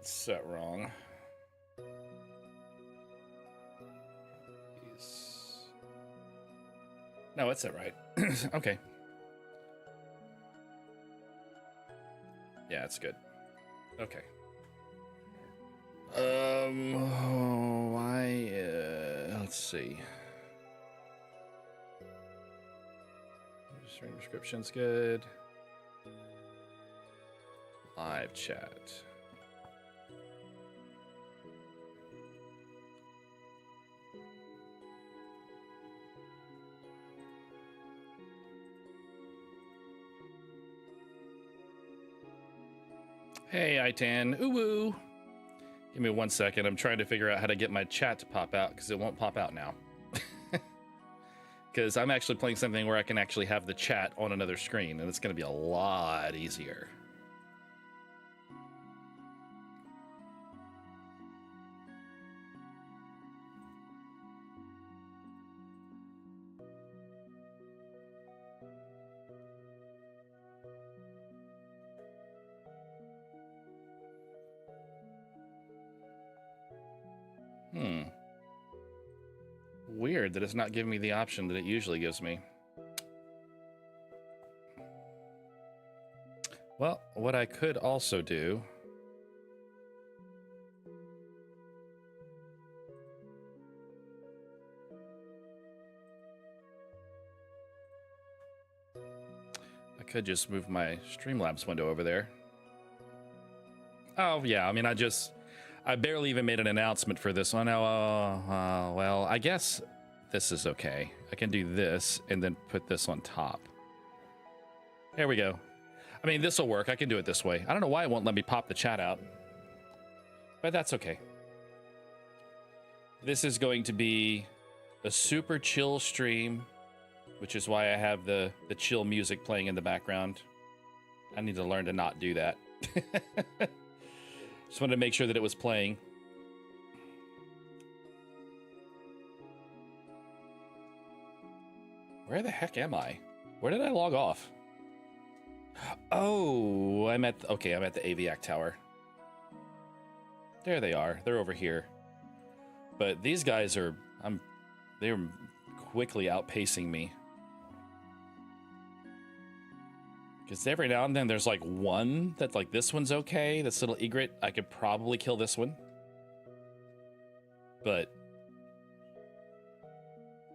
That's set wrong. No, it's set right. Okay. Yeah, it's good. Okay. Let's see. Stream description's good. Live chat. Hey, Itan. Ooh-woo. Give me 1 second. I'm trying to figure out how to get my chat to pop out because it won't pop out now. Because I'm actually playing something where I can actually have the chat on another screen, and it's going to be a lot easier. Weird that it's not giving me the option that it usually gives me. Well, what I could also do... I could just move my Streamlabs window over there. Oh, yeah, I mean, I barely even made an announcement for this one. Oh, well, I guess this is okay. I can do this and then put this on top. There we go. I mean, this will work. I can do it this way. I don't know why it won't let me pop the chat out, but that's okay. This is going to be a super chill stream, which is why I have the chill music playing in the background. I need to learn to not do that. Just wanted to make sure that it was playing. Where the heck am I? Where did I log off? Oh, I'm at the Aviac Tower. There they are. They're over here. But these guys are, they're quickly outpacing me. Because every now and then there's like one that's like, this one's okay. This little egret, I could probably kill this one. But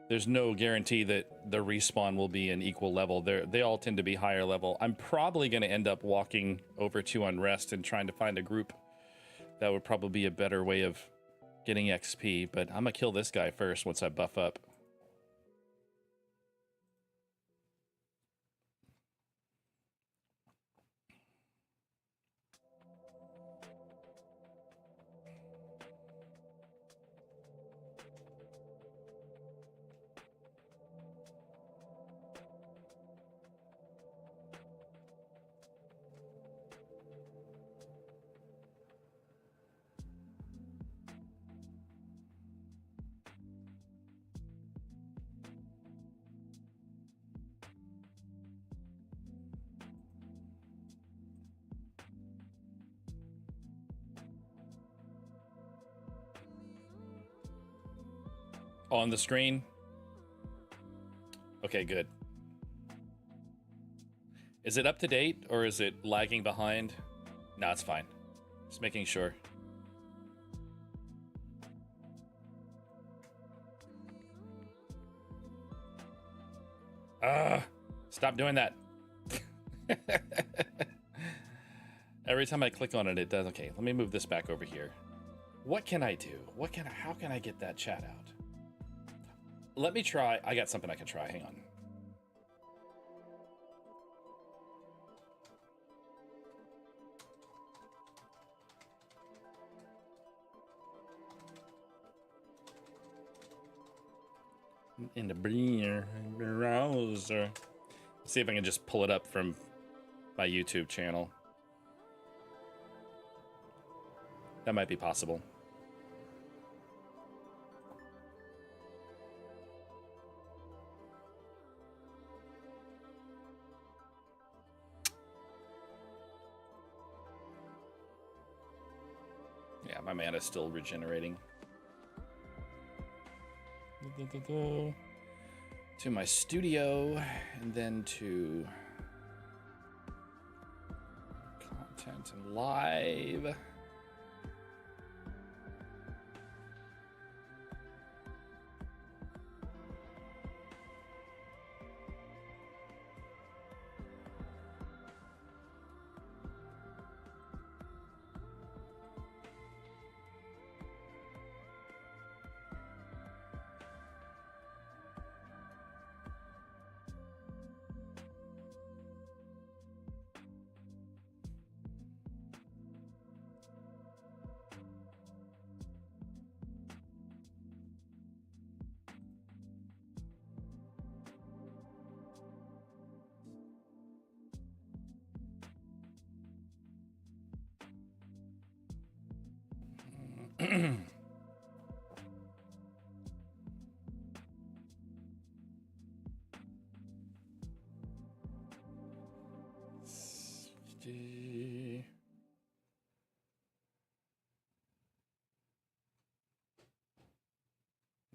there's no guarantee that the respawn will be an equal level. They all tend to be higher level. I'm probably going to end up walking over to Unrest and trying to find a group. That would probably be a better way of getting XP. But I'm going to kill this guy first once I buff up. On the screen? Okay, good. Is it up to date or is it lagging behind? No, it's fine. Just making sure. Stop doing that. Every time I click on it, it does. Okay, let me move this back over here. What can I do? How can I get that chat out? Let me try. I got something I can try. Hang on. In the browser. See if I can just pull it up from my YouTube channel. That might be possible. My mana's still regenerating. To my studio, and then to content and live.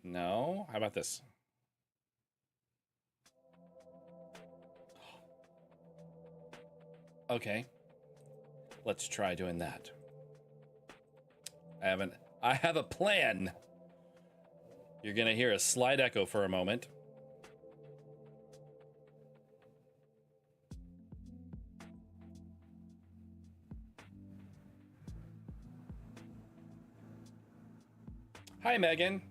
No? How about this? Okay. Let's try doing that. I have a plan. You're gonna hear a slight echo for a moment. Hi, Megan.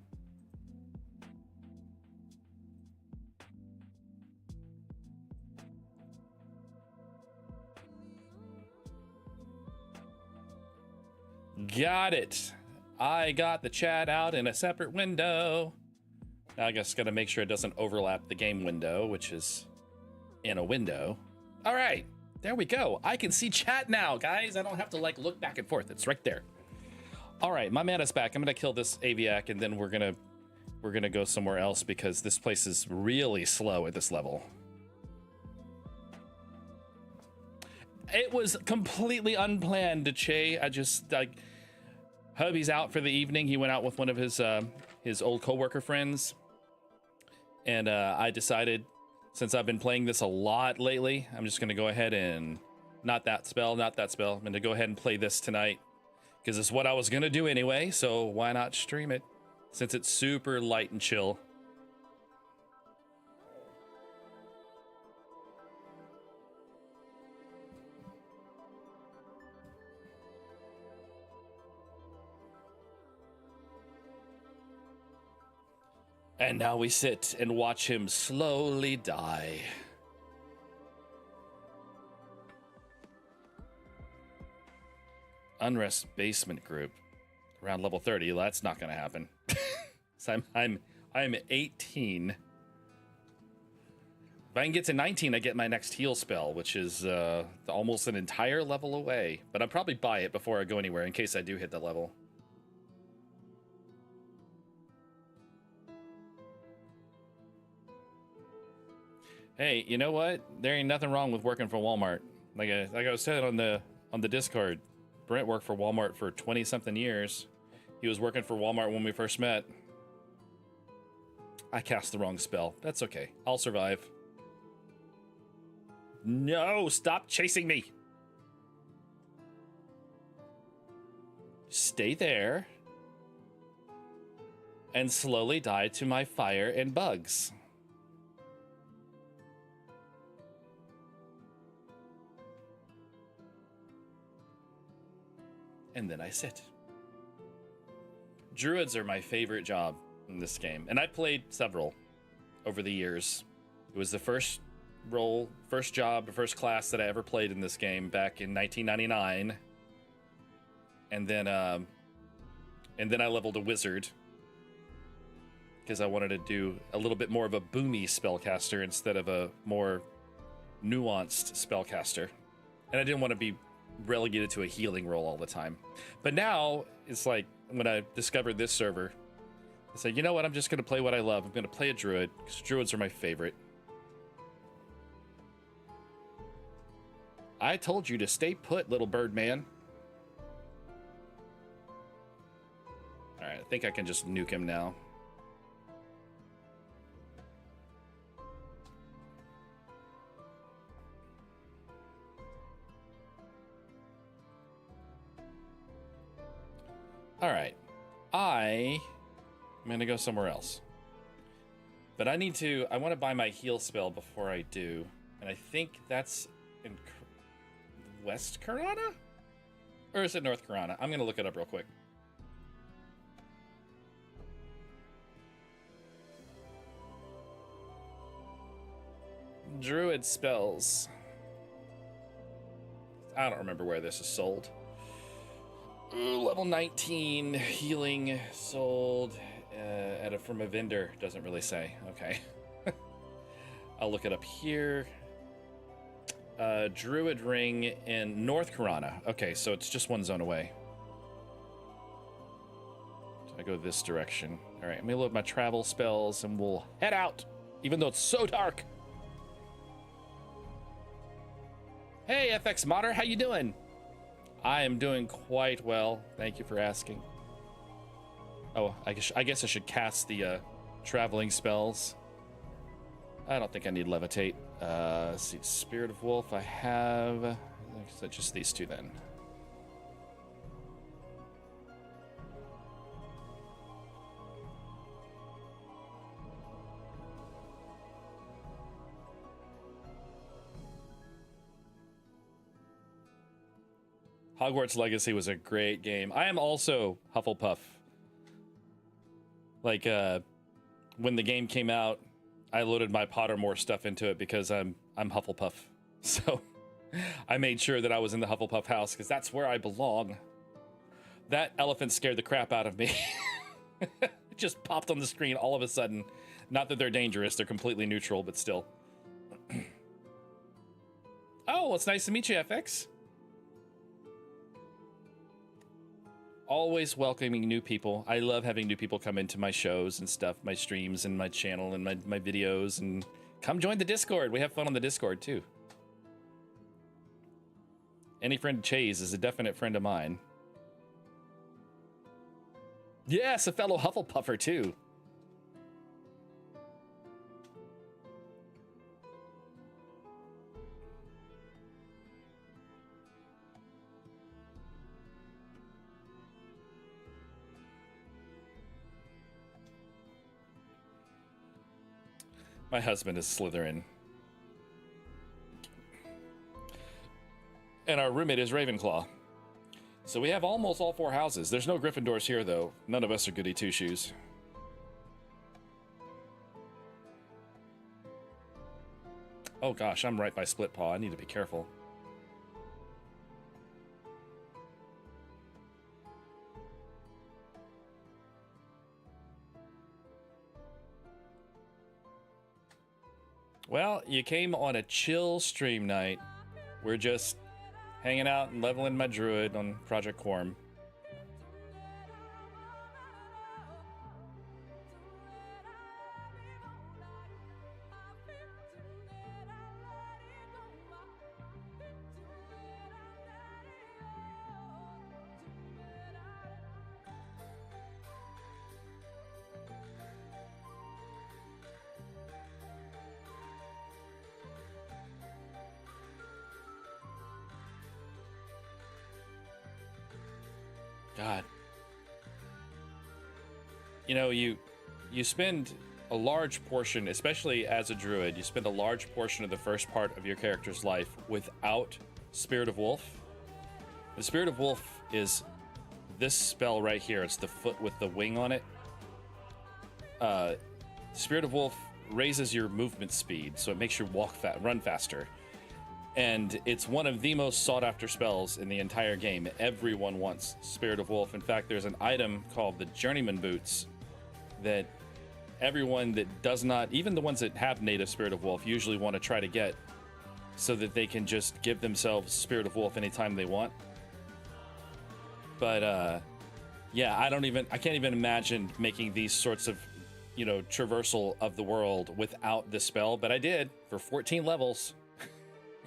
Got it. I got the chat out in a separate window. Now I just gotta make sure it doesn't overlap the game window, which is in a window. All right, there we go. I can see chat now, guys. I don't have to like look back and forth. It's right there. All right, my mana's back. I'm gonna kill this Aviac, and then we're gonna go somewhere else because this place is really slow at this level. It was completely unplanned, Che. Hubby's out for the evening. He went out with one of his old coworker friends, and I decided, since I've been playing this a lot lately, I'm just gonna go ahead and not that spell. I'm gonna go ahead and play this tonight because it's what I was gonna do anyway. So why not stream it since it's super light and chill? And now we sit and watch him slowly die. Unrest basement group around level 30. That's not going to happen. So I'm 18. If I can get to 19, I get my next heal spell, which is almost an entire level away. But I'll probably buy it before I go anywhere in case I do hit the level. Hey, you know what? There ain't nothing wrong with working for Walmart. Like I was saying on the Discord, Brent worked for Walmart for 20-something years. He was working for Walmart when we first met. I cast the wrong spell. That's okay. I'll survive. No, stop chasing me. Stay there. And slowly die to my fire and bugs. And then I sit. Druids are my favorite job in this game, and I played several over the years. It was the first role, first job, first class that I ever played in this game back in 1999. And then I leveled a wizard because I wanted to do a little bit more of a boomy spellcaster instead of a more nuanced spellcaster. And I didn't want to be relegated to a healing role all the time. But now it's like when I discovered this server, I said, you know what? I'm just going to play what I love. I'm going to play a druid because druids are my favorite. I told you to stay put, little bird man. right, I think I can just nuke him now. All right, I'm gonna go somewhere else. But I want to buy my heal spell before I do. And I think that's in West Karana? Or is it North Karana? I'm gonna look it up real quick. Druid spells. I don't remember where this is sold. Ooh, level 19 healing sold from a vendor. Doesn't really say. Okay. I'll look it up here. Druid ring in North Karana. Okay, so it's just one zone away. So I go this direction. All right, let me load my travel spells and we'll head out, even though it's so dark. Hey, FX Modder, how you doing? I am doing quite well. Thank you for asking. Oh, I guess I should cast the traveling spells. I don't think I need levitate. Let's see, Spirit of Wolf. I have just these two then. Hogwarts Legacy was a great game. I am also Hufflepuff. Like, when the game came out, I loaded my Pottermore stuff into it because I'm Hufflepuff. So I made sure that I was in the Hufflepuff house because that's where I belong. That elephant scared the crap out of me. It just popped on the screen all of a sudden. Not that they're dangerous, they're completely neutral, but still. Oh, it's nice to meet you, FX. Always welcoming new people. I love having new people come into my shows and stuff, my streams and my channel and my videos, and come join the Discord. We have fun on the Discord too. Any friend Chase is a definite friend of mine. Yes, a fellow Hufflepuffer too. My husband is Slytherin. And our roommate is Ravenclaw. So we have almost all four houses. There's no Gryffindors here, though. None of us are goody two-shoes. Oh gosh, I'm right by Split Paw. I need to be careful. Well, you came on a chill stream night. We're just hanging out and leveling my druid on Project Quarm. God. You know, you spend a large portion, especially as a druid, you spend a large portion of the first part of your character's life without Spirit of Wolf. The Spirit of Wolf is this spell right here. It's the foot with the wing on it. Spirit of Wolf raises your movement speed, so it makes you run faster. And it's one of the most sought-after spells in the entire game. Everyone wants Spirit of Wolf. In fact, there's an item called the Journeyman Boots that everyone that does not, even the ones that have native Spirit of Wolf, usually want to try to get so that they can just give themselves Spirit of Wolf anytime they want. But, yeah, I can't even imagine making these sorts of, you know, traversal of the world without the spell, but I did for 14 levels.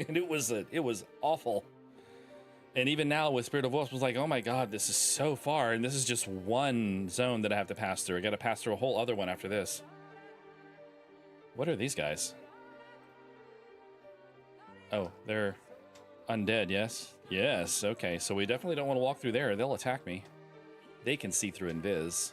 And it was awful. And even now with Spirit of Wolves was like, oh my god, this is so far, and this is just one zone that I have to pass through. I gotta pass through a whole other one after this. What are these guys? Oh, they're undead, yes? Yes, okay, so we definitely don't want to walk through there. They'll attack me. They can see through invis.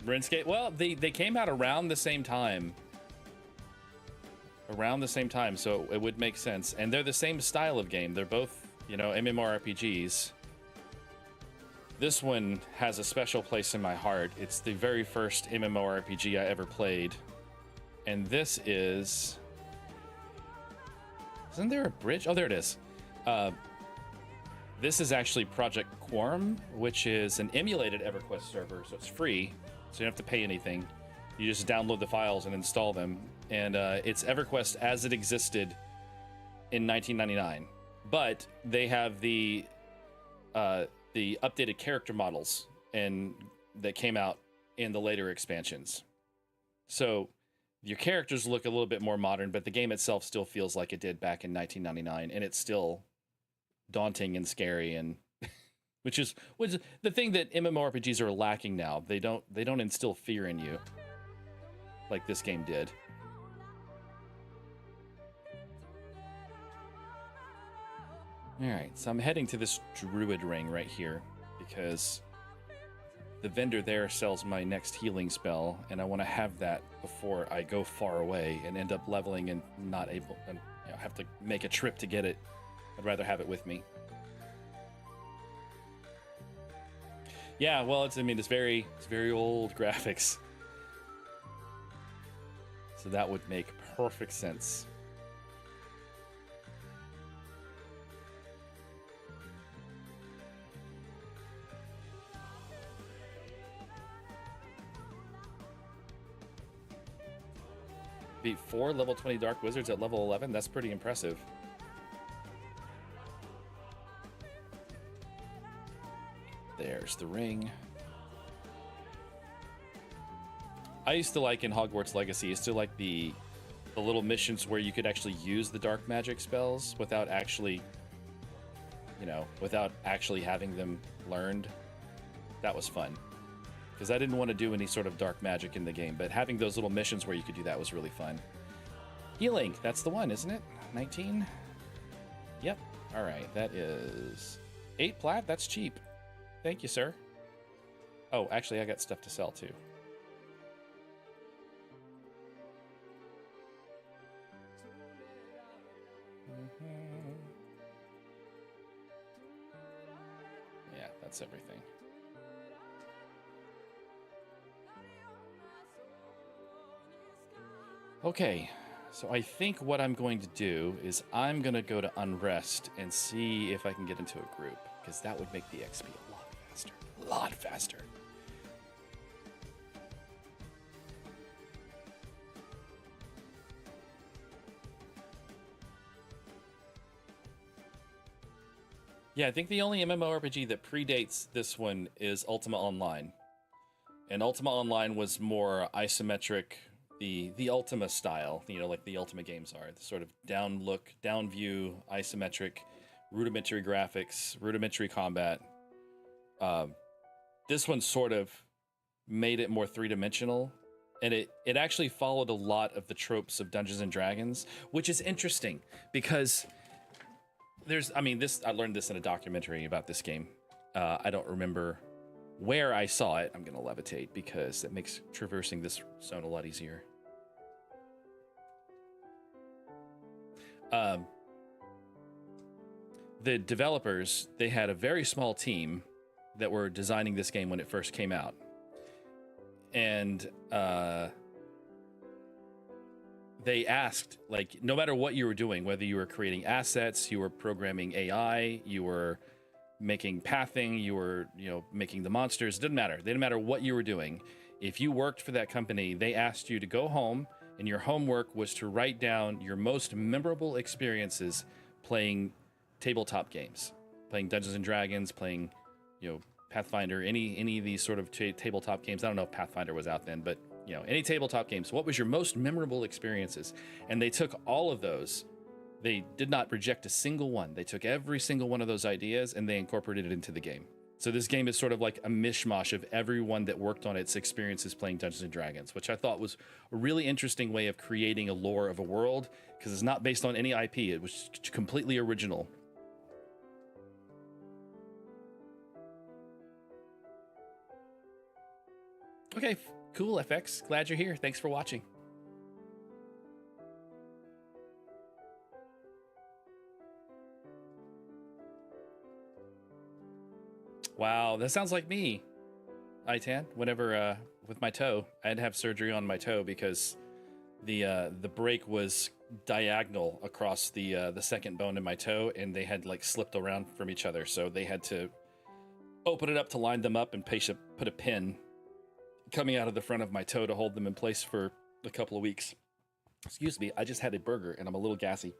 RuneScape, well, they came out around the same time. Around the same time, so it would make sense. And they're the same style of game. They're both, you know, MMORPGs. This one has a special place in my heart. It's the very first MMORPG I ever played. And this is... Isn't there a bridge? Oh, there it is. This is actually Project Quarm, which is an emulated Everquest server, so it's free. So you don't have to pay anything. You just download the files and install them. And it's Everquest as it existed in 1999. But they have the updated character models and that came out in the later expansions. So your characters look a little bit more modern, but the game itself still feels like it did back in 1999, and it's still daunting and scary, and which is the thing that MMORPGs are lacking now. They don't instill fear in you like this game did. All right, so I'm heading to this Druid ring right here because the vendor there sells my next healing spell, and I want to have that before I go far away and end up leveling and not able, and you know, have to make a trip to get it. I'd rather have it with me. Yeah, well, it's very old graphics, so that would make perfect sense. Beat 4 level 20 Dark Wizards at level 11. That's pretty impressive. There's the ring. I used to like in Hogwarts Legacy, I used to like the little missions where you could actually use the dark magic spells without actually, you know, without actually having them learned. That was fun. Because I didn't want to do any sort of dark magic in the game, but having those little missions where you could do that was really fun. Healing, that's the one, isn't it? 19? Yep. All right, that is 8 plat. That's cheap. Thank you, sir. Oh, actually, I got stuff to sell, too. Yeah, that's everything. Okay, so I think what I'm going to do is I'm going to go to Unrest and see if I can get into a group, because that would make the XP a lot faster. A lot faster. Yeah, I think the only MMORPG that predates this one is Ultima Online. And Ultima Online was more isometric, the Ultima style, you know, like the Ultima games are. The sort of down look, down view, isometric, rudimentary graphics, rudimentary combat. This one sort of made it more three-dimensional, and it actually followed a lot of the tropes of Dungeons and Dragons, which is interesting because I learned this in a documentary about this game. I don't remember where I saw it. I'm gonna levitate because it makes traversing this zone a lot easier. The developers, they had a very small team that were designing this game when it first came out. And they asked, like, no matter what you were doing, whether you were creating assets, you were programming AI, you were making pathing, you were, you know, making the monsters, it didn't matter. It didn't matter what you were doing. If you worked for that company, they asked you to go home, and your homework was to write down your most memorable experiences playing tabletop games, playing Dungeons and Dragons, playing, you know, Pathfinder, any of these sort of tabletop games. I don't know if Pathfinder was out then, but you know, any tabletop games. What was your most memorable experiences? And they took all of those. They did not reject a single one. They took every single one of those ideas and they incorporated it into the game. So this game is sort of like a mishmash of everyone that worked on its experiences playing Dungeons and Dragons, which I thought was a really interesting way of creating a lore of a world, because it's not based on any IP. It was completely original. Okay, cool, FX. Glad you're here. Thanks for watching. Wow, that sounds like me, Itan. Whenever with my toe, I had to have surgery on my toe because the break was diagonal across the second bone in my toe, and they had like slipped around from each other, so they had to open it up to line them up and put a pin coming out of the front of my toe to hold them in place for a couple of weeks. Excuse me, I just had a burger and I'm a little gassy.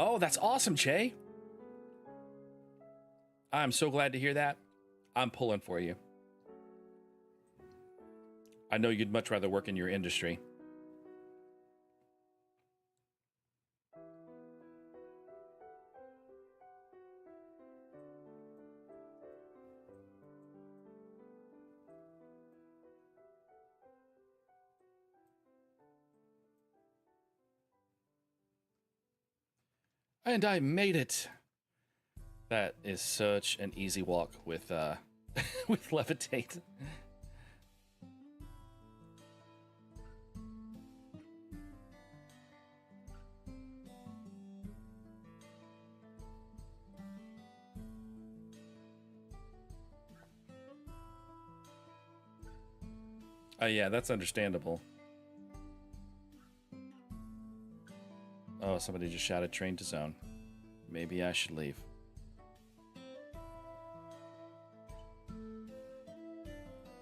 Oh, that's awesome, Che. I'm so glad to hear that. I'm pulling for you. I know you'd much rather work in your industry. And I made it. That is such an easy walk with with levitate. Yeah, that's understandable. Oh, somebody just shouted train to zone. Maybe I should leave.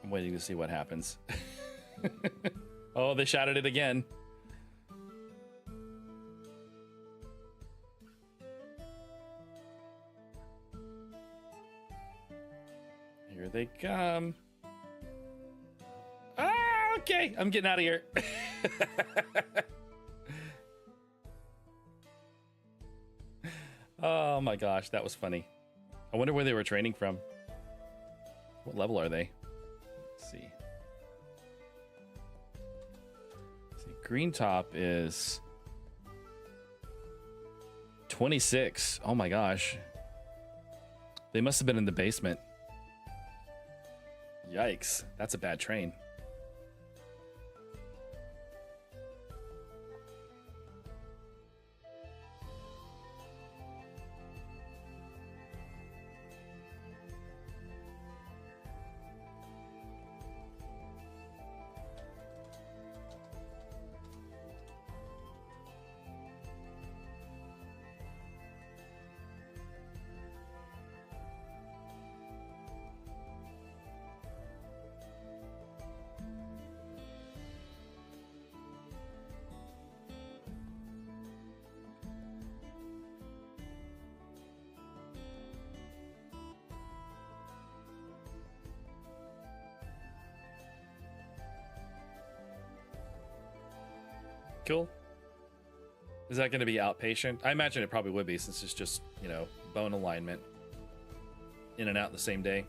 I'm waiting to see what happens. Oh, they shouted it again. Here they come. Ah, okay, I'm getting out of here. Oh my gosh, that was funny. I wonder where they were training from. What level are they? Let's see. Green top is 26. Oh my gosh. They must have been in the basement. Yikes, that's a bad train. Cool. Is that going to be outpatient? I imagine it probably would be, since it's just, you know, bone alignment. In and out the same day.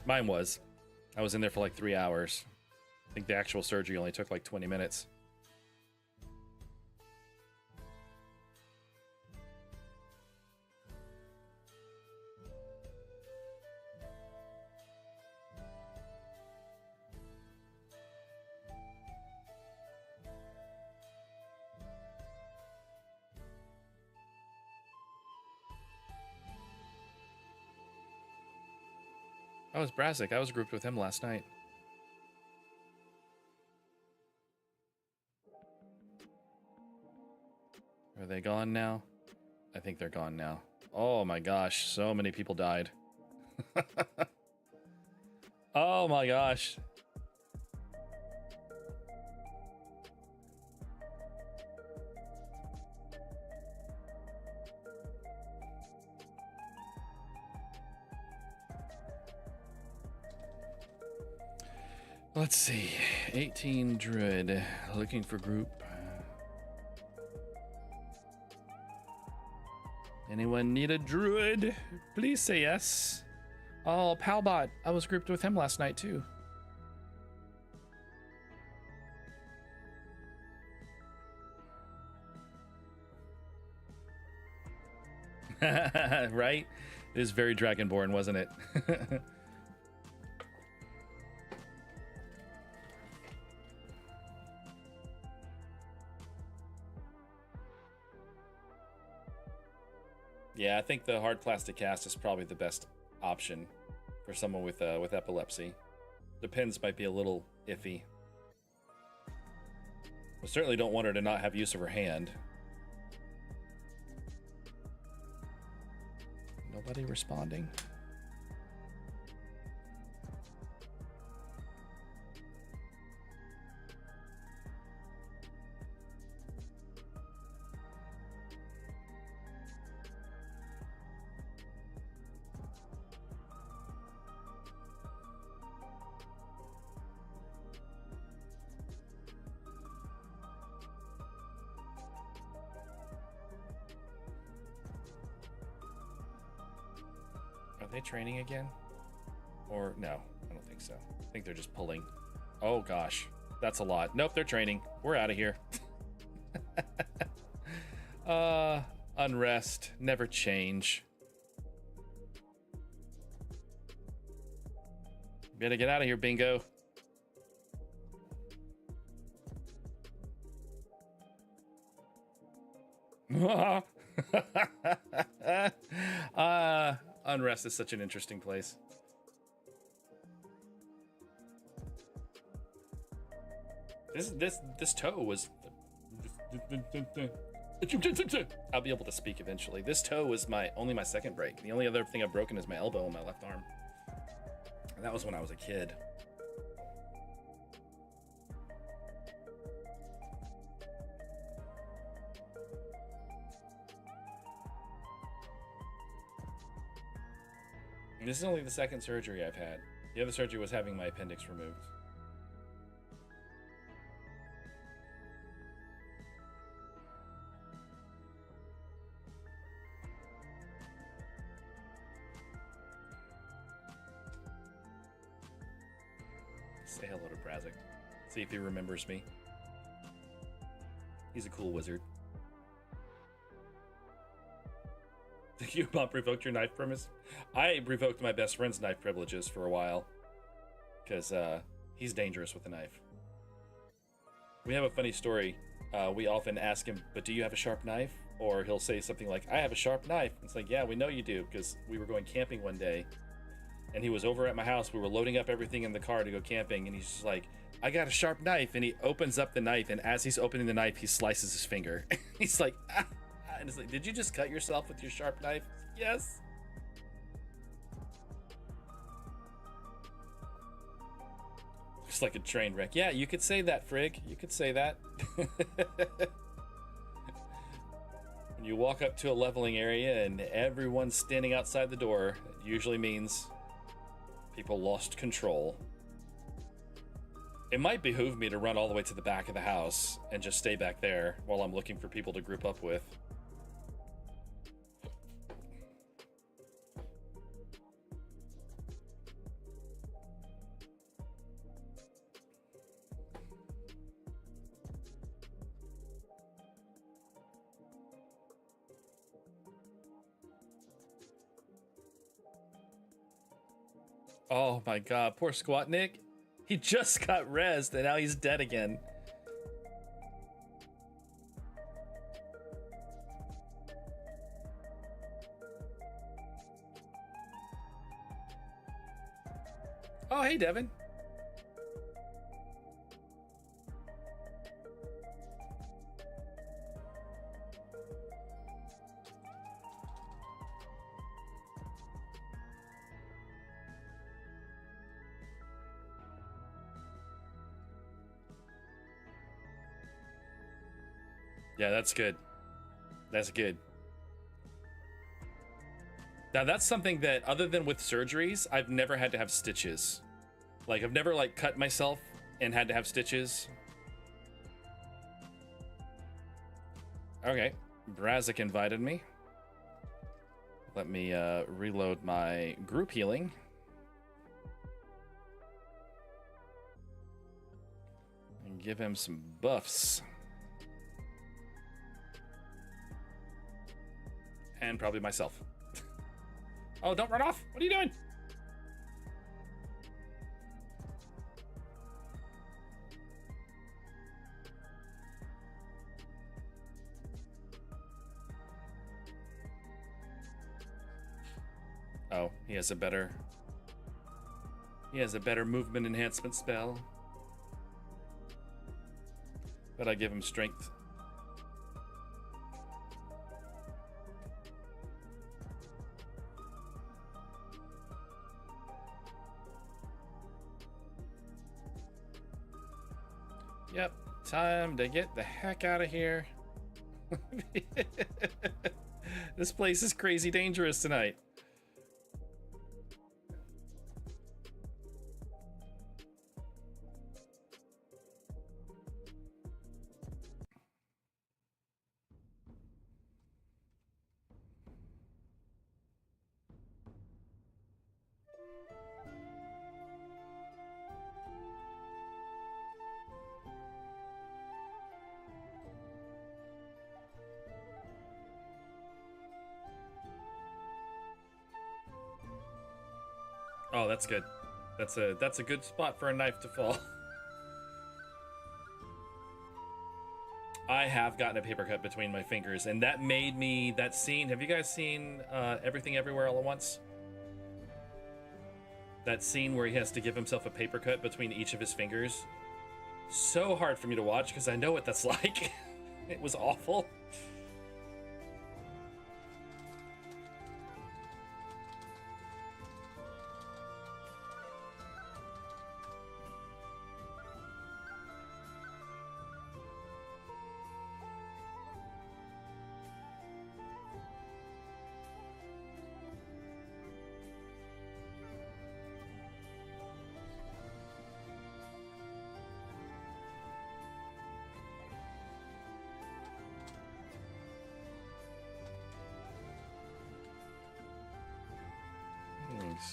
Mine was. I was in there for like 3 hours. I think the actual surgery only took like 20 minutes. Oh, it's Brassic. I was grouped with him last night. Are they gone now? I think they're gone now. Oh my gosh, so many people died. Oh my gosh. Let's see. 18 Druid. Looking for group. Anyone need a Druid? Please say yes. Oh, Palbot. I was grouped with him last night too. Right? It is very Dragonborn, wasn't it? Yeah, I think the hard plastic cast is probably the best option for someone with epilepsy. The pins might be a little iffy. We certainly don't want her to not have use of her hand. Nobody responding. Are they training again? Or no, I don't think so. I think they're just pulling. Oh gosh, that's a lot. Nope, they're training. We're out of here. Unrest, never change. Better get out of here, bingo. Unrest is such an interesting place. This toe was. I'll be able to speak eventually. This toe was only my second break. The only other thing I've broken is my elbow and my left arm. And that was when I was a kid. And this is only the second surgery I've had. The other surgery was having my appendix removed. Say hello to Brazic. See if he remembers me. He's a cool wizard. You Bob revoked your knife premise? I revoked my best friend's knife privileges for a while. Because he's dangerous with a knife. We have a funny story. We often ask him, but do you have a sharp knife? Or he'll say something like, I have a sharp knife. It's like, yeah, we know you do. Because we were going camping one day. And he was over at my house. We were loading up everything in the car to go camping. And he's just like, I got a sharp knife. And he opens up the knife. And as he's opening the knife, he slices his finger. He's like, ah. And it's like, did you just cut yourself with your sharp knife? Yes. Looks like a train wreck. Yeah, you could say that, Frig. You could say that. When you walk up to a leveling area and everyone's standing outside the door, it usually means people lost control. It might behoove me to run all the way to the back of the house and just stay back there while I'm looking for people to group up with. Oh my god, poor Squatnik. He just got rezzed and now he's dead again. Oh, hey, Devin. Yeah, that's good. That's good. Now, that's something that, other than with surgeries, I've never had to have stitches. Like, I've never, like, cut myself and had to have stitches. Okay, Brazik invited me. Let me reload my group healing. And give him some buffs. And probably myself. Oh, don't run off! What are you doing? Oh, he has a better movement enhancement spell. But I give him strength. Yep, time to get the heck out of here. This place is crazy dangerous tonight. Oh, that's good. That's a good spot for a knife to fall. I have gotten a paper cut between my fingers, and that made me that scene. Have you guys seen Everything Everywhere All at Once? That scene where he has to give himself a paper cut between each of his fingers. So hard for me to watch because I know what that's like. It was awful.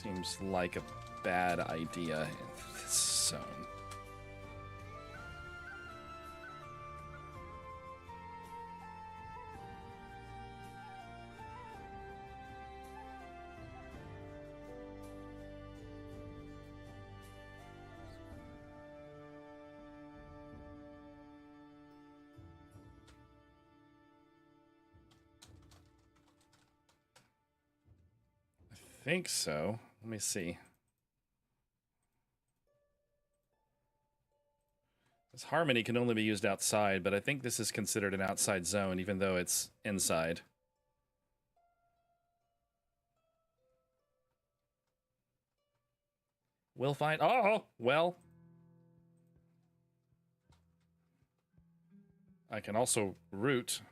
Seems like a bad idea in this zone. I think so. Let me see. This harmony can only be used outside, but I think this is considered an outside zone, even though it's inside. We'll find. Oh, well. I can also root.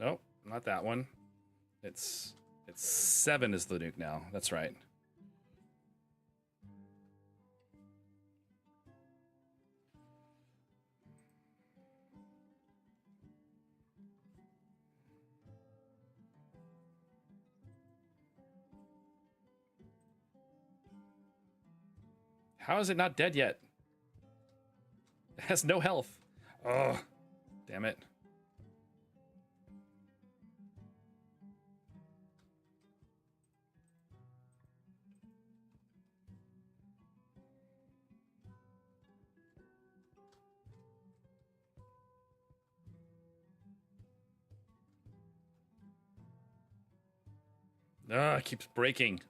Nope, not that one. It's 7 is the nuke now. That's right. How is it not dead yet? It has no health. Oh, damn it. Ah, it keeps breaking.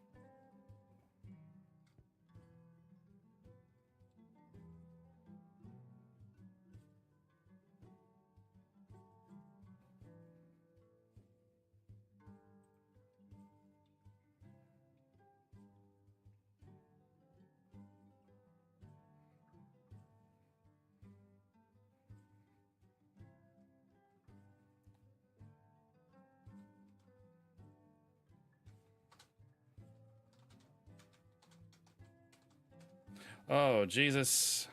Oh, Jesus.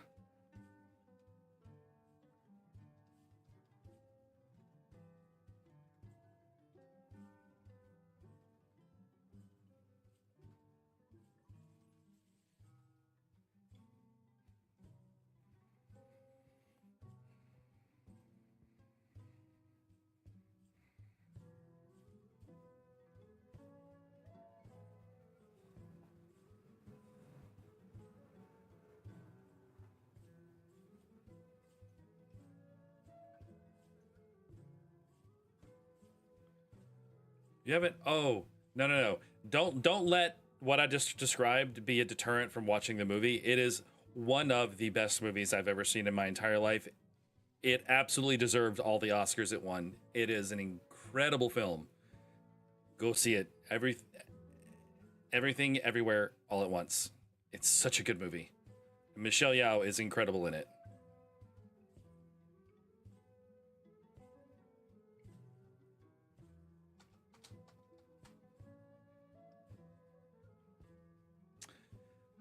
You haven't. Oh, no, no, no. Don't let what I just described be a deterrent from watching the movie. It is one of the best movies I've ever seen in my entire life. It absolutely deserved all the Oscars it won. It is an incredible film. Go see it. Everything, everywhere, all at once. It's such a good movie. Michelle Yeoh is incredible in it.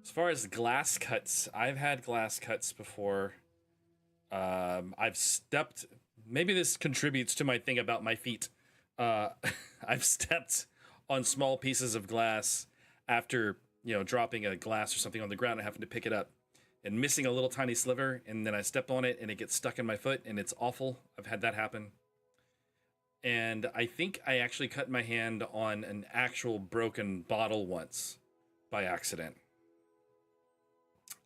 As far as glass cuts, I've had glass cuts before. I've stepped. Maybe this contributes to my thing about my feet. Uh, I've stepped on small pieces of glass after dropping a glass or something on the ground and having to pick it up and missing a little tiny sliver, and then I step on it and it gets stuck in my foot and it's awful. I've had that happen. And I think I actually cut my hand on an actual broken bottle once by accident.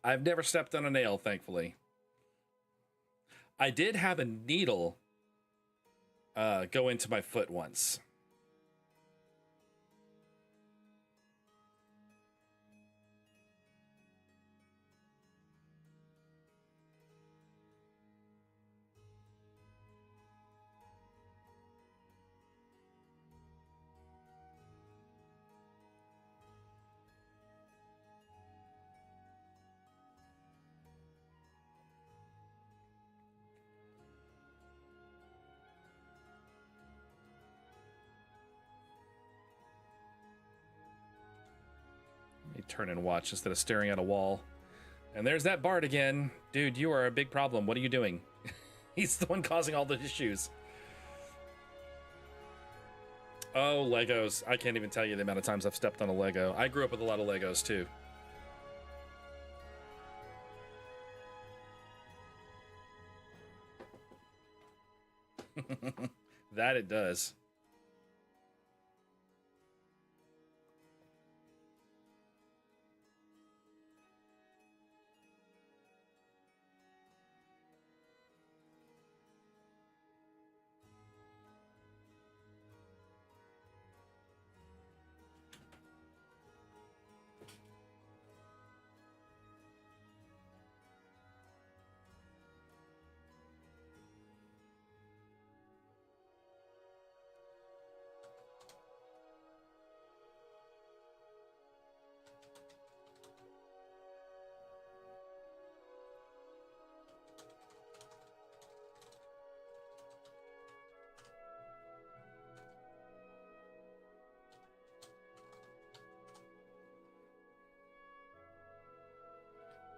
I've never stepped on a nail, thankfully. I did have a needle go into my foot once. Let me turn and watch instead of staring at a wall. And there's that Bard again. Dude, you are a big problem. What are you doing? He's the one causing all the issues. Oh, Legos. I can't even tell you the amount of times I've stepped on a Lego. I grew up with a lot of Legos, too. That it does.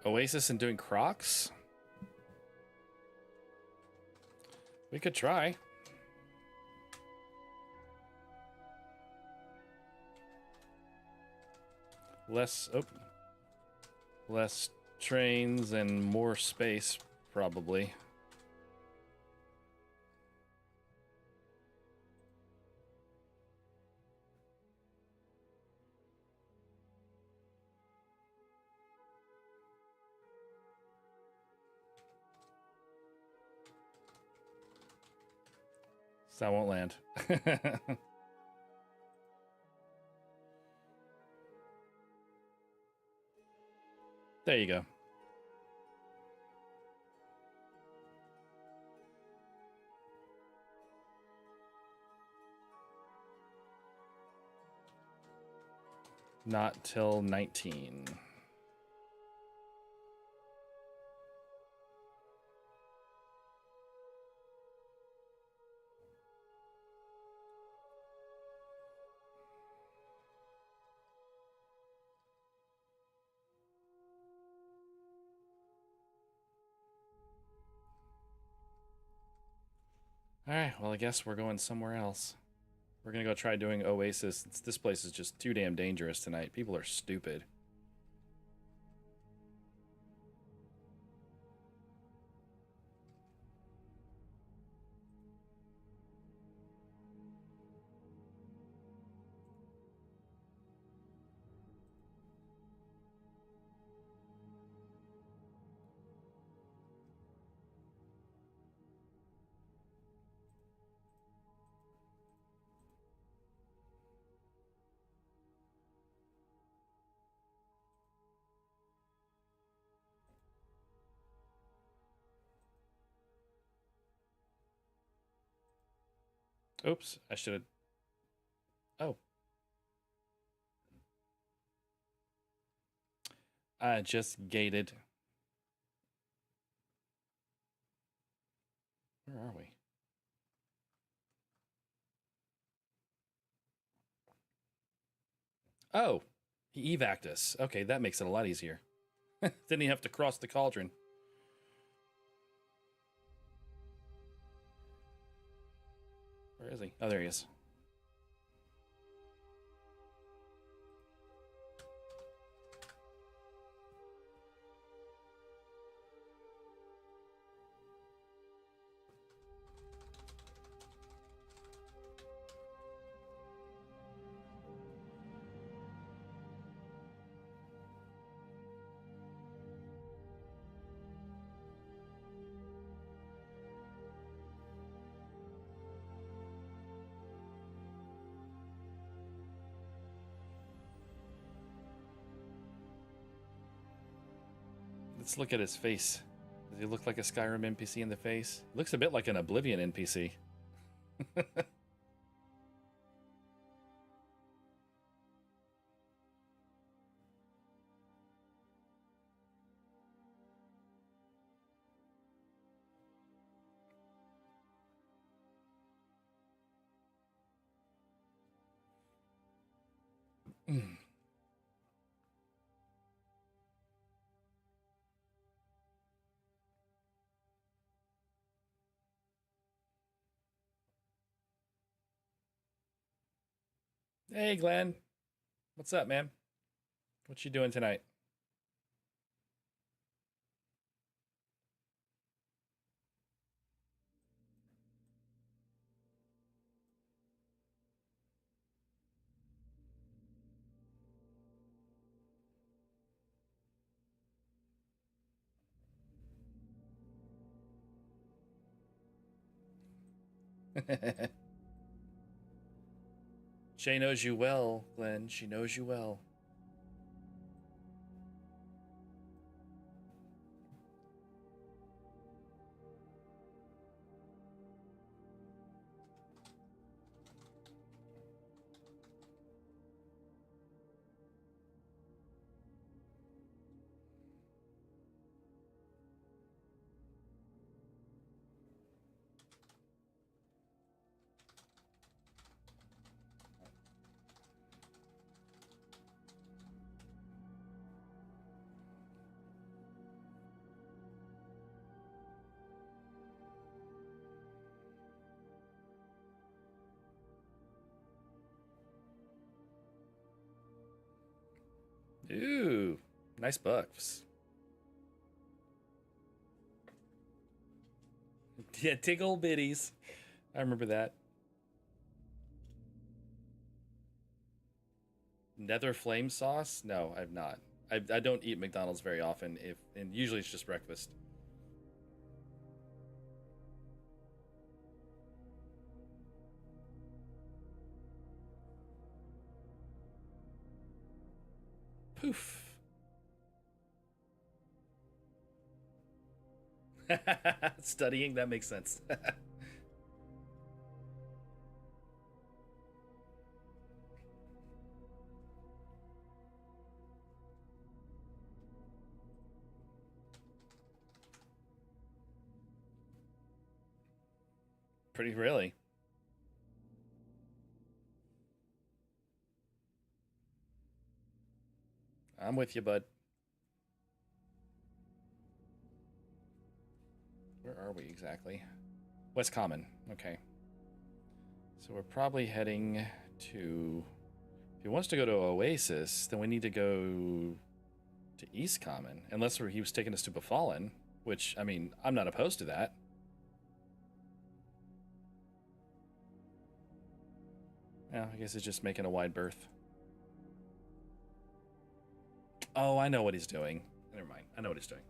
Oasis and doing Crocs? We could try. Less trains and more space, probably. So I won't land. There you go. Not till 19. All right, well, I guess we're going somewhere else. We're gonna go try doing Oasis. This place is just too damn dangerous tonight. People are stupid. Oops, I should have. Oh, I just gated. Where are we? Oh, he evac'd us. Okay, that makes it a lot easier. Didn't he have to cross the cauldron? Where is he? Oh, there he is. Let's look at his face. Does he look like a Skyrim NPC in the face? Looks a bit like an Oblivion NPC. Hey, Glenn. What's up, man? What you doing tonight? Shay knows you well, Glenn. She knows you well. Ooh, nice buffs. Yeah, tickle bitties. I remember that. Nether flame sauce? No, I've not. I don't eat McDonald's very often. If and usually it's just breakfast. Poof. Studying, that makes sense. Pretty really. I'm with you, bud. Where are we exactly? West Common. Okay. So we're probably heading to... If he wants to go to Oasis, then we need to go to East Common. Unless he was taking us to Befallen, which, I mean, I'm not opposed to that. Yeah, I guess he's just making a wide berth. Oh, I know what he's doing. Never mind. I know what he's doing.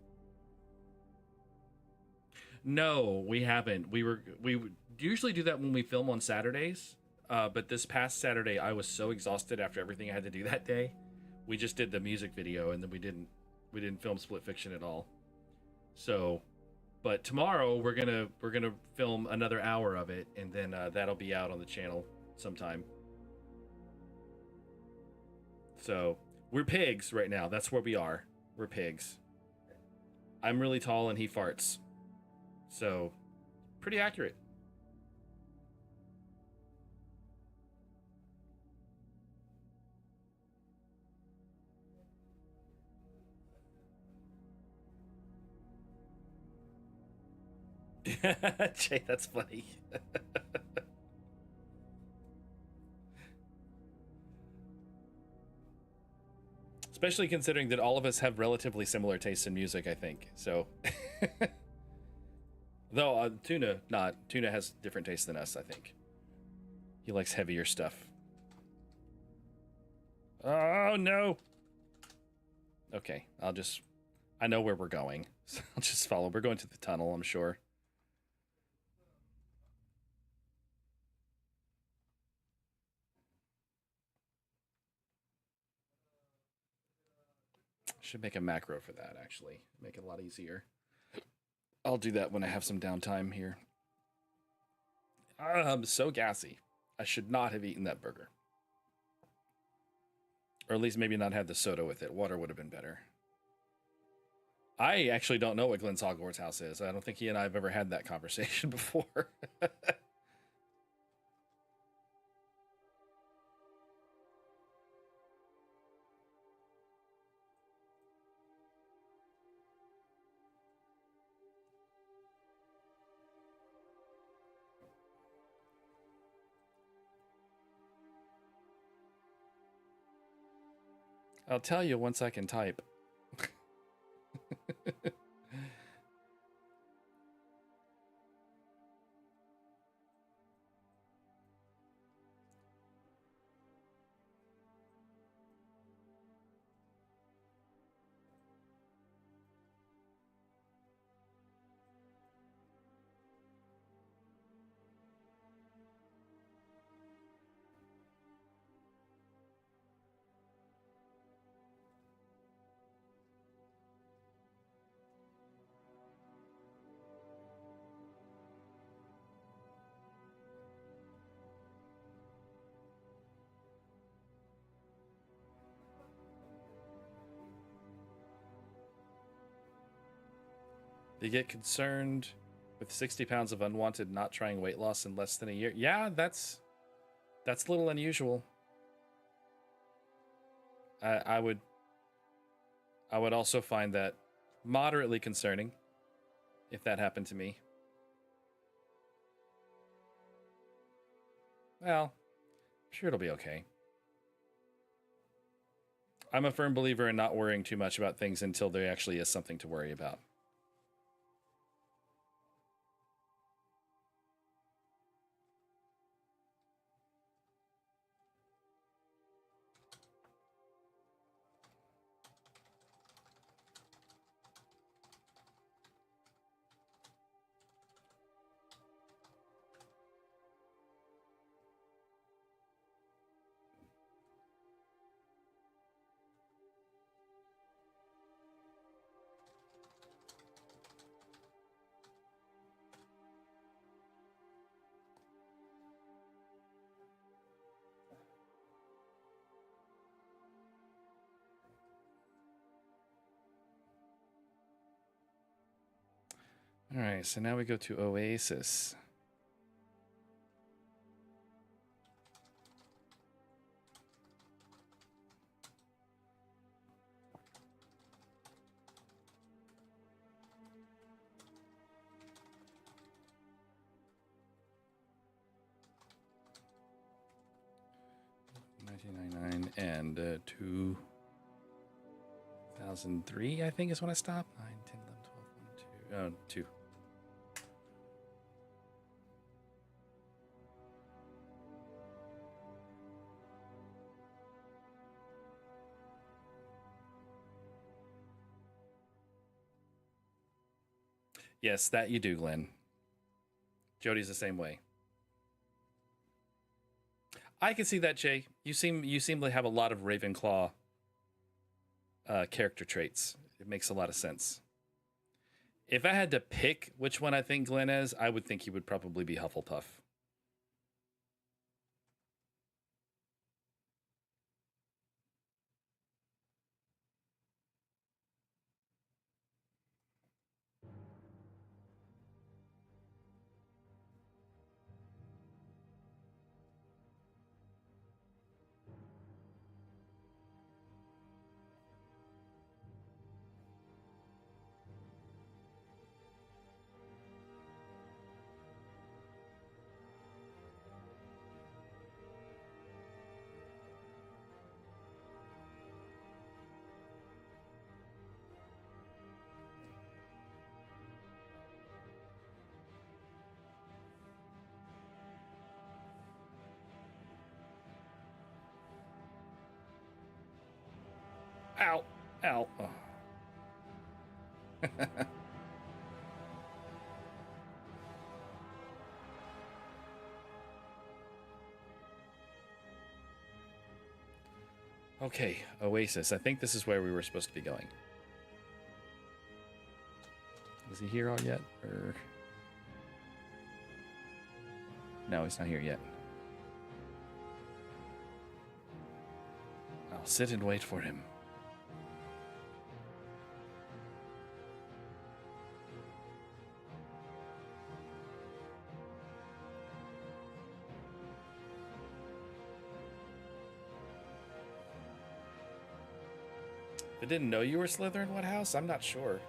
No, we haven't. We usually do that when we film on Saturdays. But this past Saturday, I was so exhausted after everything I had to do that day. We just did the music video, and then we didn't film Split Fiction at all. So, but tomorrow we're gonna film another hour of it, and then that'll be out on the channel sometime. So we're pigs right now. That's where we are. We're pigs. I'm really tall and he farts. So, pretty accurate. Jay, that's funny. Especially considering that all of us have relatively similar tastes in music, I think. So, though Tuna has different tastes than us, I think. He likes heavier stuff. Oh no. Okay, I know where we're going. So I'll just follow. We're going to the tunnel, I'm sure. Should make a macro for that, actually. Make it a lot easier. I'll do that when I have some downtime here. I'm so gassy. I should not have eaten that burger. Or at least maybe not had the soda with it. Water would have been better. I actually don't know what Glenn's Hogwarts house is. I don't think he and I have ever had that conversation before. I'll tell you once I can type. You get concerned with 60 pounds of unwanted not trying weight loss in less than a year. Yeah, that's a little unusual. I would also find that moderately concerning if that happened to me. Well, I'm sure it'll be okay. I'm a firm believer in not worrying too much about things until there actually is something to worry about. All right, so now we go to Oasis. 1999 and 2003, I think, is when I stopped. 9, 10, 11, 12, 1, 2. 2. Yes, that you do, Glenn. Jody's the same way. I can see that, Jay. You seem to have a lot of Ravenclaw character traits. It makes a lot of sense. If I had to pick which one I think Glenn is, I would think he would probably be Hufflepuff. Ow. Ow. Oh. Okay, Oasis. I think this is where we were supposed to be going. Is he here all yet? Or... No, he's not here yet. I'll sit and wait for him. I didn't know you were Slytherin. What house? I'm not sure.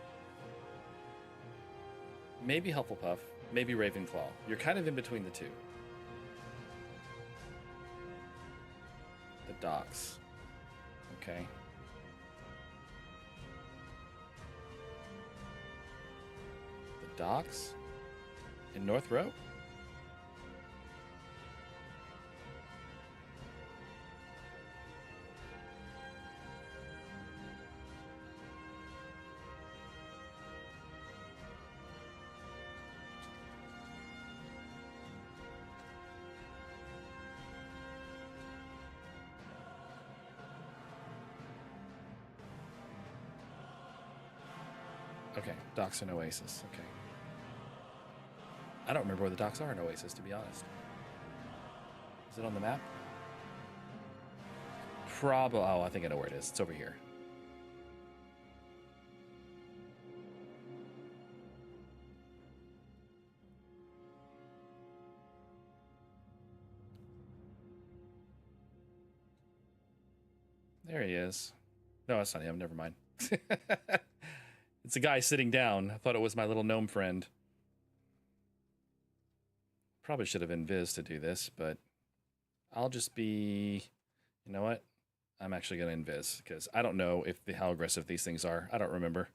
Maybe Hufflepuff. Maybe Ravenclaw. You're kind of in between the two. The docks. Okay. The docks? In North Row? Okay, docks and Oasis. Okay. I don't remember where the docks are in Oasis, to be honest. Is it on the map? Probably. Oh, I think I know where it is. It's over here. There he is. No, that's not him. Never mind. It's a guy sitting down. I thought it was my little gnome friend. Probably should have invis to do this, but I'll just be... You know what? I'm actually going to invis, because I don't know how aggressive these things are. I don't remember.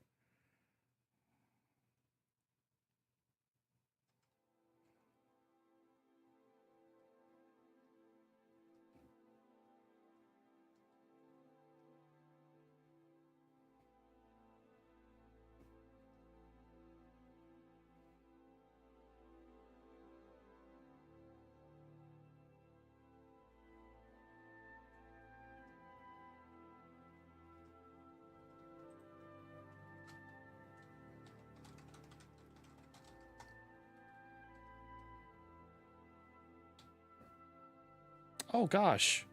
Oh, gosh.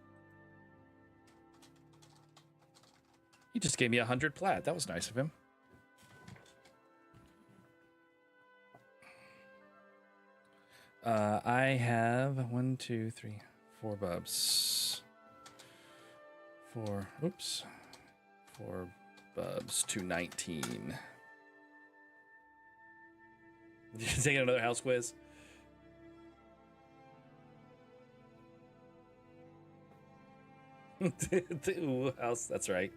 He just gave me 100 plat. That was nice of him. I have 1, 2, 3, 4 bubs. 4 bubs to 19. You taking another house quiz? Ooh, house. That's right.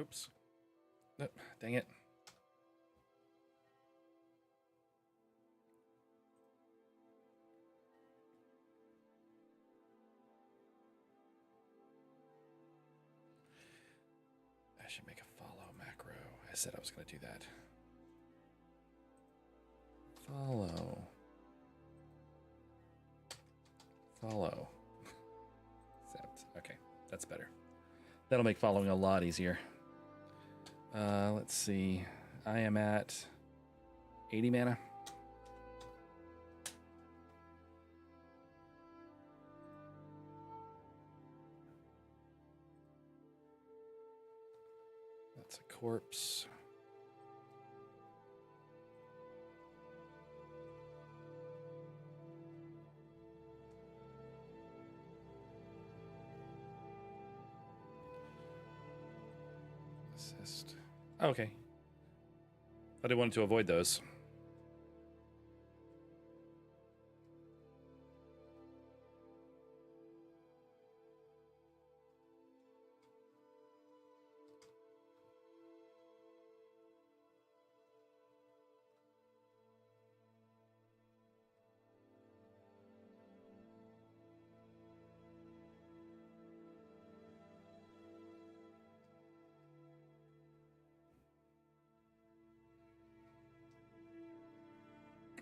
Oops. Nope. Dang it. I should make a follow macro. I said I was going to do that. Follow. Follow. Accept. Okay, that's better. That'll make following a lot easier. Let's see. I am at 80 mana. That's a corpse. Assist. Okay. I did want to avoid those.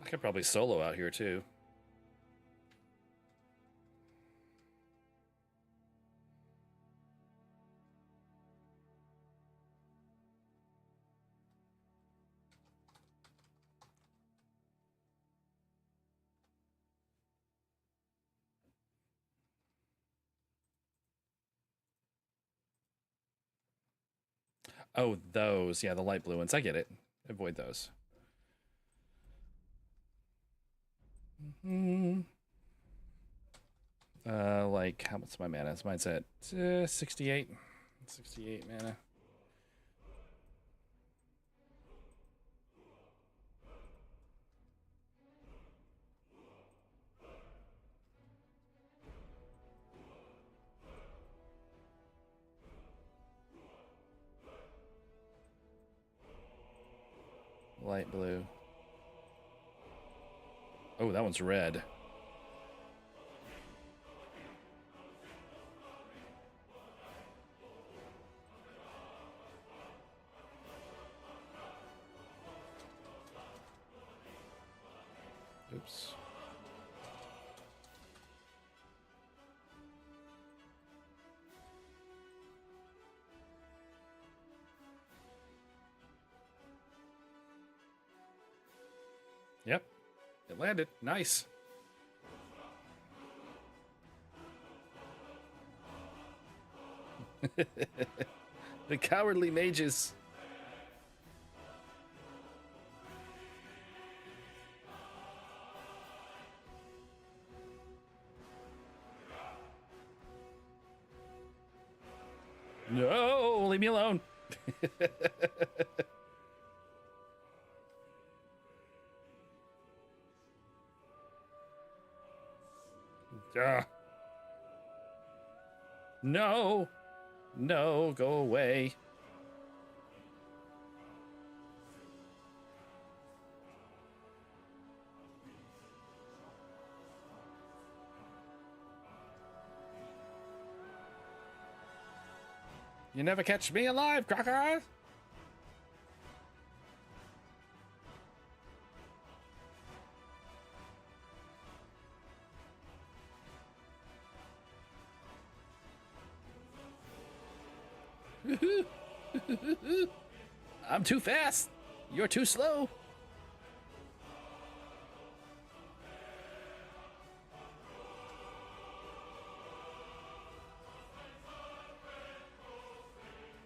I could probably solo out here too. Oh, those. Yeah, the light blue ones. I get it. Avoid those. Mm-hmm. Like, how much my mana? Mine's at 68. 68 mana. Light blue. Oh, that one's red. Oops. Yep. It landed. Nice. The cowardly mages. No, leave me alone. No. No, go away. You never catch me alive, Crocker! I'm too fast. You're too slow.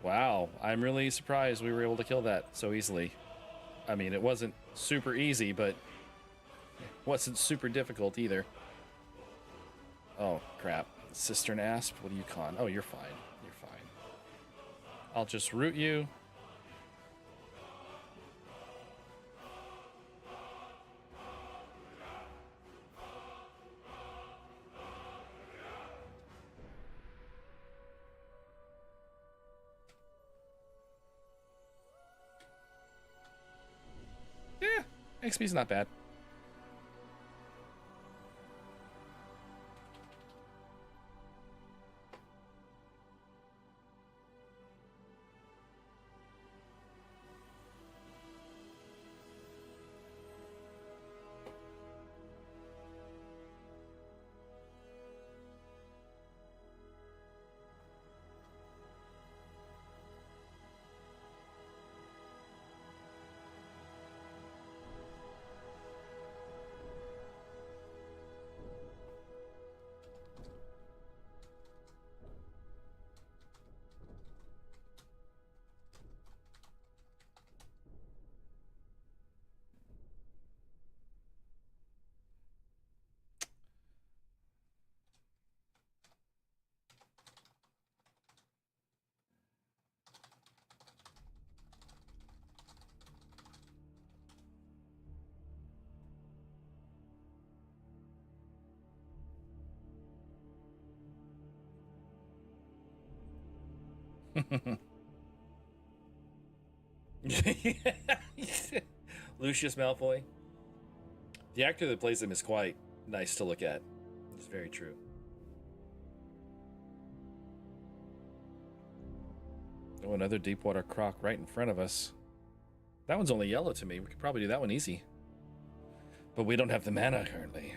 Wow, I'm really surprised we were able to kill that so easily. I mean, it wasn't super easy, but it wasn't super difficult either. Oh, crap. Cistern Asp, what do you con? Oh, you're fine. You're fine. I'll just root you. Yeah, XP's not bad. Lucius Malfoy. The actor that plays him is quite nice to look at. It's very true. Oh, another Deepwater Croc right in front of us. That one's only yellow to me. We could probably do that one easy. But we don't have the mana currently.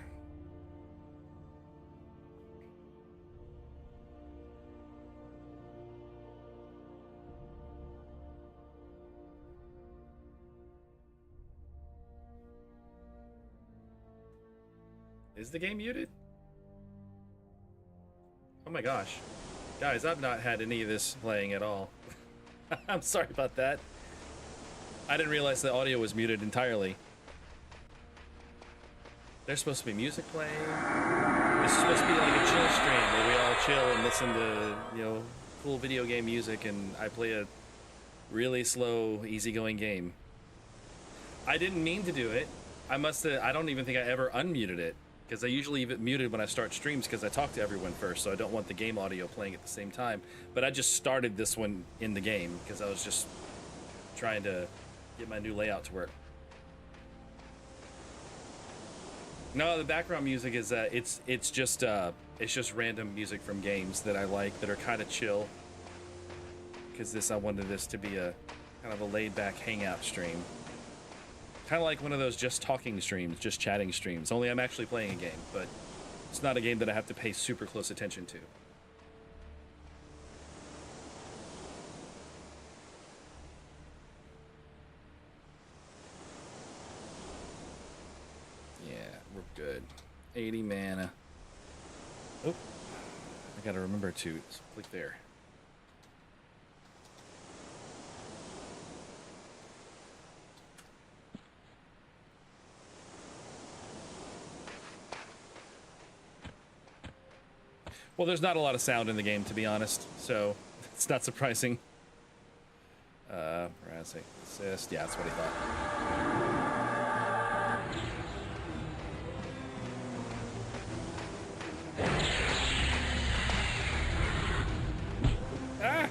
Is the game muted? Oh my gosh. Guys, I've not had any of this playing at all. I'm sorry about that. I didn't realize the audio was muted entirely. There's supposed to be music playing. This is supposed to be like a chill stream where we all chill and listen to, you know, cool video game music, and I play a really slow, easygoing game. I didn't mean to do it. I don't even think I ever unmuted it, because I usually leave it muted when I start streams because I talk to everyone first, so I don't want the game audio playing at the same time. But I just started this one in the game because I was just trying to get my new layout to work. No, the background music is it's just random music from games that I like that are kind of chill. Because I wanted this to be a kind of a laid-back hangout stream. Kind of like one of those just talking streams, just chatting streams. Only I'm actually playing a game, but it's not a game that I have to pay super close attention to. Yeah, we're good. 80 mana. Oh, I gotta remember to click there. Well, there's not a lot of sound in the game, to be honest, so it's not surprising. Harassing assist. Yeah, that's what he thought. Ah!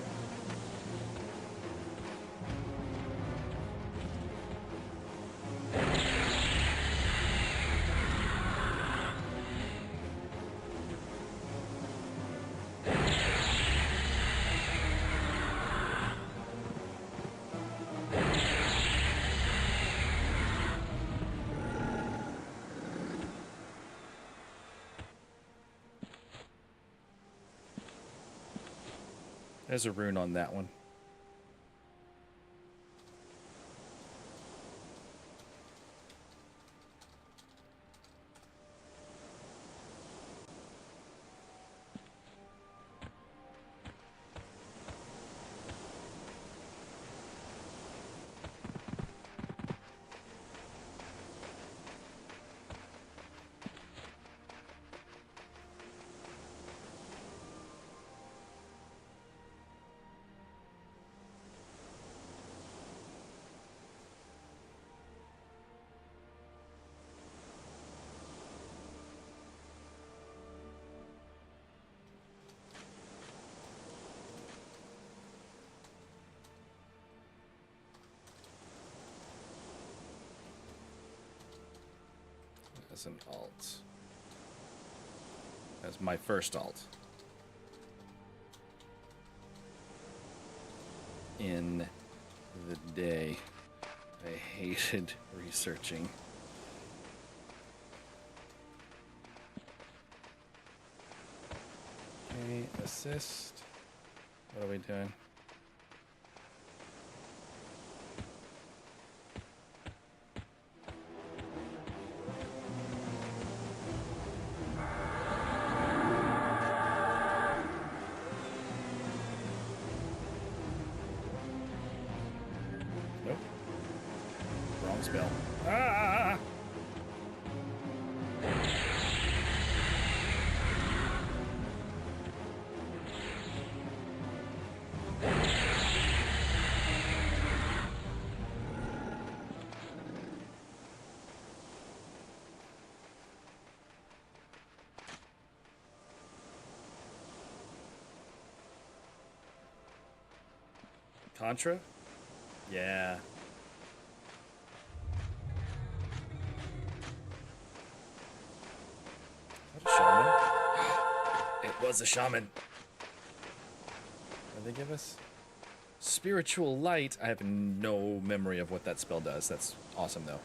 There's a rune on that one. as an alt. As my first alt. In the day, I hated researching. Okay, assist. What are we doing? Nope. Wrong spell. Ah! Contra? Yeah. Is that a shaman? It was a shaman. What did they give us? Spiritual Light. I have no memory of what that spell does. That's awesome, though.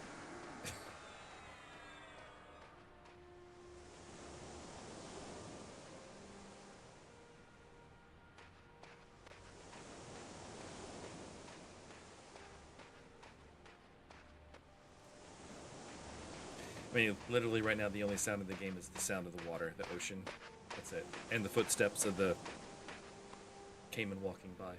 I mean, literally right now, the only sound in the game is the sound of the water, the ocean. That's it. And the footsteps of the caiman walking by.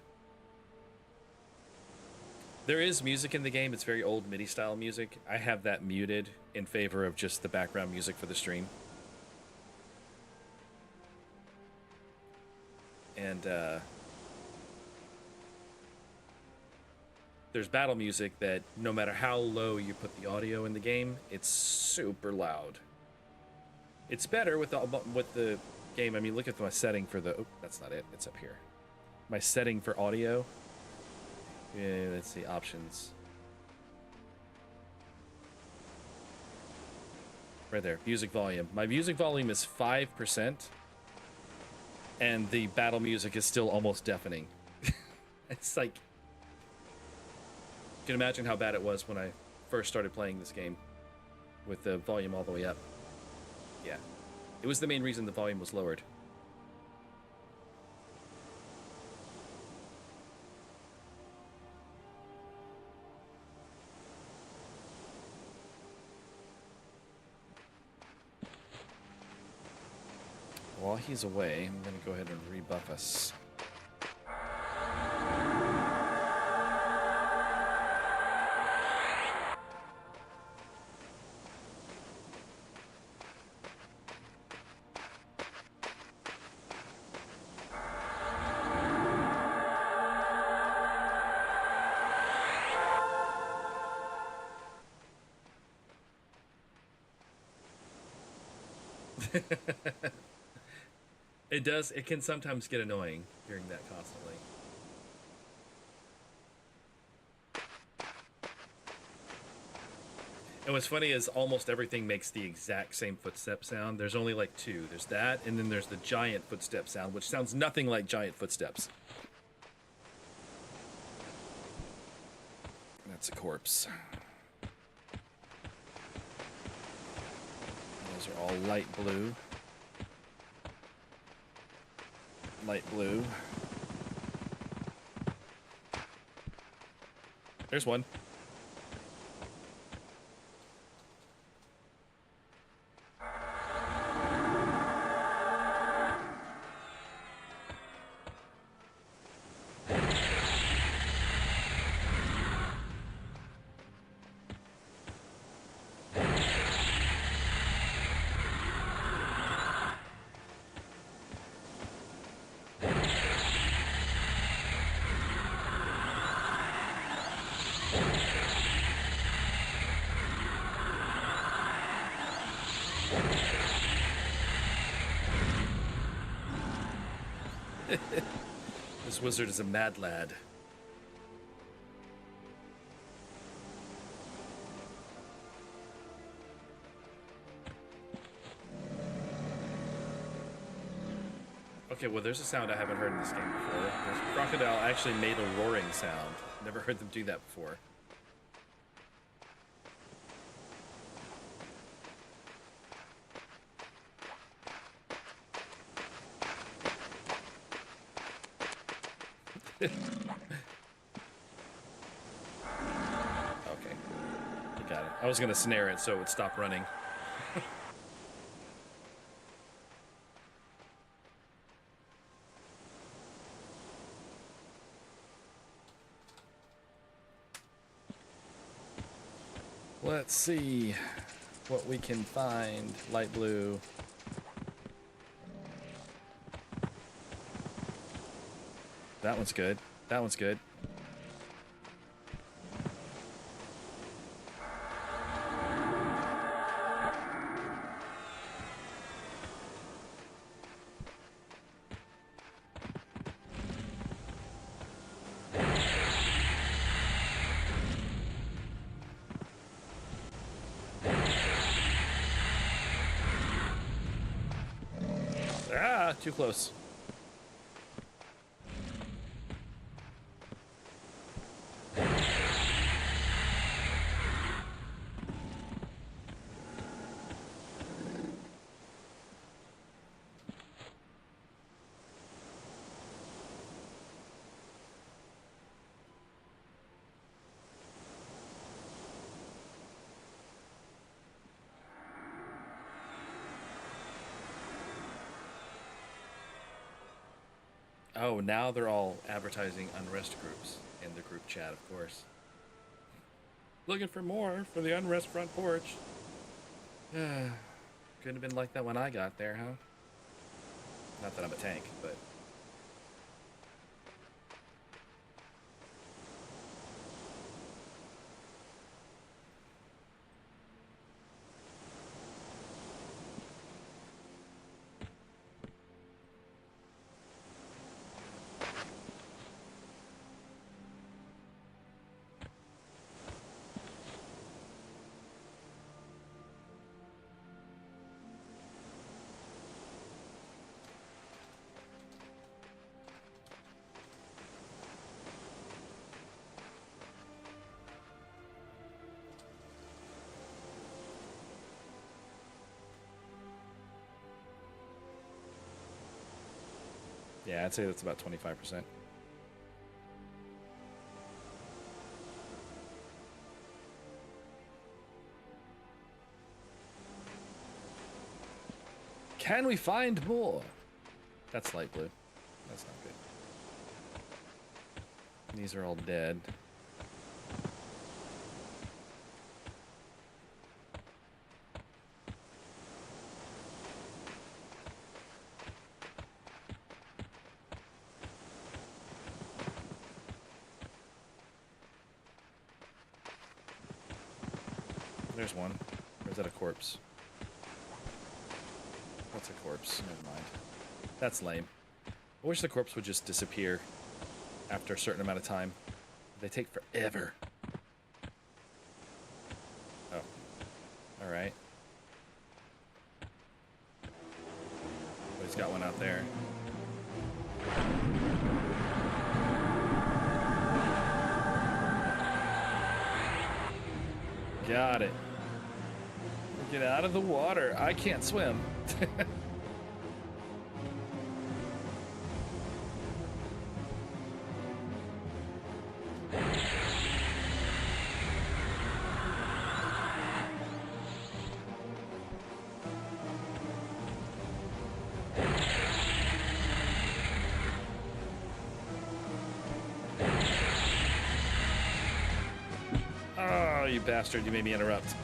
There is music in the game. It's very old MIDI-style music. I have that muted in favor of just the background music for the stream. And, there's battle music that no matter how low you put the audio in the game, it's super loud. It's better with the game. I mean, look at my setting for the... Oh, that's not it. It's up here. My setting for audio. Yeah, let's see. Options. Right there. Music volume. My music volume is 5%. And the battle music is still almost deafening. It's like... You can imagine how bad it was when I first started playing this game with the volume all the way up. Yeah. It was the main reason the volume was lowered. While he's away, I'm going to go ahead and rebuff us. It does. It can sometimes get annoying hearing that constantly. And what's funny is almost everything makes the exact same footstep sound. There's only like two. There's that, and then there's the giant footstep sound, which sounds nothing like giant footsteps. That's a corpse. Those are all light blue. Light blue. There's one. This wizard is a mad lad. Okay, well, there's a sound I haven't heard in this game before. There's crocodile actually made a roaring sound. Never heard them do that before. Okay. You got it. I was gonna snare it so it would stop running. Let's see what we can find. Light blue. That one's good. That one's good. Ah, too close. Oh, now they're all advertising unrest groups in the group chat, of course. Looking for more for the unrest front porch. Couldn't have been like that when I got there, huh? Not that I'm a tank, but... Yeah, I'd say that's about 25%. Can we find more? That's light blue. That's not good. These are all dead. There's one. Or is that a corpse? That's a corpse. Never mind. That's lame. I wish the corpse would just disappear after a certain amount of time. They take forever. Oh. Alright. Oh, he's got one out there. Got it. Get out of the water. I can't swim. Oh, you bastard. You made me interrupt.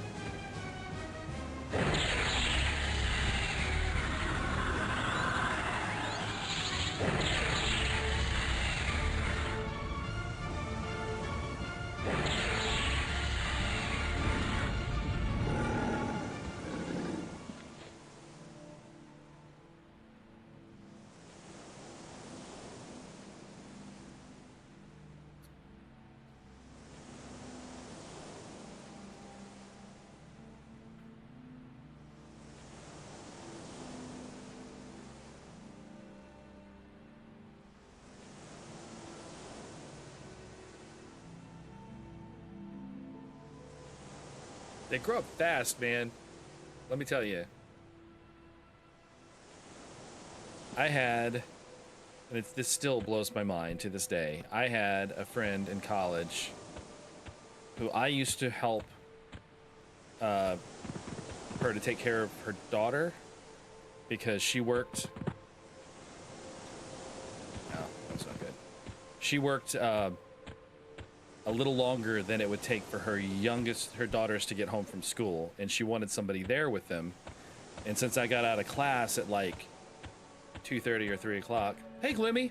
They grow up fast, man. Let me tell you. I had, and this still blows my mind to this day. I had a friend in college who I used to help her to take care of her daughter because she worked. No, that's not good. She worked a little longer than it would take for her daughters to get home from school, and she wanted somebody there with them. And since I got out of class at like 2:30 or 3 o'clock, hey Glimmy,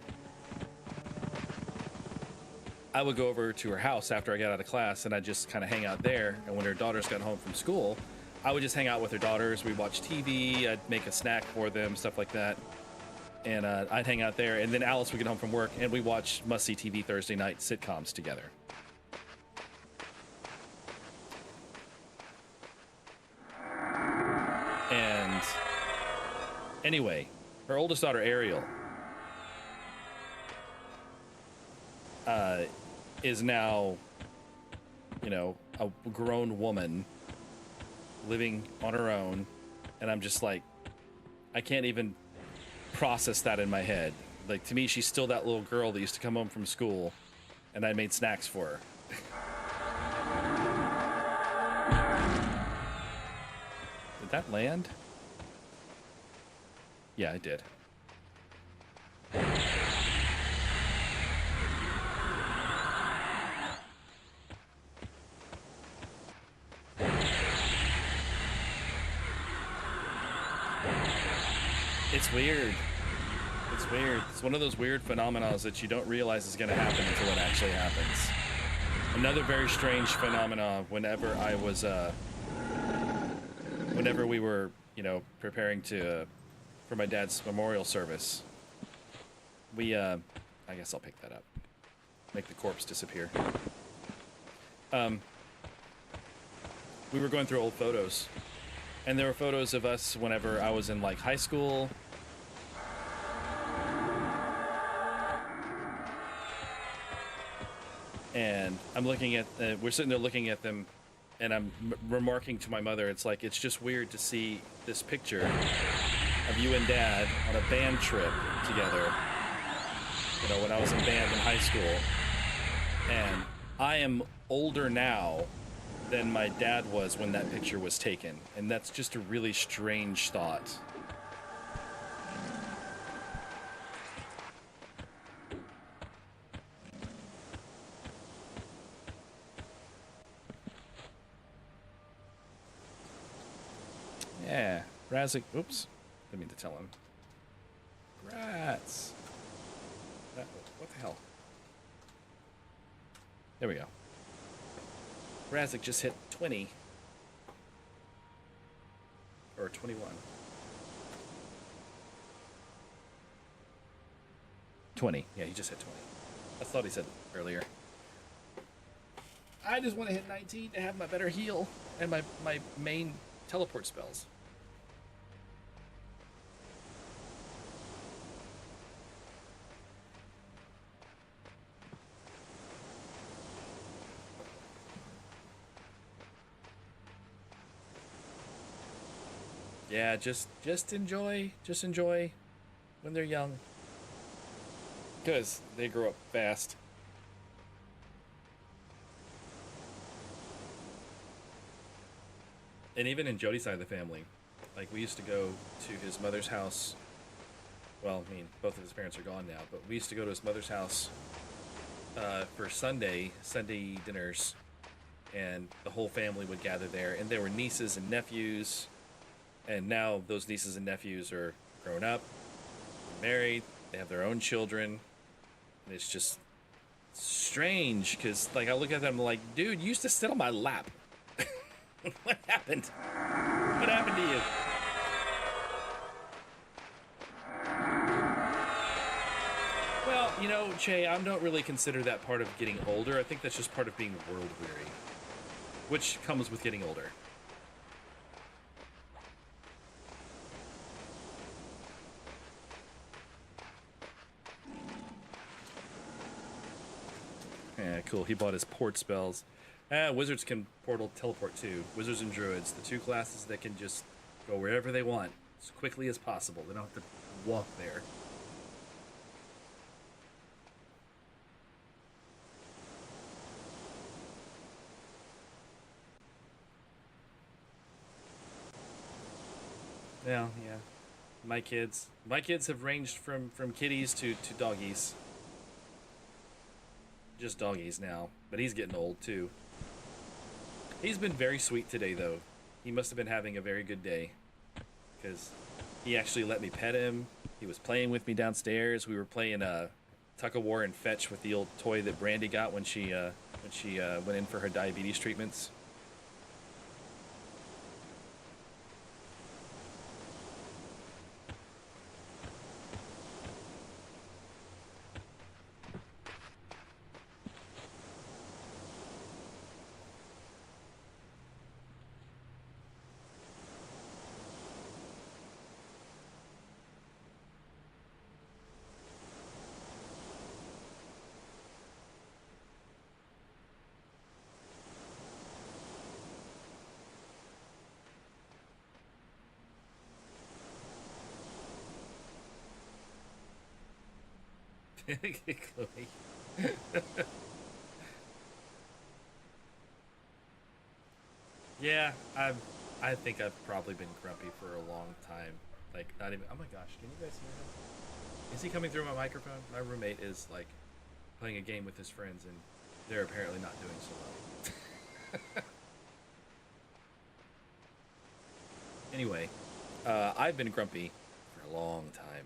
I would go over to her house after I got out of class, and I'd just kind of hang out there. And when her daughters got home from school, I would just hang out with her daughters. We'd watch TV, I'd make a snack for them, stuff like that. And I'd hang out there, and then Alice would get home from work, and we watch must-see TV Thursday night sitcoms together. And anyway, her oldest daughter, Ariel, is now, you know, a grown woman living on her own. And I'm just like, I can't even process that in my head. Like, to me, she's still that little girl that used to come home from school and I made snacks for her. Did that land? Yeah, it did. It's weird. It's weird. It's one of those weird phenomena that you don't realize is going to happen until it actually happens. Another very strange phenomena whenever I was, whenever we were, you know, preparing to, for my dad's memorial service, we, I guess I'll pick that up. Make the corpse disappear. We were going through old photos, and there were photos of us whenever I was in, like, high school. And I'm looking at, we're sitting there looking at them, and I'm remarking to my mother, it's like, it's just weird to see this picture of you and Dad on a band trip together, you know, when I was in band in high school. And I am older now than my dad was when that picture was taken. And that's just a really strange thought. Yeah, Razik, oops, didn't mean to tell him. Rats. What the hell? There we go. Razik just hit 20. Or 21. 20. Yeah, he just hit 20. I thought he said earlier. I just want to hit 19 to have my better heal and my main teleport spells. Yeah, just enjoy when they're young, because they grow up fast. And even in Jody's side of the family, like, we used to go to his mother's house. Well, I mean, both of his parents are gone now, but we used to go to his mother's house for Sunday dinners, and the whole family would gather there, and there were nieces and nephews. And now those nieces and nephews are grown up, married, they have their own children. And it's just strange, because, like, I look at them like, dude, you used to sit on my lap. What happened? What happened to you? Well, you know, Che, I don't really consider that part of getting older. I think that's just part of being world weary, which comes with getting older. Yeah, cool. He bought his port spells. Wizards can portal teleport too. Wizards and druids, the two classes that can just go wherever they want as quickly as possible. They don't have to walk there. Yeah, yeah. My kids have ranged from kitties to doggies. Just doggies now, but he's getting old too. He's been very sweet today though. He must have been having a very good day because he actually let me pet him. He was playing with me downstairs. We were playing tug of war and fetch with the old toy that Brandy got when she went in for her diabetes treatments. Chloe. Yeah, I think I've probably been grumpy for a long time. Like not even. Oh my gosh, can you guys hear him? Is he coming through my microphone? My roommate is like playing a game with his friends, and they're apparently not doing so well. Anyway, I've been grumpy for a long time.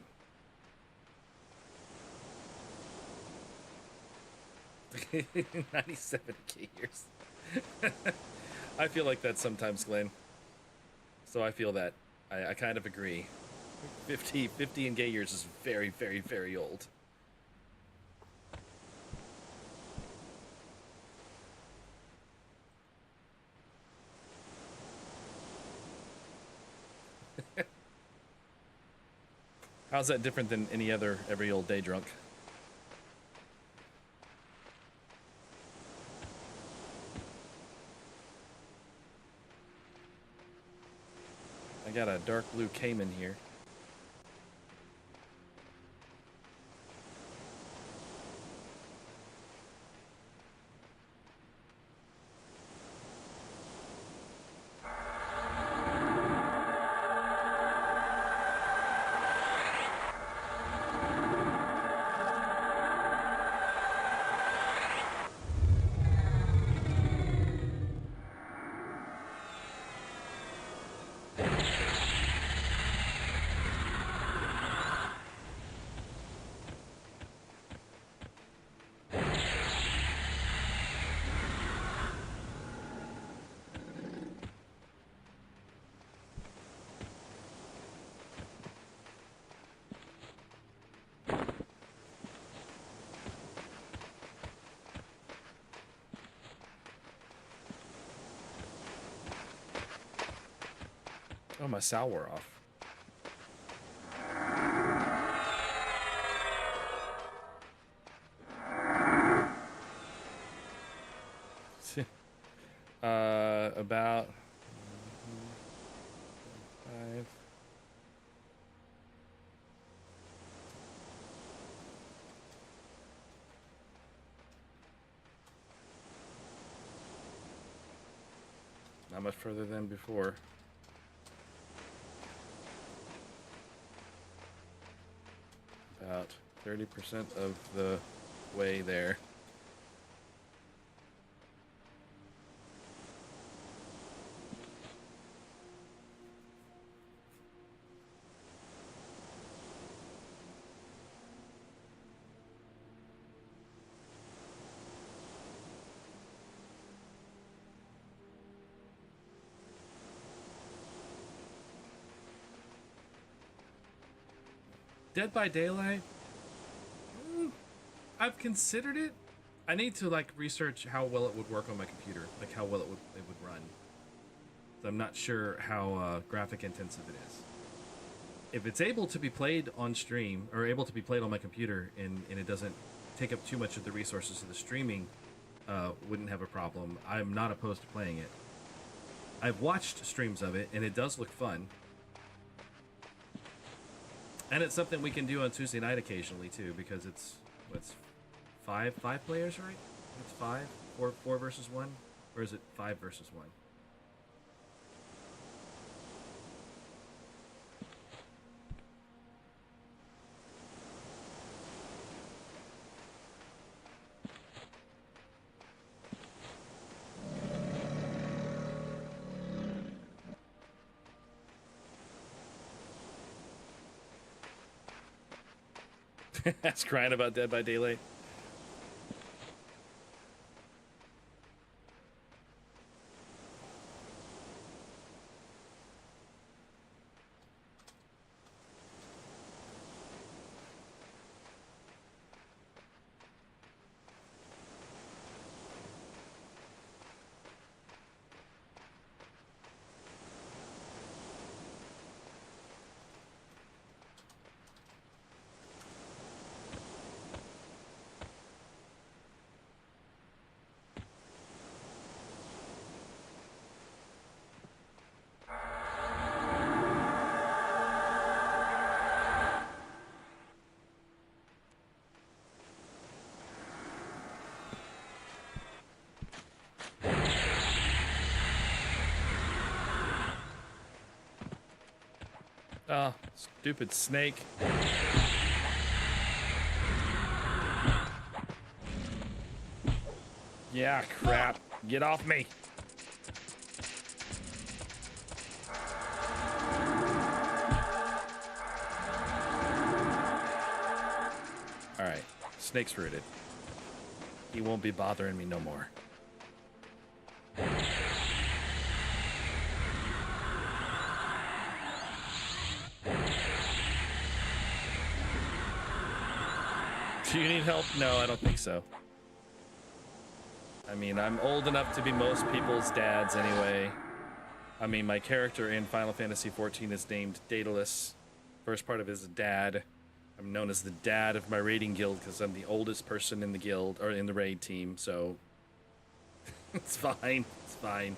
97 years. I feel like that sometimes, Glenn. So I feel that. I kind of agree. 50 in gay years is very, very, very old. How's that different than any other every old day drunk? I got a dark blue Cayman here. Oh, my sow wore off. About 5. Not much further than before. About 30% of the way there. Dead by Daylight? I've considered it. I need to like research how well it would work on my computer, like how well it would run. So I'm not sure how graphic intensive it is. If it's able to be played on stream or able to be played on my computer and it doesn't take up too much of the resources of the streaming wouldn't have a problem. I'm not opposed to playing it. I've watched streams of it, and it does look fun. And it's something we can do on Tuesday night occasionally, too, because it's, what's, five players, right? It's four versus one? Or is it 5 versus 1? That's crying about Dead by Daylight. Oh, stupid snake. Yeah, crap. Get off me. Alright, snake's rooted. He won't be bothering me no more. Do you need help? No, I don't think so. I mean, I'm old enough to be most people's dads anyway. I mean, my character in Final Fantasy XIV is named Daedalus. First part of it is dad. I'm known as the dad of my raiding guild because I'm the oldest person in the guild, or in the raid team, so it's fine. It's fine.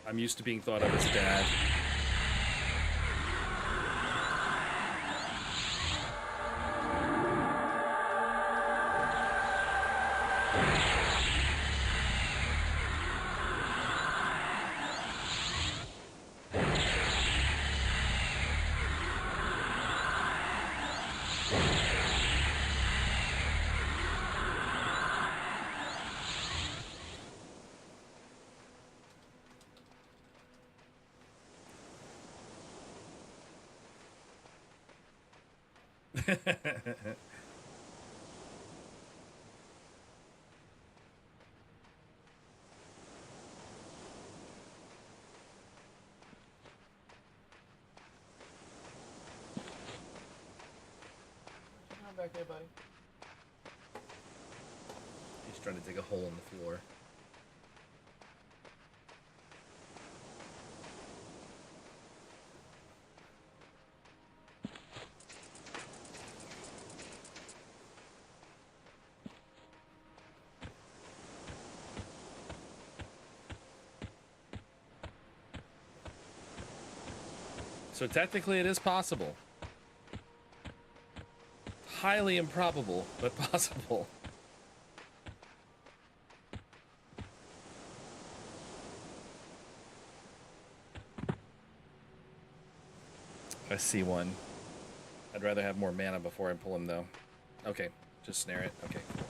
I'm used to being thought of as a dad. Come back there, buddy. He's trying to dig a hole in the floor. So technically it is possible. Highly improbable, but possible. I see one. I'd rather have more mana before I pull him, though. Okay, just snare it. Okay, cool.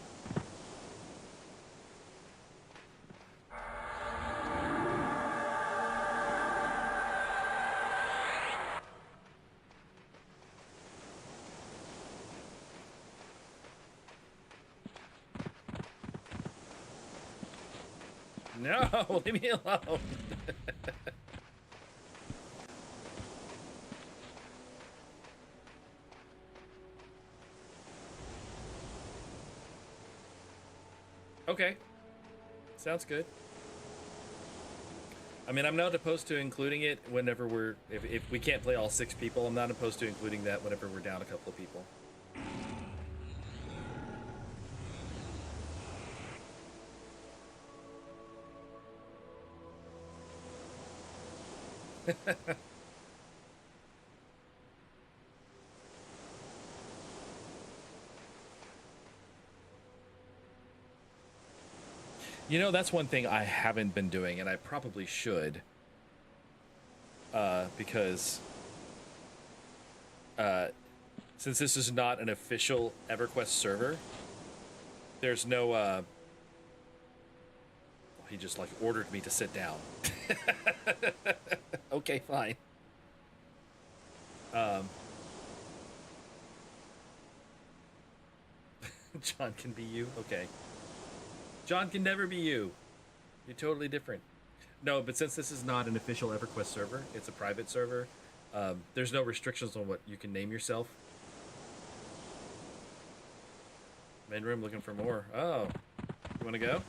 No, leave me alone. Okay. Sounds good. I mean, I'm not opposed to including it whenever we're... If we can't play all 6 people, I'm not opposed to including that whenever we're down a couple of people. You know, that's one thing I haven't been doing, and I probably should. Because since this is not an official EverQuest server, there's no... he just, like, ordered me to sit down. Okay, fine. John can be you? Okay. John can never be you. You're totally different. No, but since this is not an official EverQuest server, it's a private server, there's no restrictions on what you can name yourself. Main room looking for more. Oh. You want to go?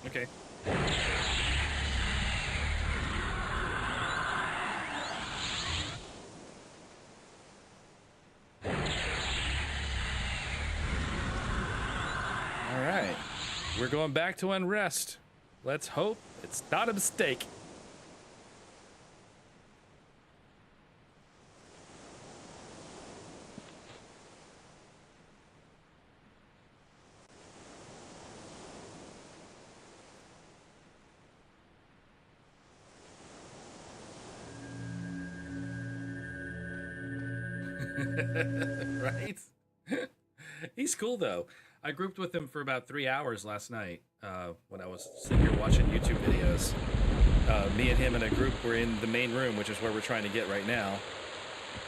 Okay. All right. We're going back to unrest. Let's hope it's not a mistake. Right? He's cool though. I grouped with him for about 3 hours last night when I was sitting here watching YouTube videos. Me and him in a group were in the main room, which is where we're trying to get right now.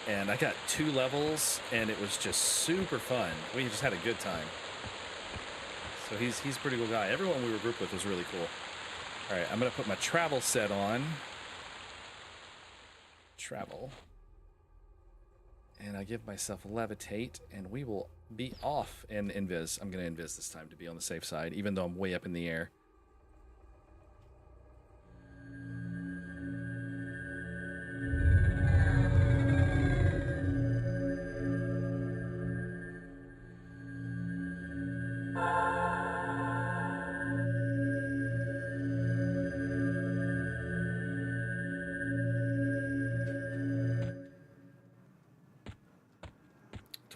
And I got 2 levels, and it was just super fun. We just had a good time. So he's a pretty cool guy. Everyone we were grouped with was really cool. All right, I'm gonna put my travel set on. Travel. And I give myself levitate, and we will be off and invis. I'm going to invis this time to be on the safe side, even though I'm way up in the air.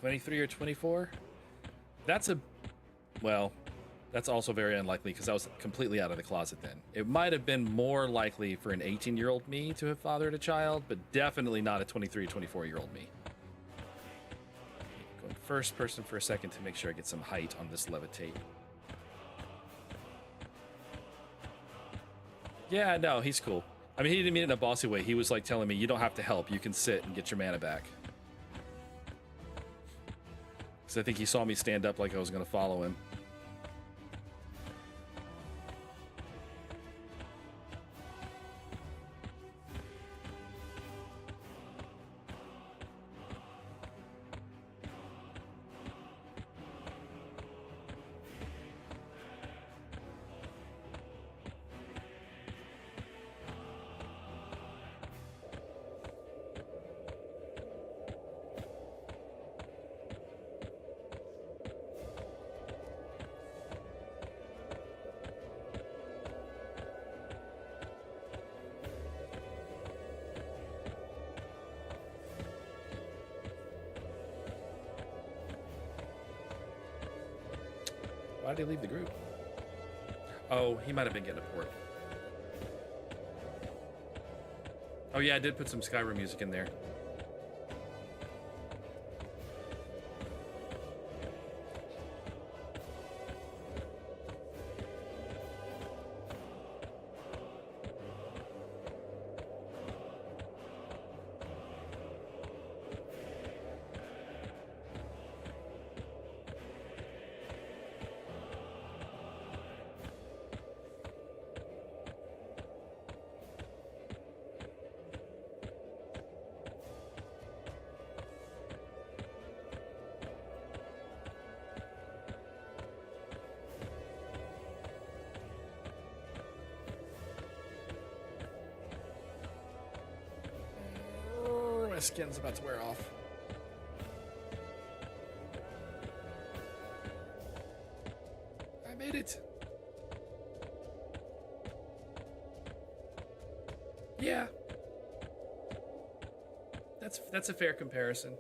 $23 or $24? That's well, that's also very unlikely because I was completely out of the closet then. It might have been more likely for an 18-year-old me to have fathered a child, but definitely not a 23 or 24-year-old me. Going first person for a second to make sure I get some height on this levitate. Yeah, no, he's cool. I mean, he didn't mean it in a bossy way. He was like telling me, you don't have to help. You can sit and get your mana back. I think he saw me stand up like I was going to follow him. Why did he leave the group? Oh, he might have been getting a port. Oh yeah, I did put some Skyrim music in there. skin's about to wear off. I made it. Yeah. That's a fair comparison.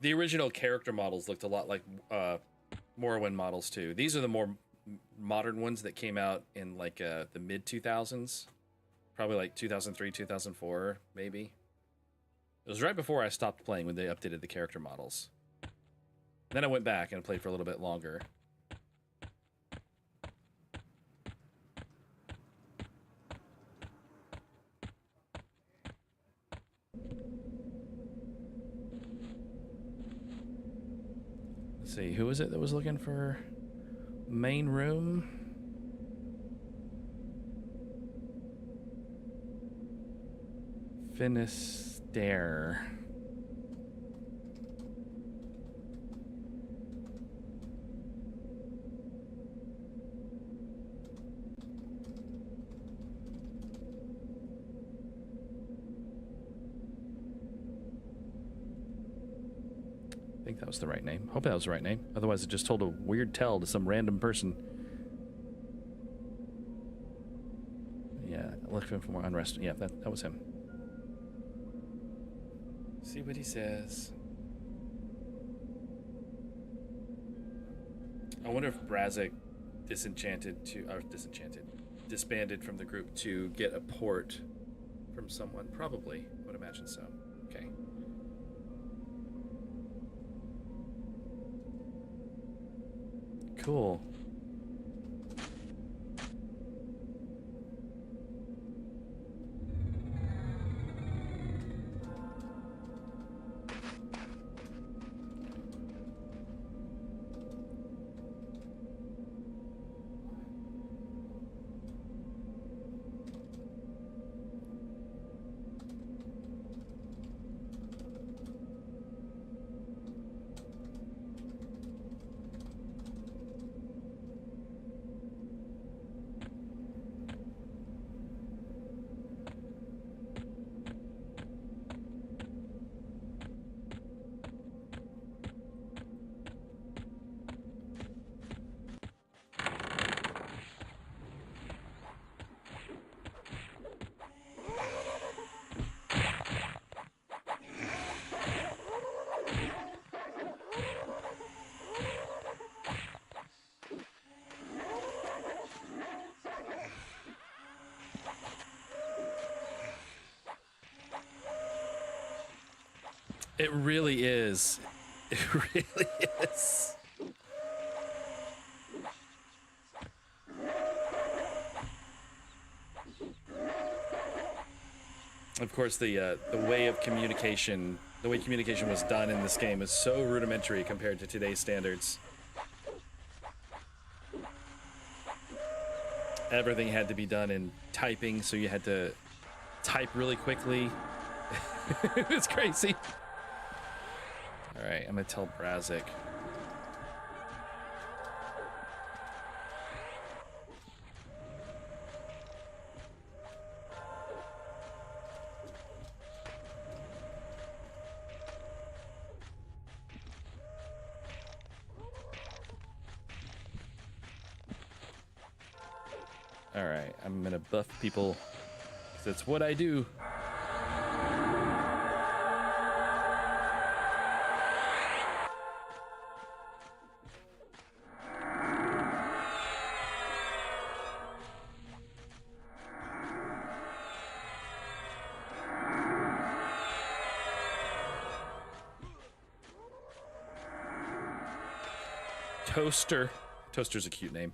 The original character models looked a lot like Morrowind models too. These are the more modern ones that came out in like the mid 2000s, probably like 2003, 2004, maybe. It was right before I stopped playing when they updated the character models. Then I went back and played for a little bit longer. Let's see, who was it that was looking for main room? Finisterre. I think that was the right name. Hope that was the right name. Otherwise, it just told a weird tell to some random person. Yeah, looking for more unrest. Yeah, that was him. See what he says. I wonder if Brazic disbanded from the group to get a port from someone. Probably, I would imagine so. Okay. Cool. It really is. It really is. Of course, the way communication was done in this game is so rudimentary compared to today's standards. Everything had to be done in typing, so you had to type really quickly. It's crazy. All right, I'm gonna tell Brazic. All right, I'm gonna buff people because that's what I do. Toaster. Toaster's a cute name.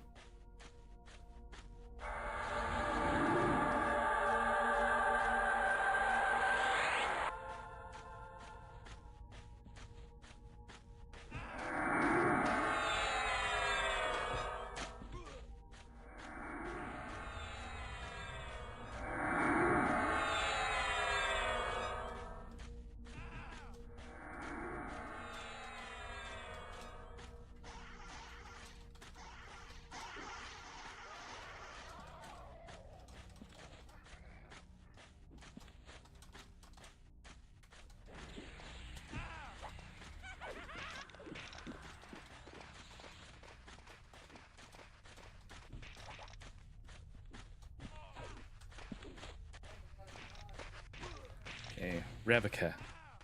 Okay, Revica.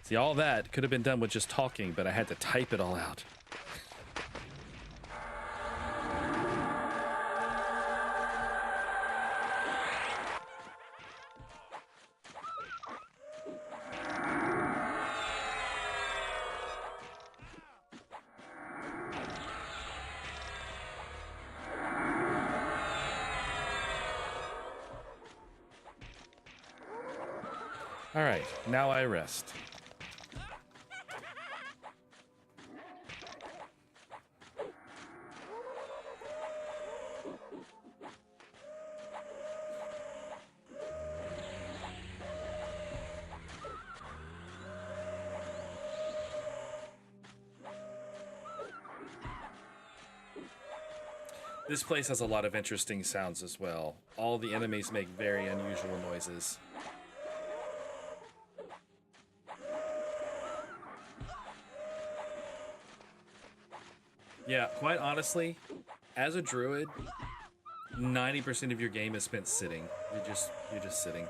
See, all that could have been done with just talking, but I had to type it all out. All right, now I rest. This place has a lot of interesting sounds as well. All the enemies make very unusual noises. Yeah, quite honestly, as a druid, 90% of your game is spent sitting. You're just sitting.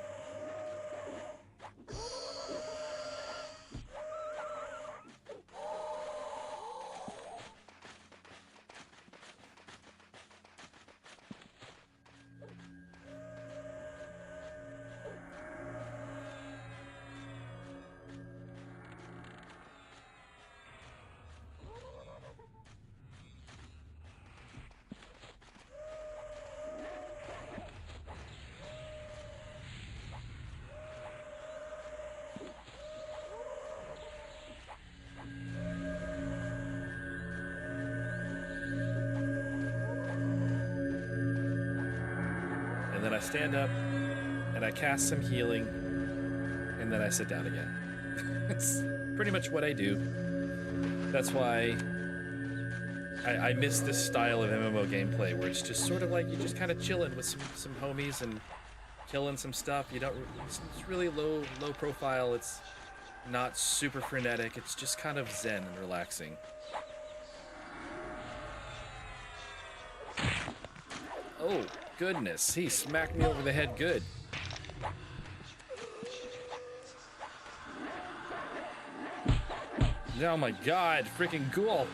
And then I stand up and I cast some healing and then I sit down again. That's pretty much what I do. That's why I miss this style of MMO gameplay where it's just sort of like you're just kind of chilling with some homies and killing some stuff. You don't. It's really low profile. It's not super frenetic. It's just kind of zen and relaxing. Oh goodness, he smacked me over the head good. Oh my god, freaking ghoul.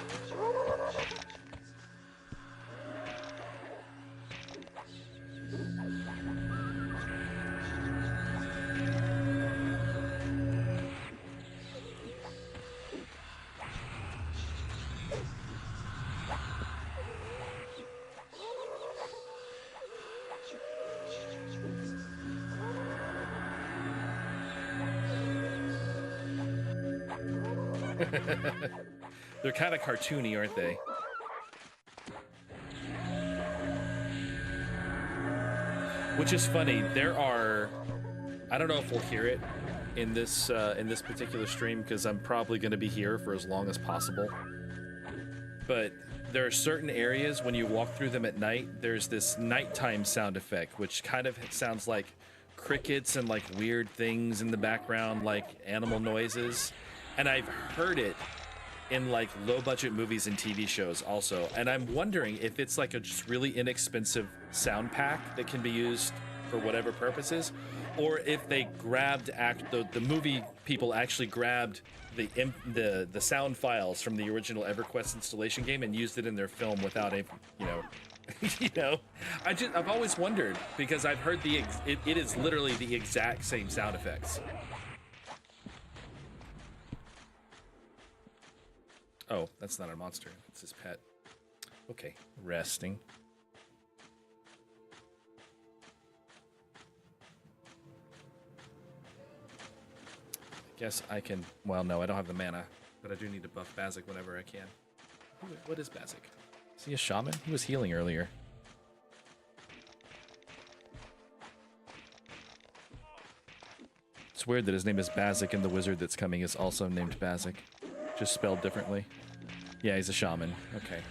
They're kind of cartoony, aren't they? Which is funny. There are, I don't know if we'll hear it in this particular stream because I'm probably going to be here for as long as possible. But there are certain areas when you walk through them at night, there's this nighttime sound effect, which kind of sounds like crickets and like weird things in the background, like animal noises. And I've heard it in like low budget movies and TV shows also. And I'm wondering if it's like a just really inexpensive sound pack that can be used for whatever purposes, or if they grabbed the movie people actually grabbed the sound files from the original Everquest installation game and used it in their film without a, I've always wondered because I've heard it is literally the exact same sound effects. Oh, that's not a monster. It's his pet. Okay, resting. I guess I can... Well, no, I don't have the mana, but I do need to buff Bazik whenever I can. What is Bazik? Is he a shaman? He was healing earlier. It's weird that his name is Bazik and the wizard that's coming is also named Bazik. Just spelled differently. Yeah, he's a shaman. Okay.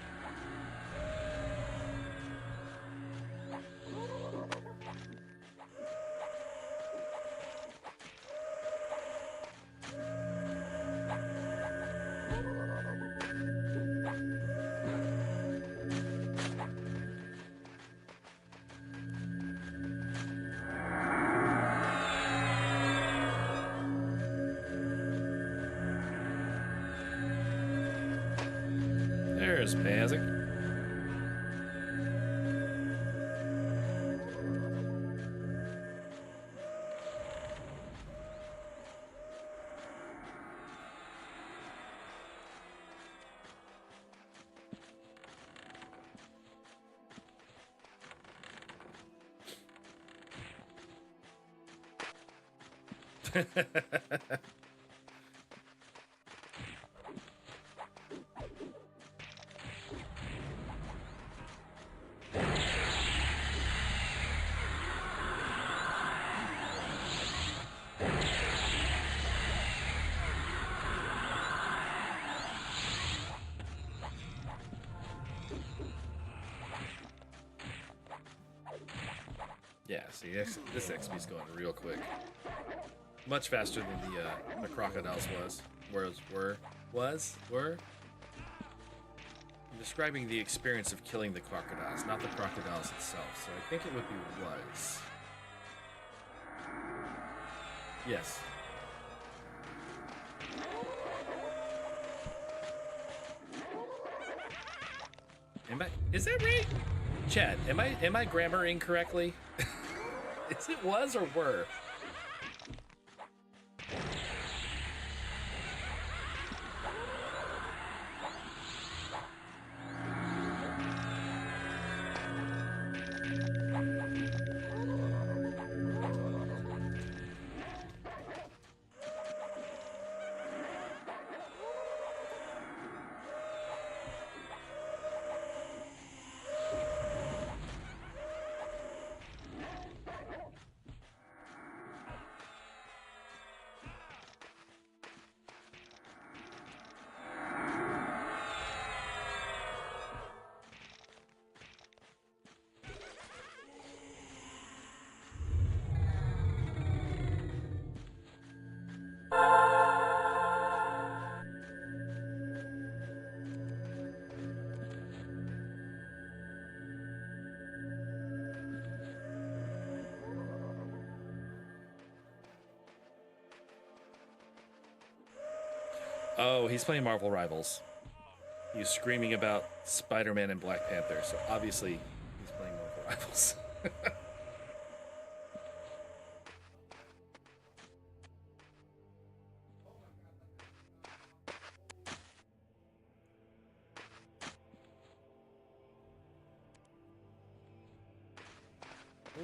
There's Basic. Yeah, see, this XP's going real quick. Much faster than the crocodiles were. I'm describing the experience of killing the crocodiles, not the crocodiles itself. So I think it would be was. Yes. Is that right? Chat, am I grammar incorrectly? Is it was or were? Oh, he's playing Marvel Rivals. He's screaming about Spider-Man and Black Panther, so obviously he's playing Marvel Rivals.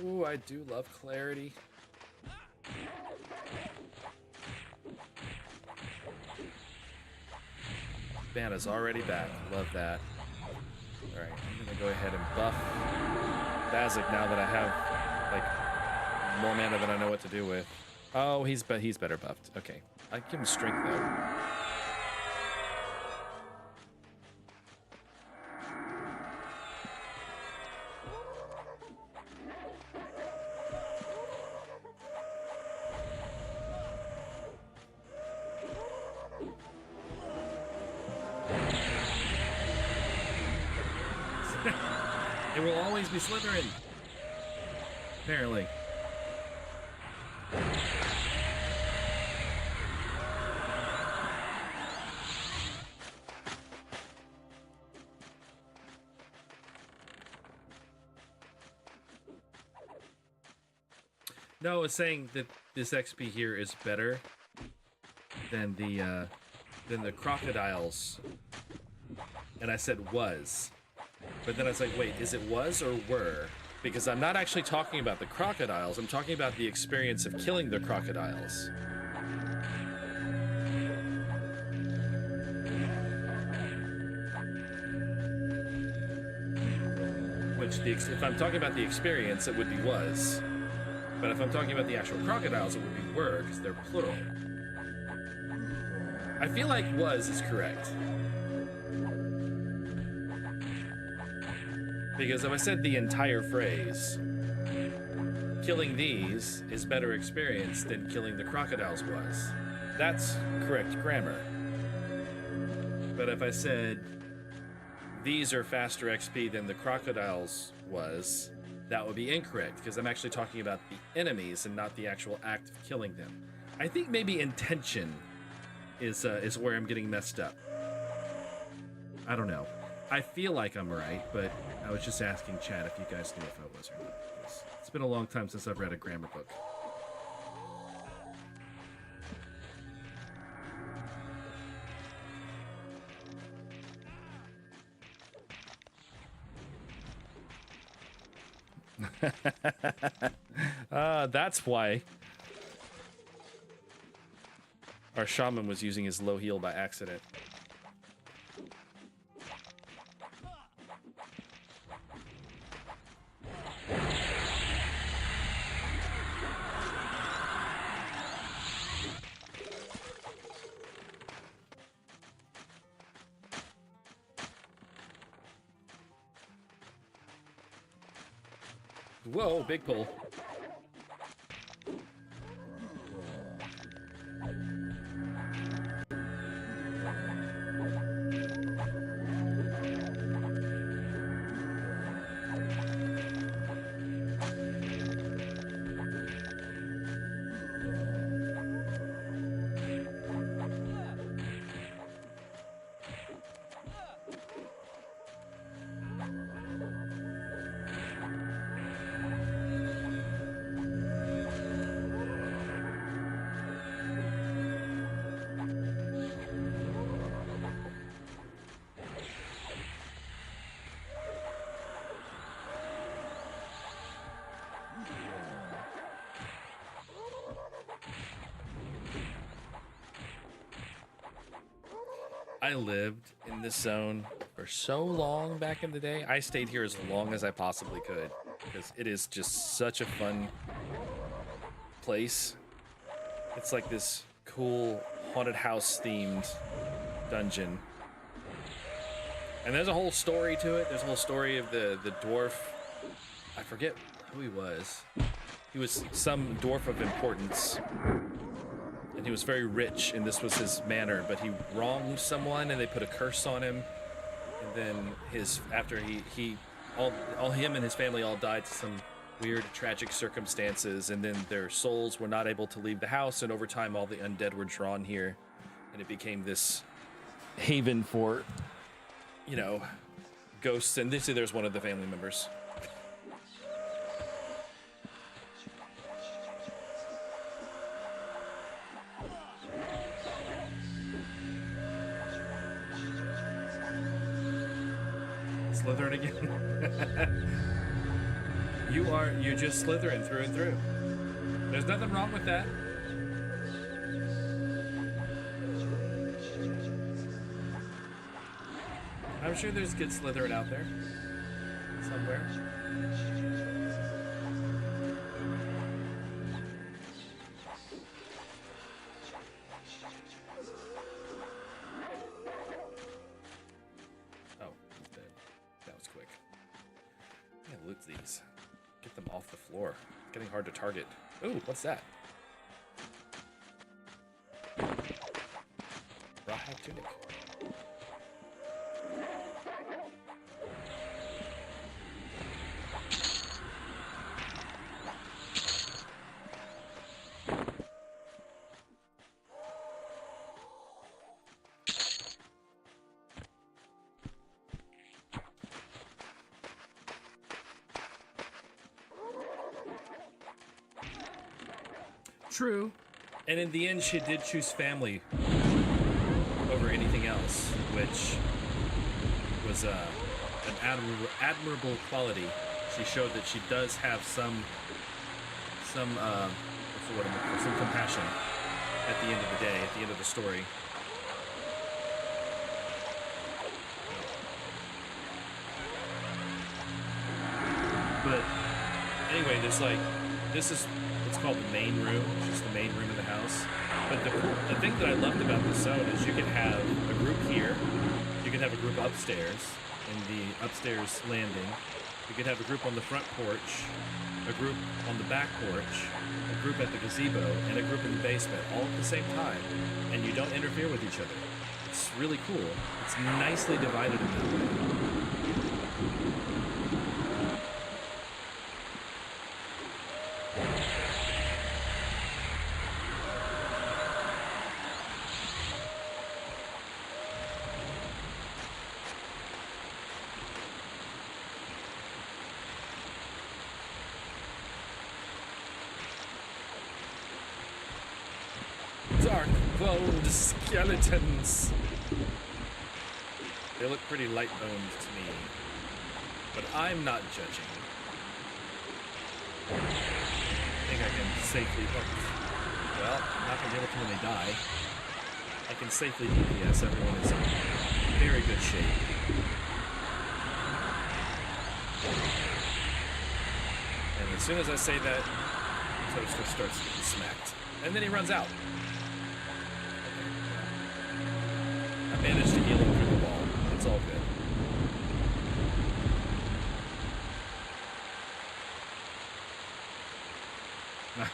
Ooh, I do love clarity. Vanna's already back. Love that. Alright, I'm gonna go ahead and buff Bazik now that I have like more mana than I know what to do with. Oh, he's better buffed. Okay. I give him strength though. It will always be Slytherin. Apparently. No, I was saying that this XP here is better than the crocodiles. And I said was. But then I was like, wait, is it was or were? Because I'm not actually talking about the crocodiles. I'm talking about the experience of killing the crocodiles. Which, if I'm talking about the experience, it would be was. But if I'm talking about the actual crocodiles, it would be were, because they're plural. I feel like was is correct. Because if I said the entire phrase, killing these is better experience than killing the crocodiles was, that's correct grammar. But if I said these are faster XP than the crocodiles was, that would be incorrect, because I'm actually talking about the enemies and not the actual act of killing them. I think maybe intention is where I'm getting messed up. I don't know. I feel like I'm right, but I was just asking Chad if you guys knew if I was or not. It's been a long time since I've read a grammar book. That's why our shaman was using his low heal by accident. Whoa, big pull. I lived in this zone for so long back in the day. I stayed here as long as I possibly could because it is just such a fun place. It's like this cool haunted house themed dungeon. And there's a whole story to it. There's a whole story of the dwarf. I forget who he was. He was some dwarf of importance. And he was very rich, and this was his manor, but he wronged someone, and they put a curse on him. And then after all him and his family all died to some weird, tragic circumstances, and then their souls were not able to leave the house, and over time, all the undead were drawn here, and it became this haven for, you know, ghosts. And there's one of the family members. Slytherin again. You're just Slytherin through and through. There's nothing wrong with that. I'm sure there's good Slytherin out there somewhere. These. Get them off the floor. It's getting hard to target. Ooh, what's that? Rawhide tunic. True. And in the end, she did choose family over anything else, which was an admirable quality. She showed that she does have some compassion at the end of the day, at the end of the story. But anyway, this is what's called the main room, which is the main room of the house. But the thing that I loved about this zone is you could have a group here, you could have a group upstairs in the upstairs landing, you could have a group on the front porch, a group on the back porch, a group at the gazebo, and a group in the basement, all at the same time, and you don't interfere with each other. It's really cool. It's nicely divided in that way. dark-boned skeletons. They look pretty light-boned to me, but I'm not judging. I think I can safely... Oh, well, I'm not going to be able to when they die. I can safely DPS. Everyone is in very good shape. And as soon as I say that, Toaster starts getting smacked. And then he runs out. I managed to heal him through the wall. It's all good.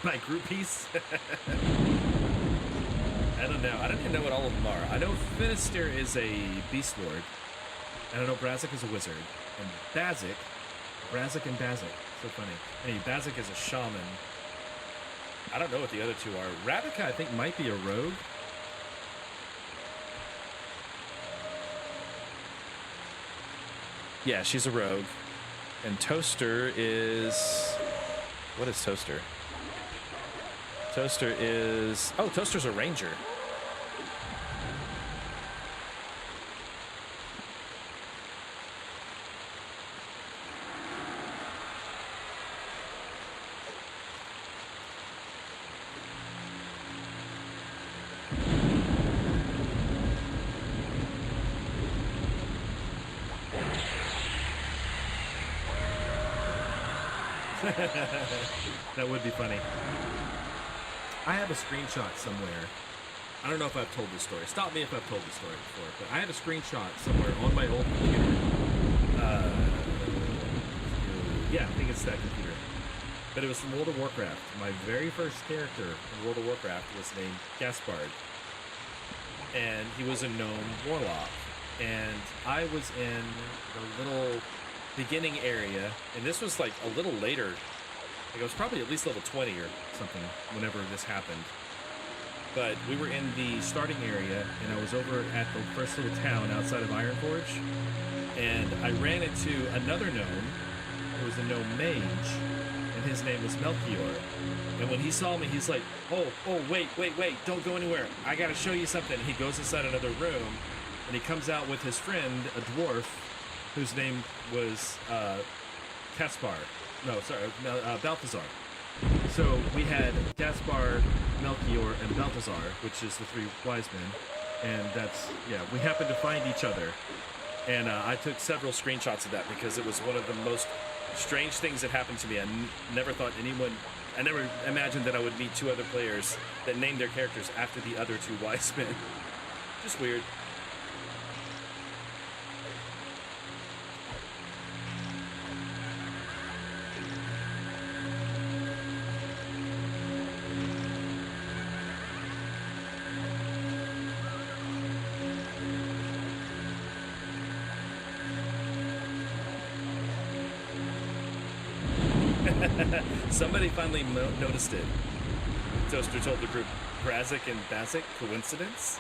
My groupies? I don't know. I don't even know what all of them are. I know Finister is a Beast Lord. And I know Brazik is a Wizard. And Brazik and Bazik. So funny. Anyway, Bazik is a Shaman. I don't know what the other two are. Ravika, I think, might be a Rogue. Yeah, she's a Rogue. And Toaster is... What is Toaster? Toaster is... Oh, Toaster's a Ranger. That would be funny. I have a screenshot somewhere. I don't know if I've told this story. Stop me if I've told this story before. But I have a screenshot somewhere on my old computer. Yeah, I think it's that computer. But it was from World of Warcraft. My very first character in World of Warcraft was named Gaspard. And he was a gnome warlock. And I was in the little beginning area. And this was like a little later. Like, it was probably at least level 20 or something whenever this happened. But we were in the starting area, and I was over at the first little town outside of Ironforge, and I ran into another gnome who was a gnome mage, and his name was Melchior. And when he saw me, he's like, oh, wait, don't go anywhere. I gotta show you something. He goes inside another room, and he comes out with his friend, a dwarf, whose name was Caspar. No, sorry, Balthazar. So we had Gaspar, Melchior, and Balthazar, which is the three wise men, and that's, yeah, we happened to find each other, and I took several screenshots of that because it was one of the most strange things that happened to me. I never thought I never imagined that I would meet two other players that named their characters after the other two wise men. Just weird. Somebody finally noticed it. Toaster told the group, Brazik and Bazik, coincidence?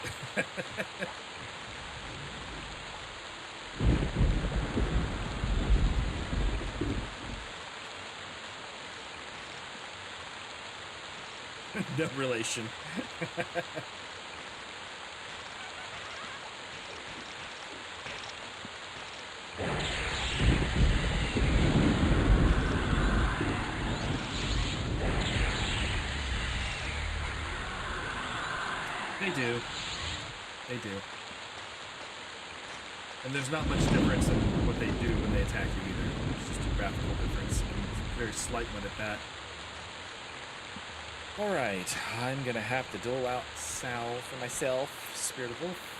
No relation. They do. And there's not much difference in what they do when they attack you either. It's just a graphical difference, and a very slight one at that. Alright, I'm gonna have to dole out Sal for myself, Spirit of Wolf.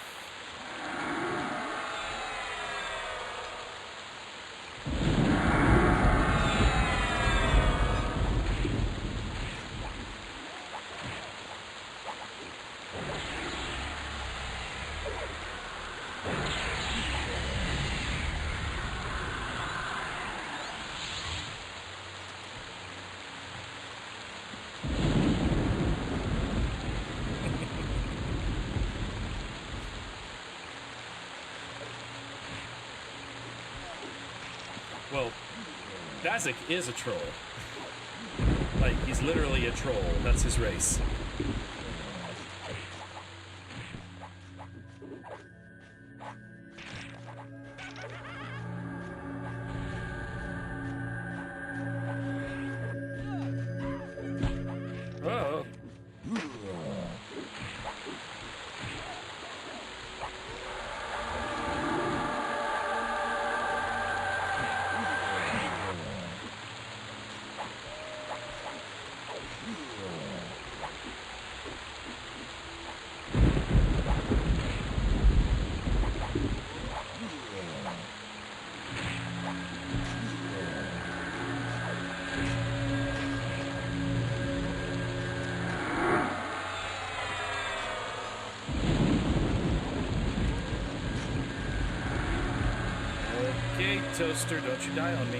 Well, Bazik is a troll. Like, he's literally a troll. That's his race. Toaster, don't you die on me.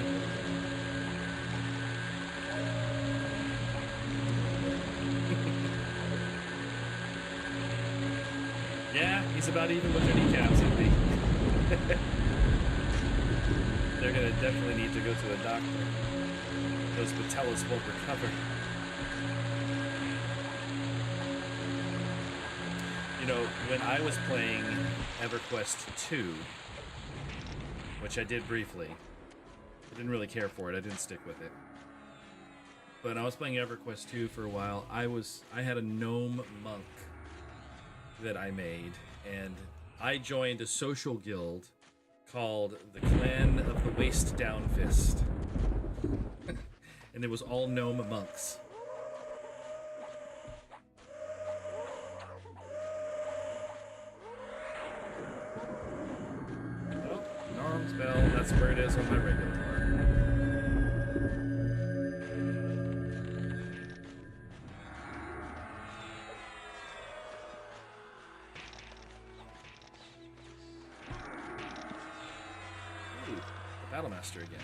Yeah, he's about even with their kneecaps, I think. They're gonna definitely need to go to a doctor. Those patellas won't recover. You know, when I was playing Everquest 2, which I did briefly, I didn't really care for it. I didn't stick with it. But when I was playing Everquest 2 for a while, I had a gnome monk that I made, and I joined a social guild called the Clan of the Waist Down Fist. And it was all gnome monks. Oh, Norm's Bell, that's where it is on my regular one. Battlemaster again.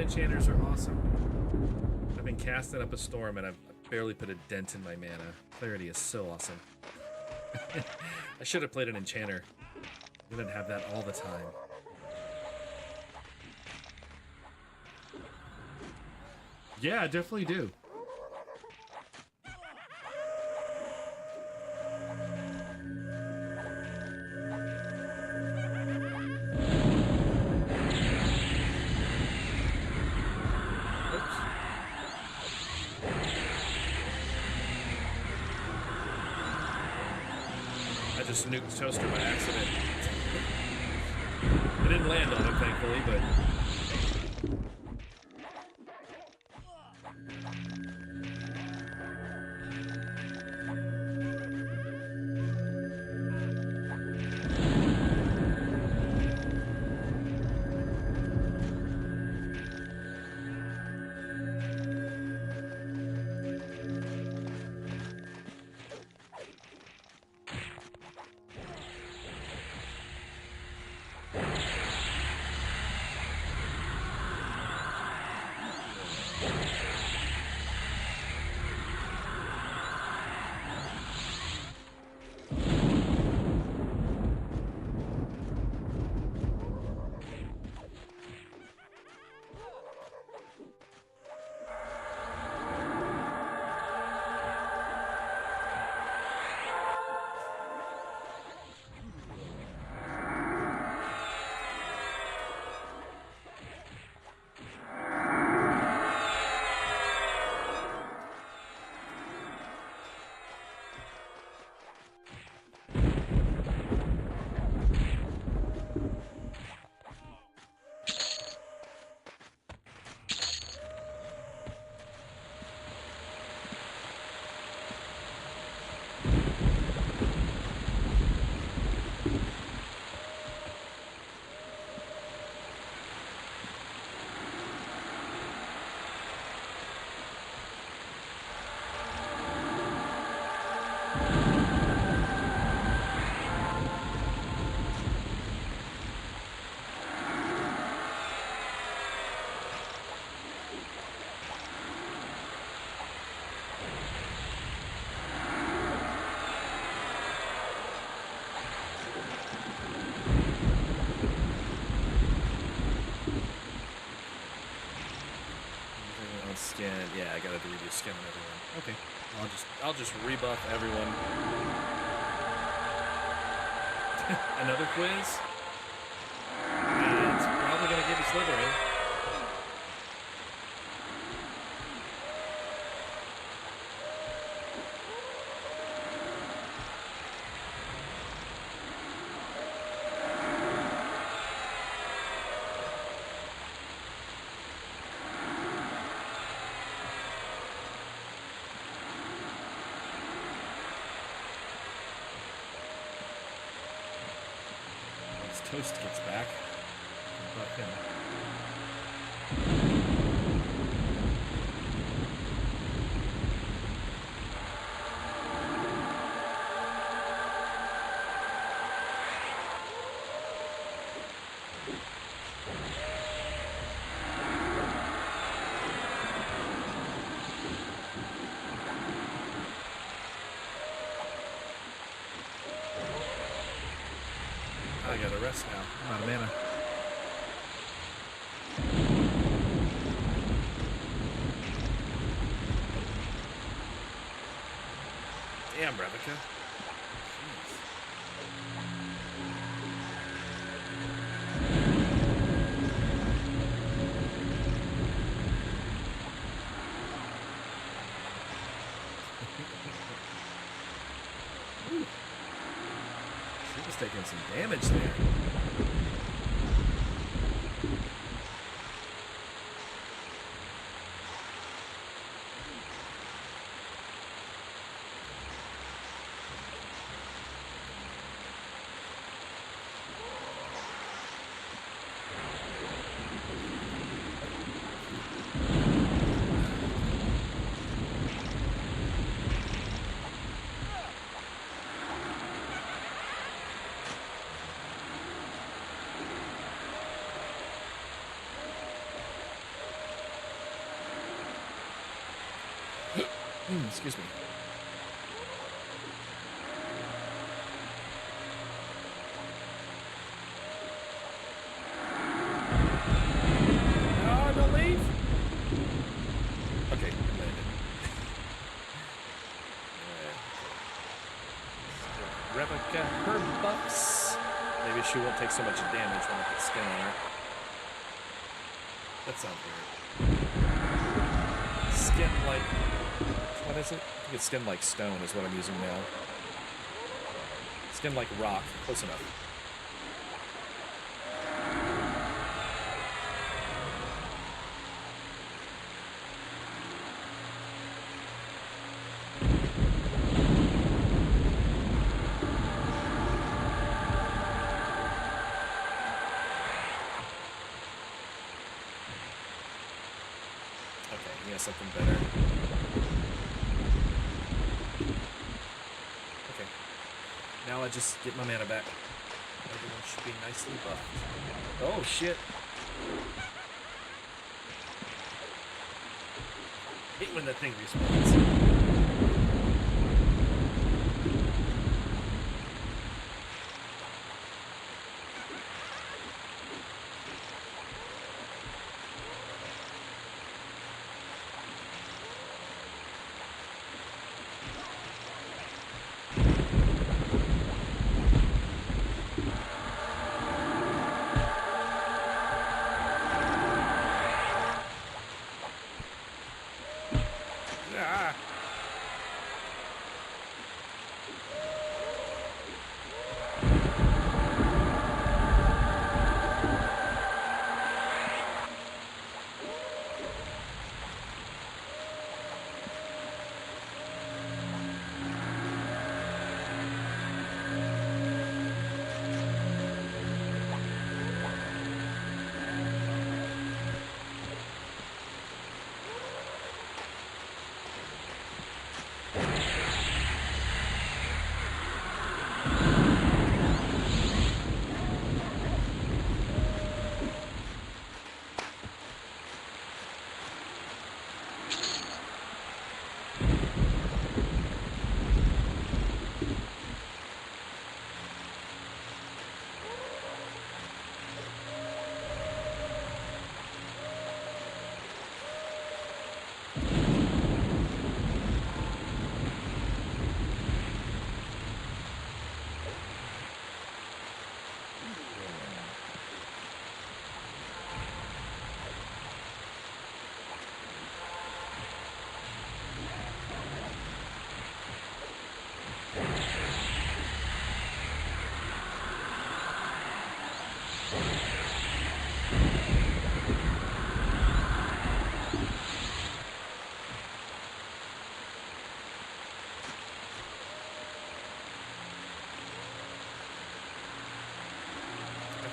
Enchanters are awesome. I've been casting up a storm and I've barely put a dent in my mana. Clarity is so awesome. I should have played an enchanter. We didn't have that all the time. Yeah, I definitely do. Nuked Toaster by accident. I didn't land on him, thankfully, but... Yeah, I gotta redo skin on everyone. Okay, I'll just rebuff everyone. Another quiz? It's probably gonna give you Slytherin. Toast gets back. Buck him. I gotta rest now. I'm out of mana. Damn, Revica. She was taking some damage there. Excuse me. No, don't leave. Okay, I landed. Revica, her buffs. Maybe she won't take so much damage when I put skin on her. That sounds weird. Skin like... What is it? I think it's skin like stone is what I'm using now. Skin like rock. Close enough. Okay, he has something better. Now I just get my mana back. Everyone should be nicely buffed. Oh, shit. Hate when that thing respawns.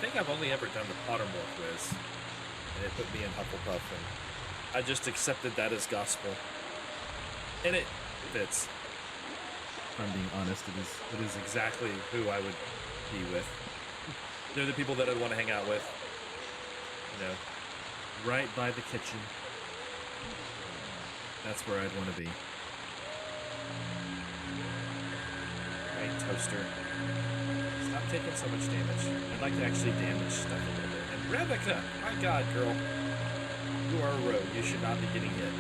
think I've only ever done the Pottermore quiz, and it put me in Hufflepuff, and I just accepted that as gospel. And it fits. If I'm being honest, it is exactly who I would be with. They're the people that I'd want to hang out with. You know, right by the kitchen. That's where I'd want to be. Right, toaster. Stop taking so much damage. I'd like to actually damage stuff a little bit. And Rebecca! My god, girl. You are a rogue. You should not be getting hit.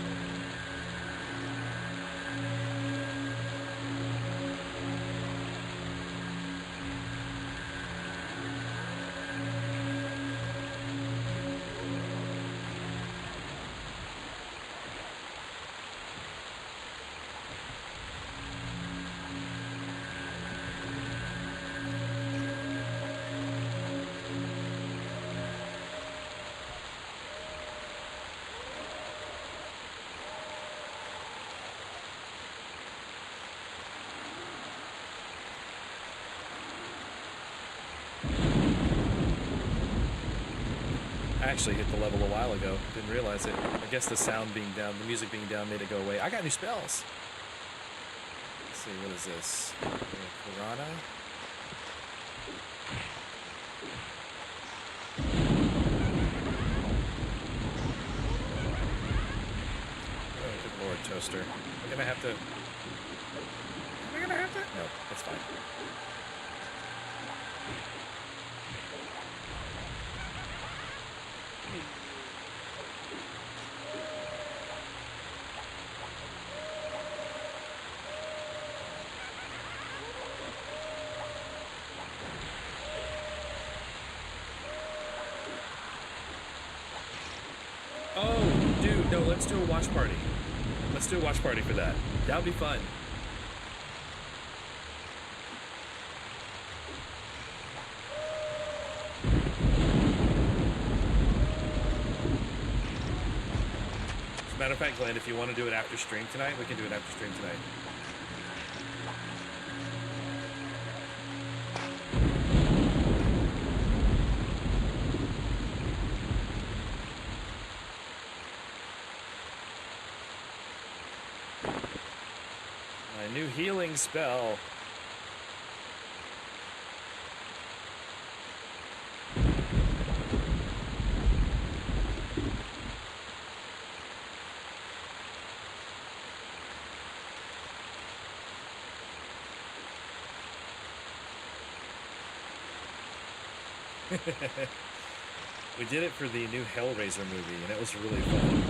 I actually hit the level a while ago. Didn't realize it. I guess the sound being down, the music being down made it go away. I got new spells. Let's see, what is this? Piranha? Oh, good lord, Toaster. Am I gonna have to... Am I gonna have to? No, that's fine. Oh, dude, no, let's do a watch party. Let's do a watch party for that. That would be fun. As a matter of fact, Glenn, if you want to do it after stream tonight, we can do it after stream tonight. My new healing spell. We did it for the new Hellraiser movie, and it was really fun.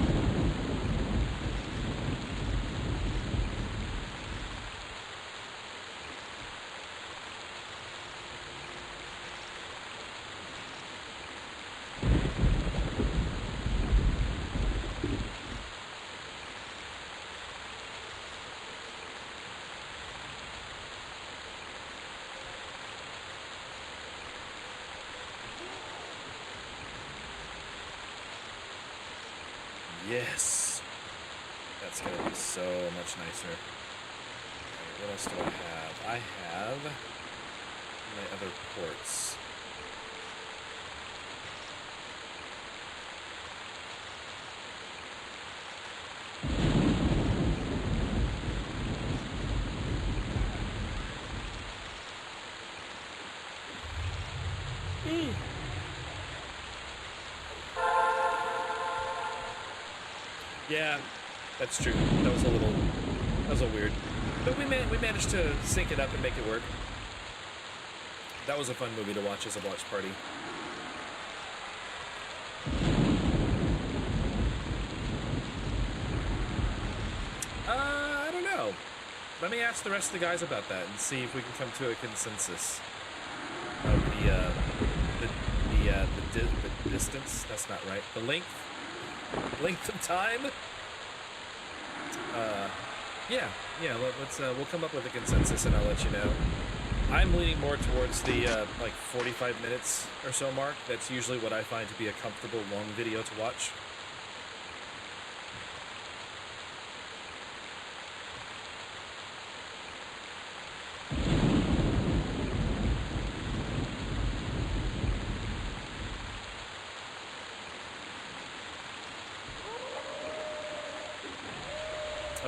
Yes! That's gonna be so much nicer. Okay, what else do I have? I have my other ports. Yeah, that's true. That was a little weird. But we managed to sync it up and make it work. That was a fun movie to watch as a watch party. I don't know. Let me ask the rest of the guys about that and see if we can come to a consensus of the distance. That's not right. The length of time. Yeah. Let's we'll come up with a consensus and I'll let you know. I'm leaning more towards the like 45 minutes or so mark. That's usually what I find to be a comfortable long video to watch.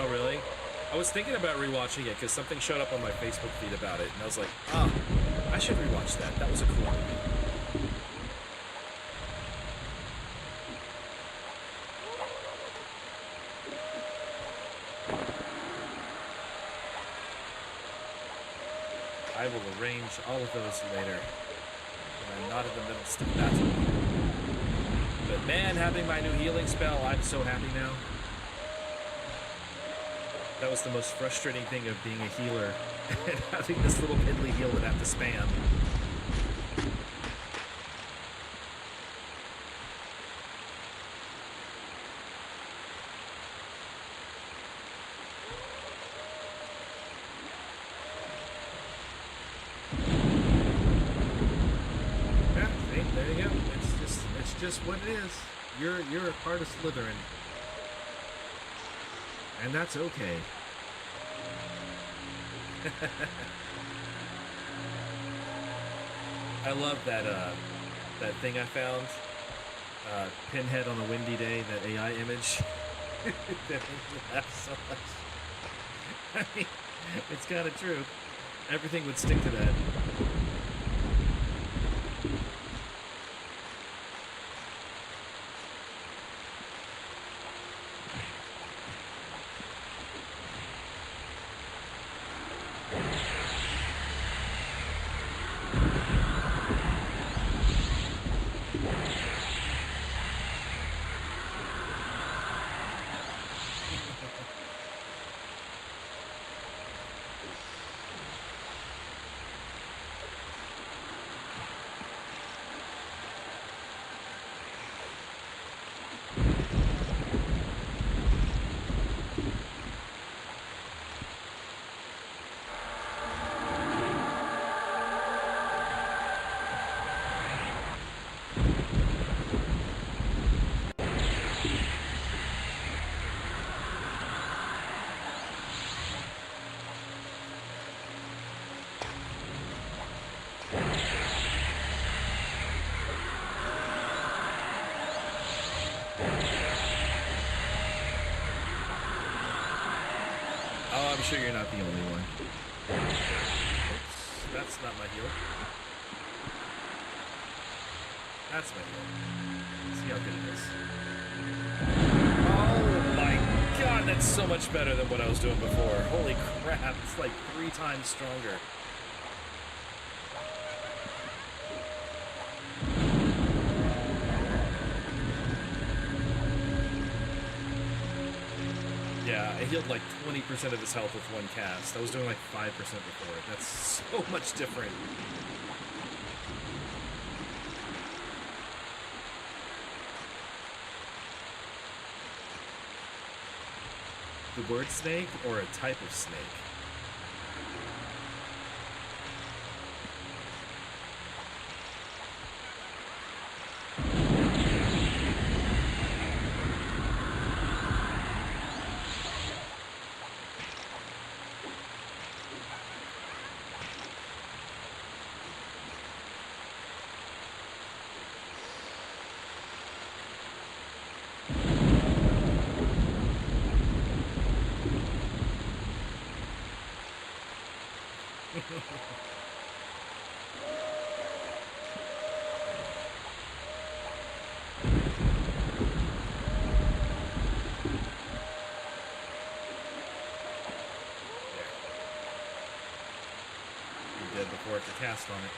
Oh, really? I was thinking about rewatching it because something showed up on my Facebook feed about it, and I was like, ah, I should rewatch that. That was a cool movie. I will arrange all of those later when I'm not in the middle of stuff battle. But man, having my new healing spell, I'm so happy now. That was the most frustrating thing of being a healer, and having this little piddly heal that I have to spam. Yeah, see, there you go. It's just what it is. You're a part of Slytherin. And that's okay. I love that that thing I found. Pinhead on a windy day, that AI image. That made me laugh so much. I mean, it's kind of true. Everything would stick to that. Oh, I'm sure you're not the only one. Oops, that's not my heal. That's my heal. See how good it is. Oh my god, that's so much better than what I was doing before. Holy crap, it's like 3 times stronger. Yeah, I healed like 20% of his health with one cast. I was doing like 5% before. That's so much different. The word snake or a type of snake? Before it could cast on it.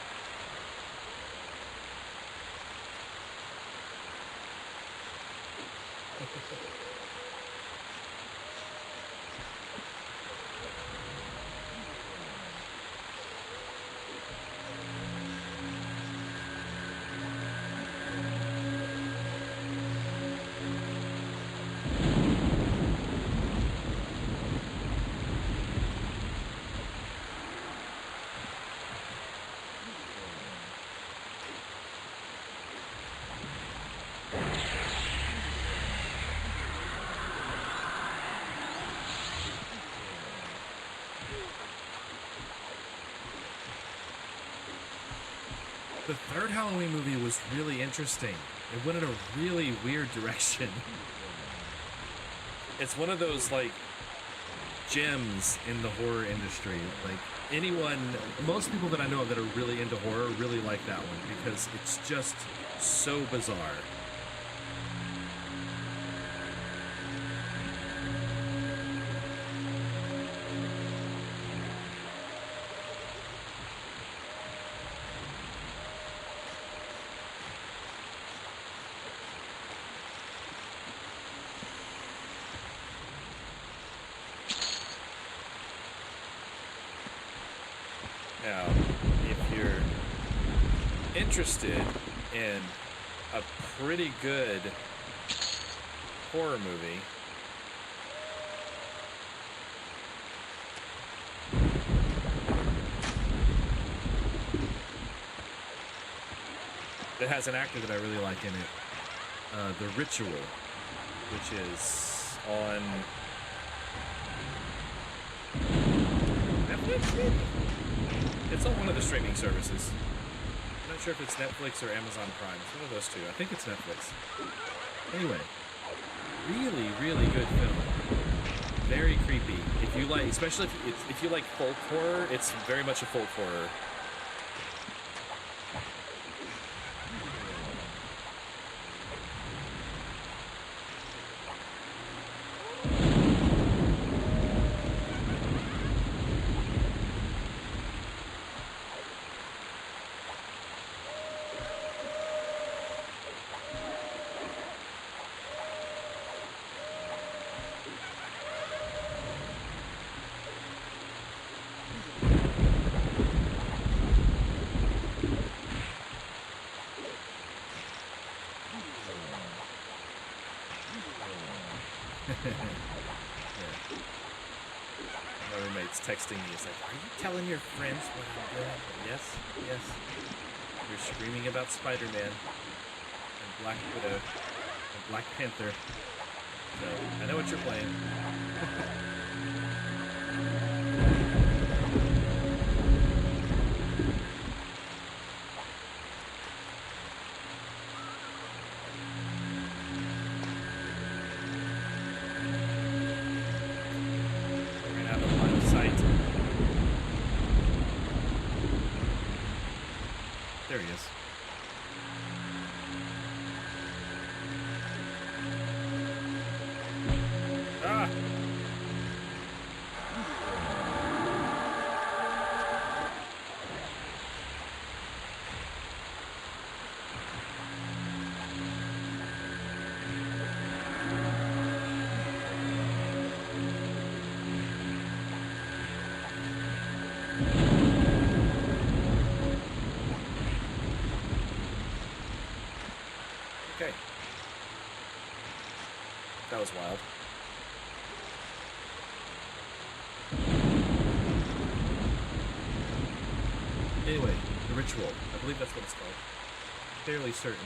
The third Halloween movie was really interesting. It went in a really weird direction. It's one of those, like, gems in the horror industry. Like most people that I know that are really into horror really like that one because it's just so bizarre. Now, if you're interested in a pretty good horror movie, that has an actor that I really like in it, The Ritual, which is on Netflix, maybe? It's on one of the streaming services. I'm not sure if it's Netflix or Amazon Prime. It's one of those two. I think it's Netflix. Anyway, really, really good film. Very creepy. If you like, especially if you like folk horror, it's very much a folk horror. My roommate's texting me. He's like, "Are you telling your friends what I'm doing?" Yes, yes. You're screaming about Spider-Man and Black Widow and Black Panther. So I know what you're playing. There he is. Ah! Okay. That was wild. Anyway, The Ritual. I believe that's what it's called. Fairly certain.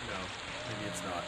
No, maybe it's not.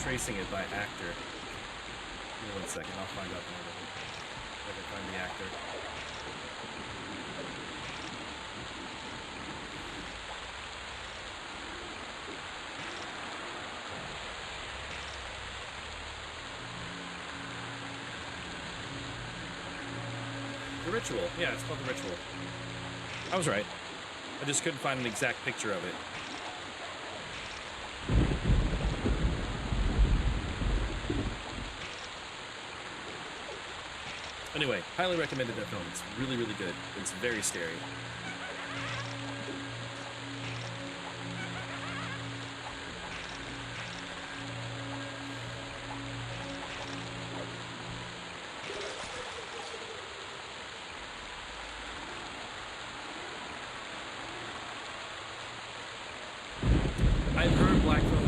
Tracing it by actor. Give me 1 second, I'll find out if I can find the actor. The Ritual. Yeah, it's called The Ritual. I was right. I just couldn't find an exact picture of it. Anyway, highly recommended that film. It's really, really good. It's very scary.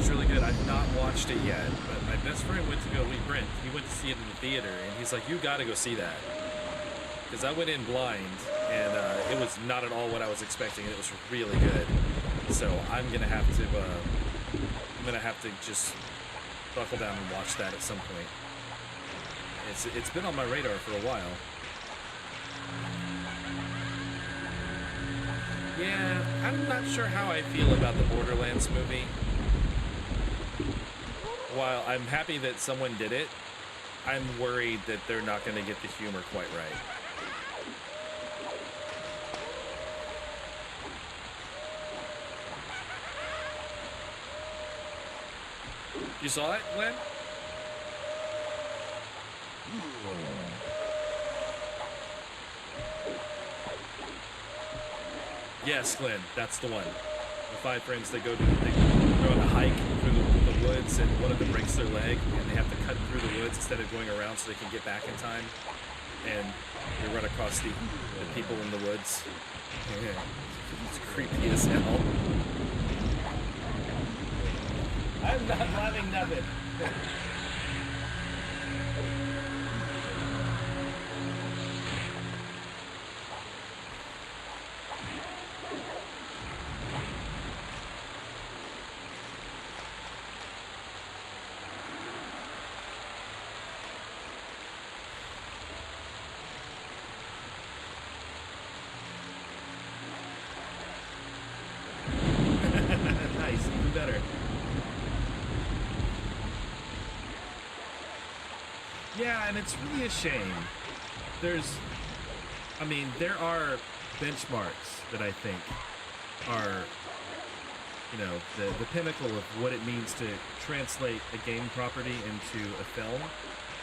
was really good. I've not watched it yet, but my best friend went to go. Brent, he went to see it in the theater, and he's like, "You got to go see that," because I went in blind, and it was not at all what I was expecting. It was really good. So I'm gonna have to just buckle down and watch that at some point. It's been on my radar for a while. Yeah, I'm not sure how I feel about the Borderlands movie. While I'm happy that someone did it, I'm worried that they're not going to get the humor quite right. You saw it, Glenn? Yes, Glenn, that's the one. The 5 friends that go on a hike through the woods, and one of them breaks their leg, and they have to cut through the woods instead of going around so they can get back in time. And they run across the people in the woods. It's creepy as hell. I'm not loving nothing. Nice, even better. Yeah, and it's really a shame. There are benchmarks that I think are, the pinnacle of what it means to translate a game property into a film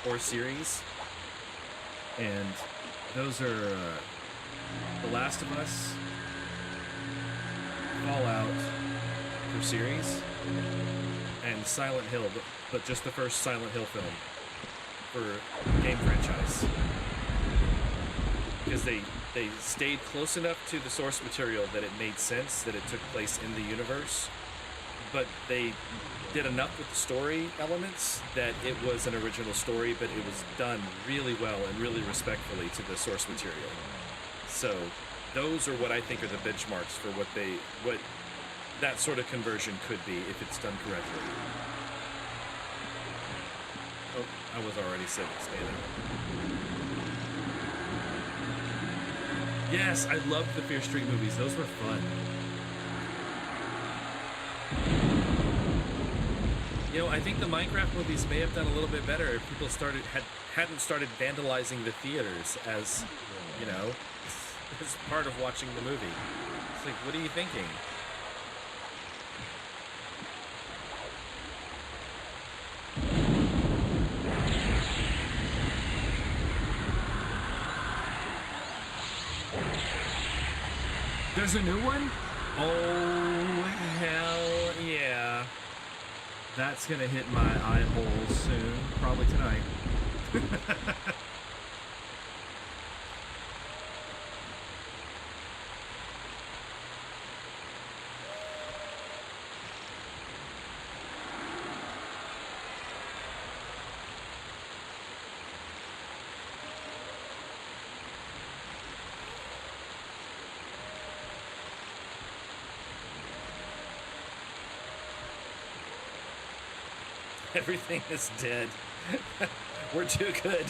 or series. And those are The Last of Us, Fallout for series, and Silent Hill, but just the first Silent Hill film for game franchise, because they stayed close enough to the source material that it made sense that it took place in the universe, but they did enough with the story elements that it was an original story, but it was done really well and really respectfully to the source material. So those are what I think are the benchmarks for what that sort of conversion could be if it's done correctly. Oh, I was already standing. Yes, I loved the Fear Street movies. Those were fun. I think the Minecraft movies may have done a little bit better if people hadn't started vandalizing the theaters as part of watching the movie. It's like, what are you thinking? There's a new one? Oh, hell yeah. That's gonna hit my eye hole soon, probably tonight. Everything is dead. We're too good.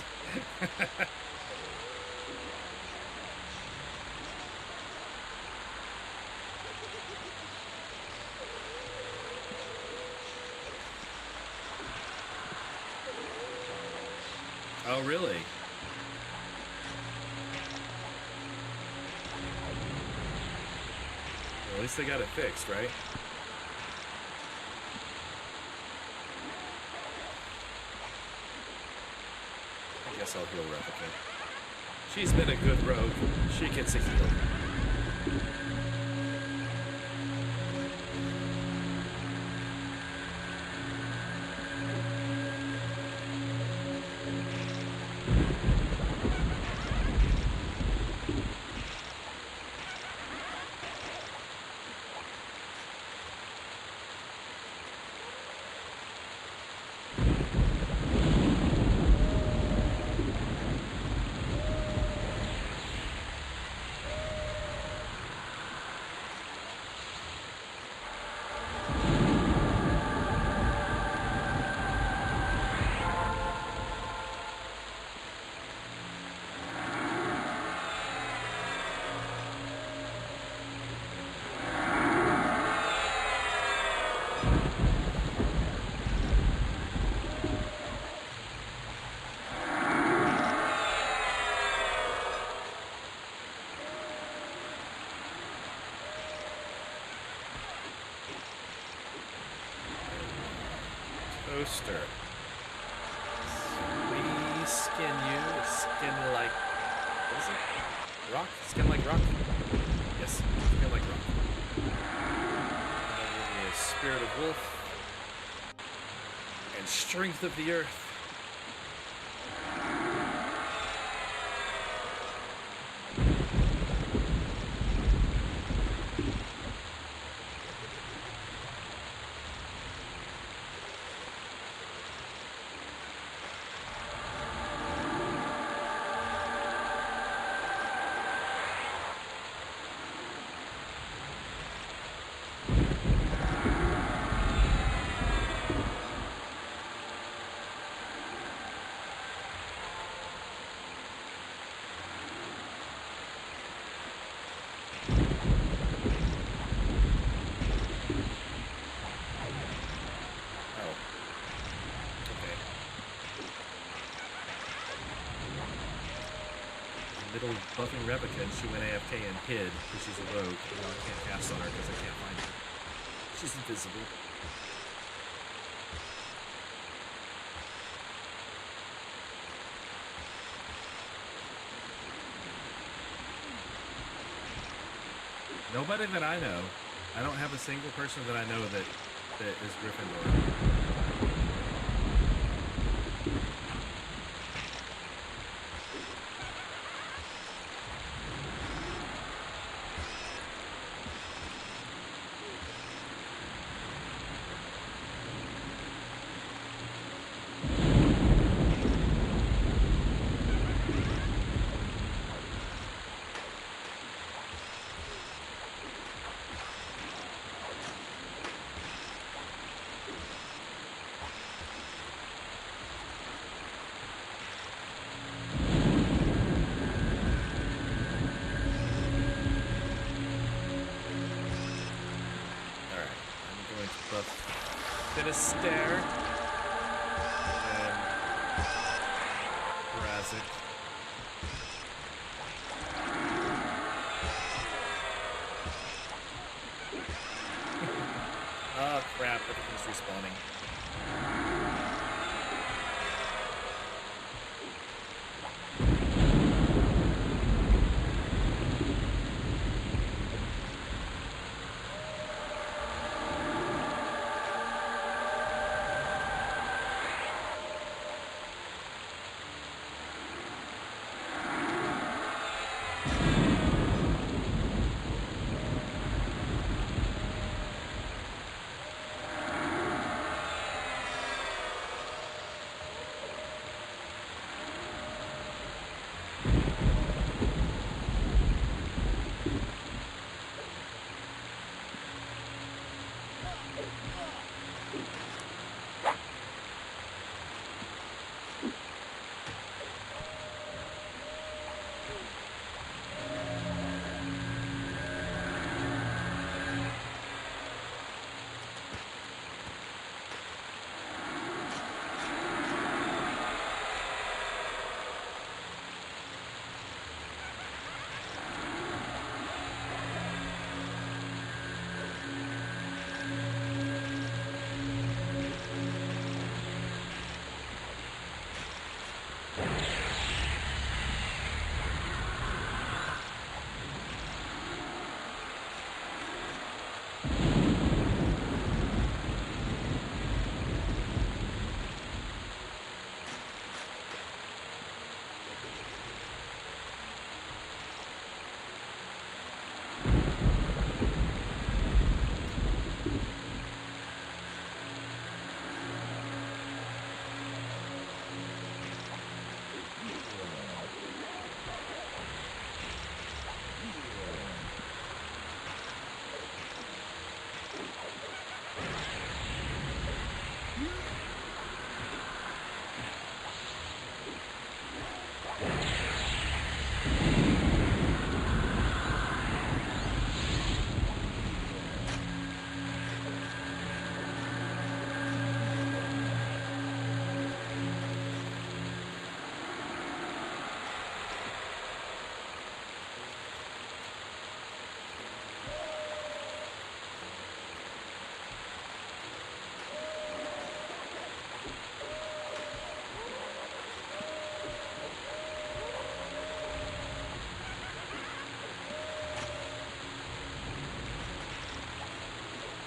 Oh, really? Well, at least they got it fixed, right? I guess I'll heal Replica. She's been a good rogue. She gets a heal. rooster. We skin you. Skin like... What is it? Rock? Skin like rock? Yes, skin like rock. And spirit of wolf. And strength of the earth. Middle buffing Rebecca, and she went AFK and hid because she's a rogue. I can't cast on her because I can't find her. She's invisible. Nobody that I know. I don't have a single person that I know that is Gryffindor. Stare and Razik. Oh crap, everything's respawning.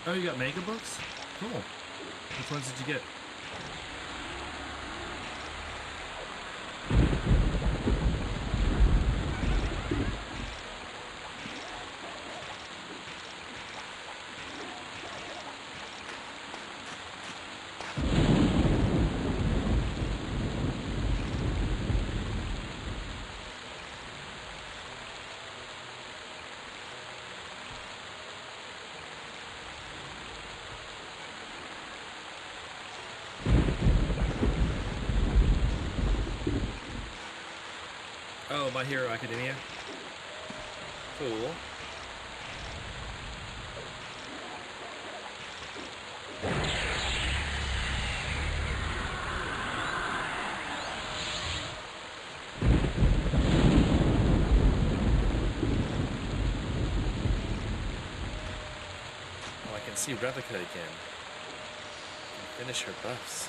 Oh, you got mega books? Cool. Which ones did you get? Oh, My Hero Academia. Cool. Oh, I can see Replica again. I can finish her buffs.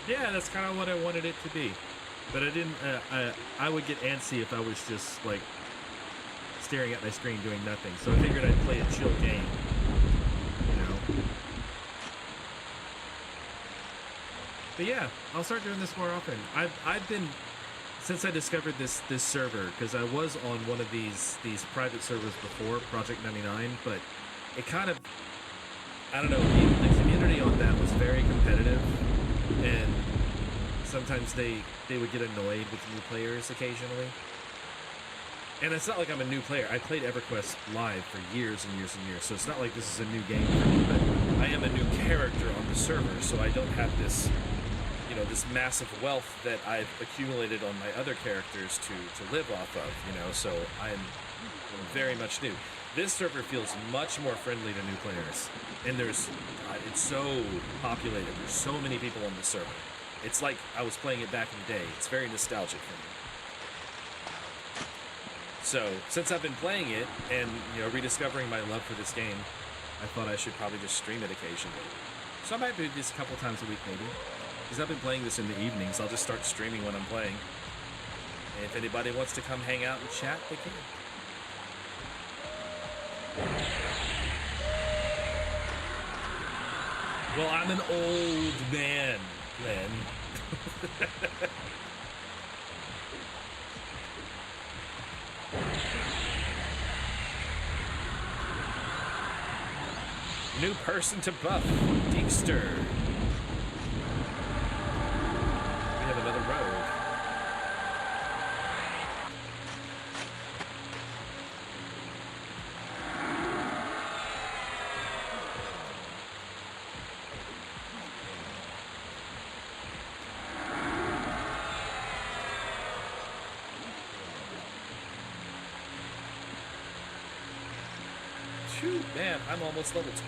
Yeah, that's kind of what I wanted it to be. But I didn't, I would get antsy if I was just, like, staring at my screen doing nothing. So I figured I'd play a chill game, you know? But yeah, I'll start doing this more often. I've been, since I discovered this server, because I was on one of these private servers before, Project 99, but it kind of, I don't know, the community on that was very competitive. And sometimes they would get annoyed with new players occasionally. And it's not like I'm a new player. I played Everquest live for years and years and years, so it's not like this is a new game for me, but I am a new character on the server, so I don't have this, you know, this massive wealth that I've accumulated on my other characters to live off of, you know, so I'm very much new. This server feels much more friendly to new players, and there's, God, it's so populated. There's so many people on the server. It's like I was playing it back in the day. It's very nostalgic for me. So, since I've been playing it and, you know, rediscovering my love for this game, I thought I should probably just stream it occasionally. So I might do this a couple times a week maybe, because I've been playing this in the evenings. I'll just start streaming when I'm playing. And if anybody wants to come hang out and chat, they can. Well, I'm an old man, Glenn. New person to buff, Deekster. We have another rogue. Shoot, man, I'm almost level 20.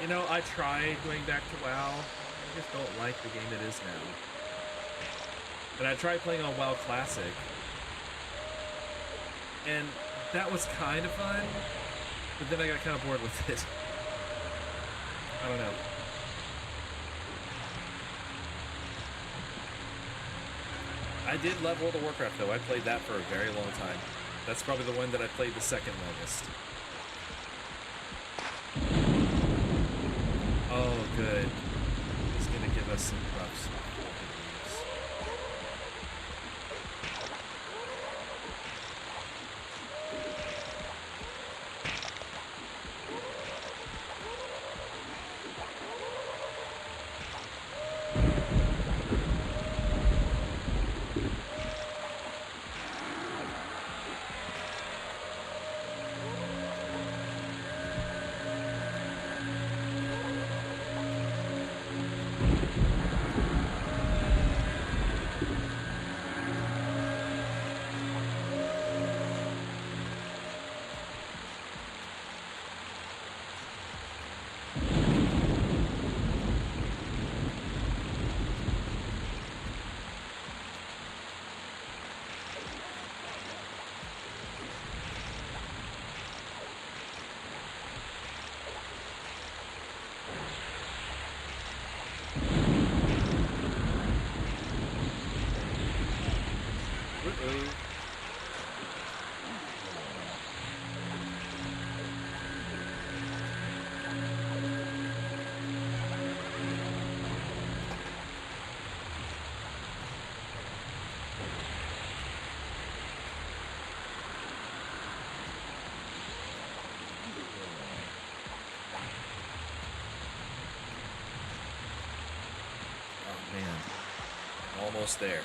You know, I tried going back to WoW. I just don't like the game it is now. And I tried playing on WoW Classic. And that was kind of fun, but then I got kind of bored with it. I don't know. I did love World of Warcraft, though. I played that for a very long time. That's probably the one that I played the second longest. Oh, good. He's going to give us some buffs. Uh-oh. Oh man, I'm almost there.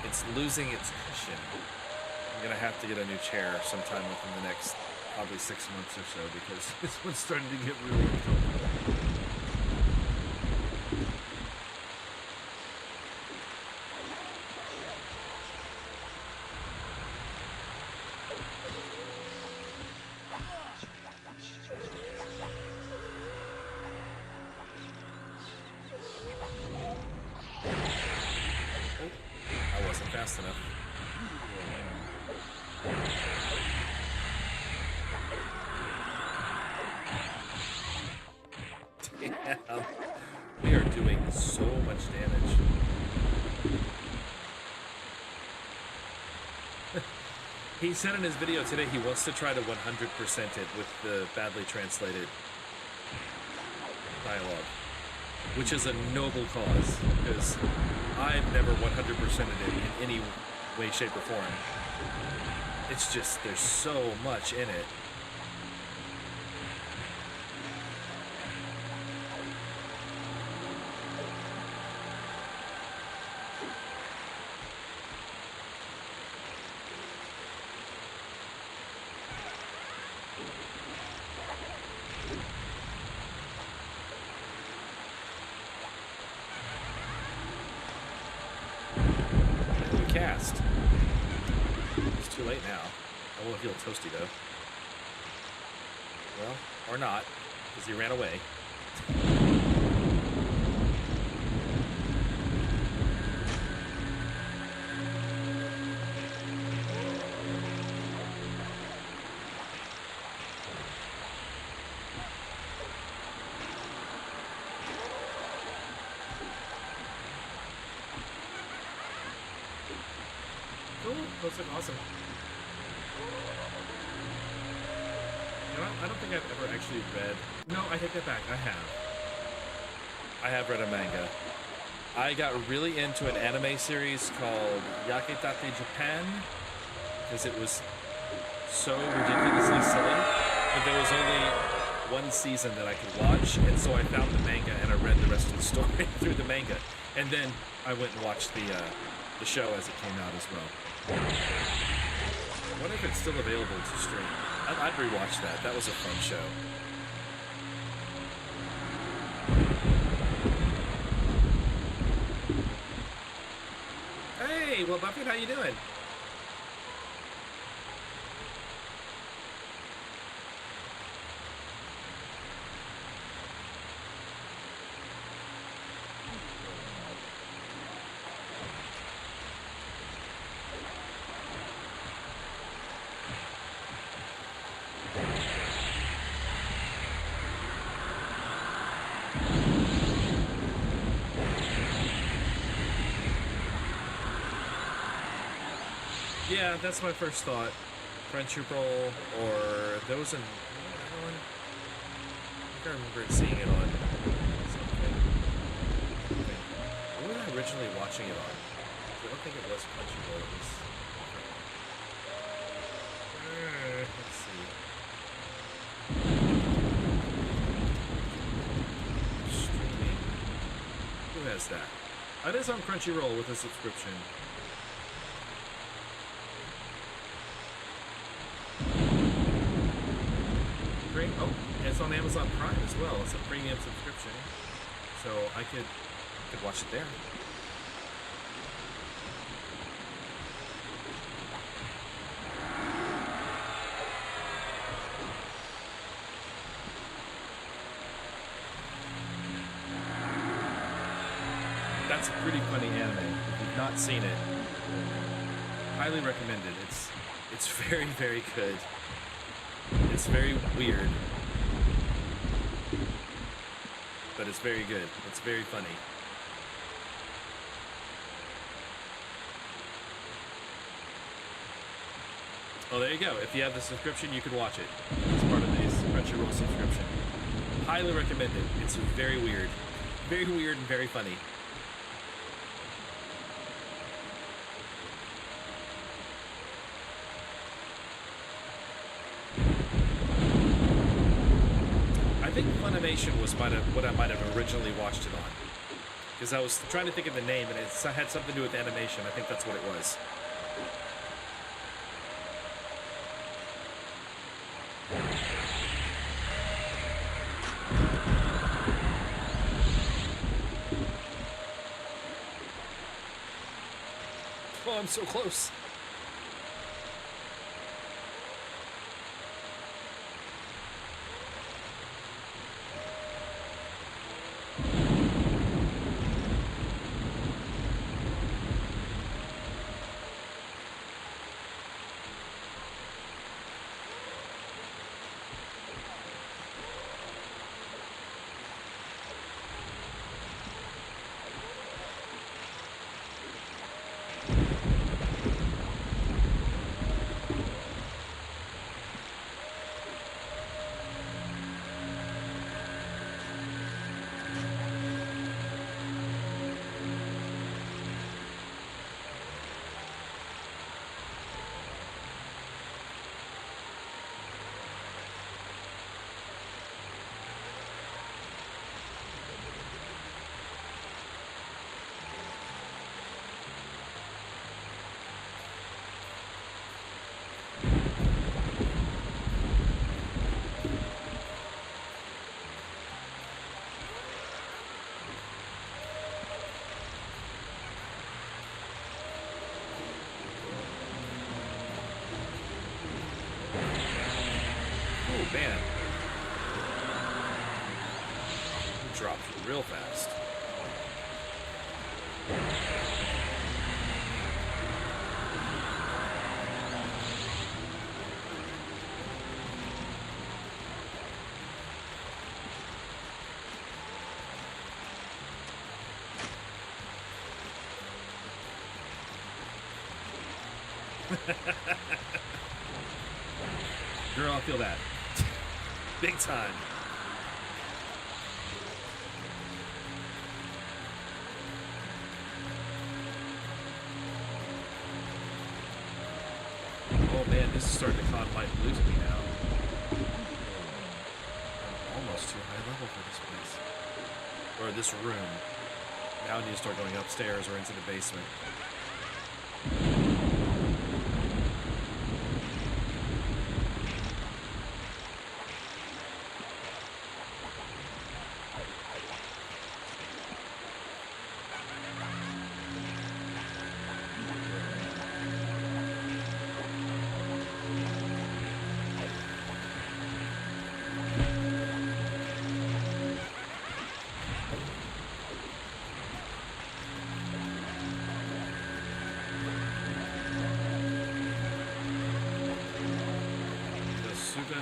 It's losing its cushion. I'm gonna have to get a new chair sometime within the next probably 6 months or so because this one's starting to get really uncomfortable. Fast enough. Damn. We are doing so much damage. He said in his video today he wants to try to 100% it with the badly translated dialogue, which is a noble cause, because I've never 100%ed it in any way, shape, or form. It's just, there's so much in it. Cast. It's too late now. I will feel toasty though. Well, or not, because he ran away. Those look awesome. You know, I don't think I've ever actually read... No, I take that back. I have read a manga. I got really into an anime series called Yakitate Japan because it was so ridiculously silly. But there was only one season that I could watch, and so I found the manga and I read the rest of the story through the manga. And then I went and watched the show as it came out as well. I wonder if it's still available to stream. I'd rewatch that. That was a fun show. Hey, well, Buffy, how you doing? Yeah, that's my first thought. Crunchyroll, or there was another one. I think I remember seeing it on something. What was I originally watching it on? I don't think it was Crunchyroll. It was. Let's see. Streaming. Who has that? It is on Crunchyroll with a subscription. Oh, it's on Amazon Prime as well. It's a premium subscription, so I could watch it there. That's a pretty funny anime. If you've not seen it, highly recommended. It's very, very good. It's very weird, but it's very good. It's very funny. Oh, there you go. If you have the subscription, you can watch it. It's part of this Crunchyroll subscription. Highly recommended. It's very weird. Very weird and very funny. I think Funimation was what I might have originally watched it on. Because I was trying to think of the name, and it had something to do with animation. I think that's what it was. Oh, I'm so close. Man, it dropped real fast. Girl, I feel that. Big time. Oh man, this is starting to climb my blue to me now. I'm almost too high level for this place. Or this room. Now I need to start going upstairs or into the basement.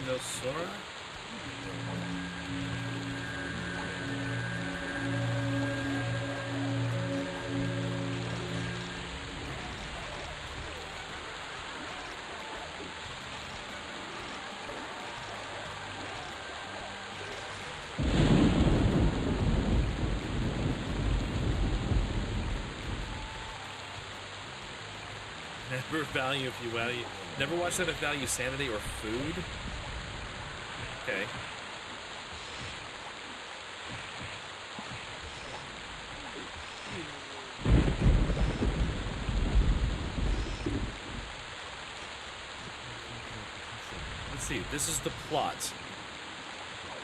No Sora? Never value if you value. Never watch that if value sanity or food? Okay. Let's see. This is the plot.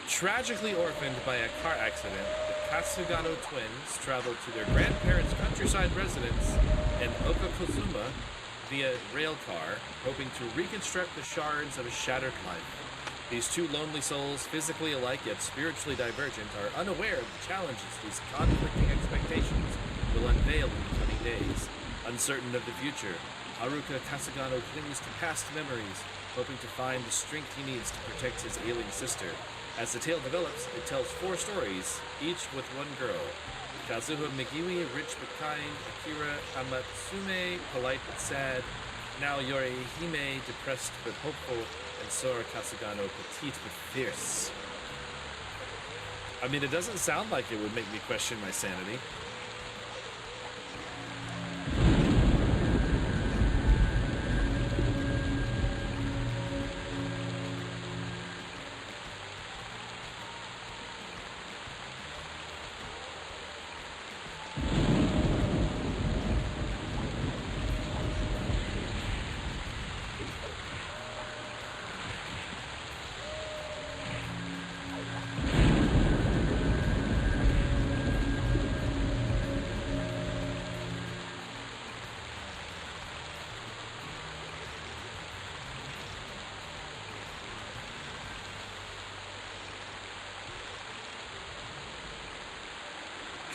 Tragically orphaned by a car accident, the Kasugano twins traveled to their grandparents' countryside residence in Okakozuma via railcar, hoping to reconstruct the shards of a shattered life. These two lonely souls, physically alike yet spiritually divergent, are unaware of the challenges these conflicting expectations will unveil in the coming days. Uncertain of the future, Haruka Kasugano clings to past memories, hoping to find the strength he needs to protect his ailing sister. As the tale develops, it tells 4 stories, each with one girl. Kazuha Migiwi, rich but kind, Akira Amatsume, polite but sad, now Yorihime, depressed but hopeful, and Sora Kasugano, petite but fierce. I mean, it doesn't sound like it would make me question my sanity.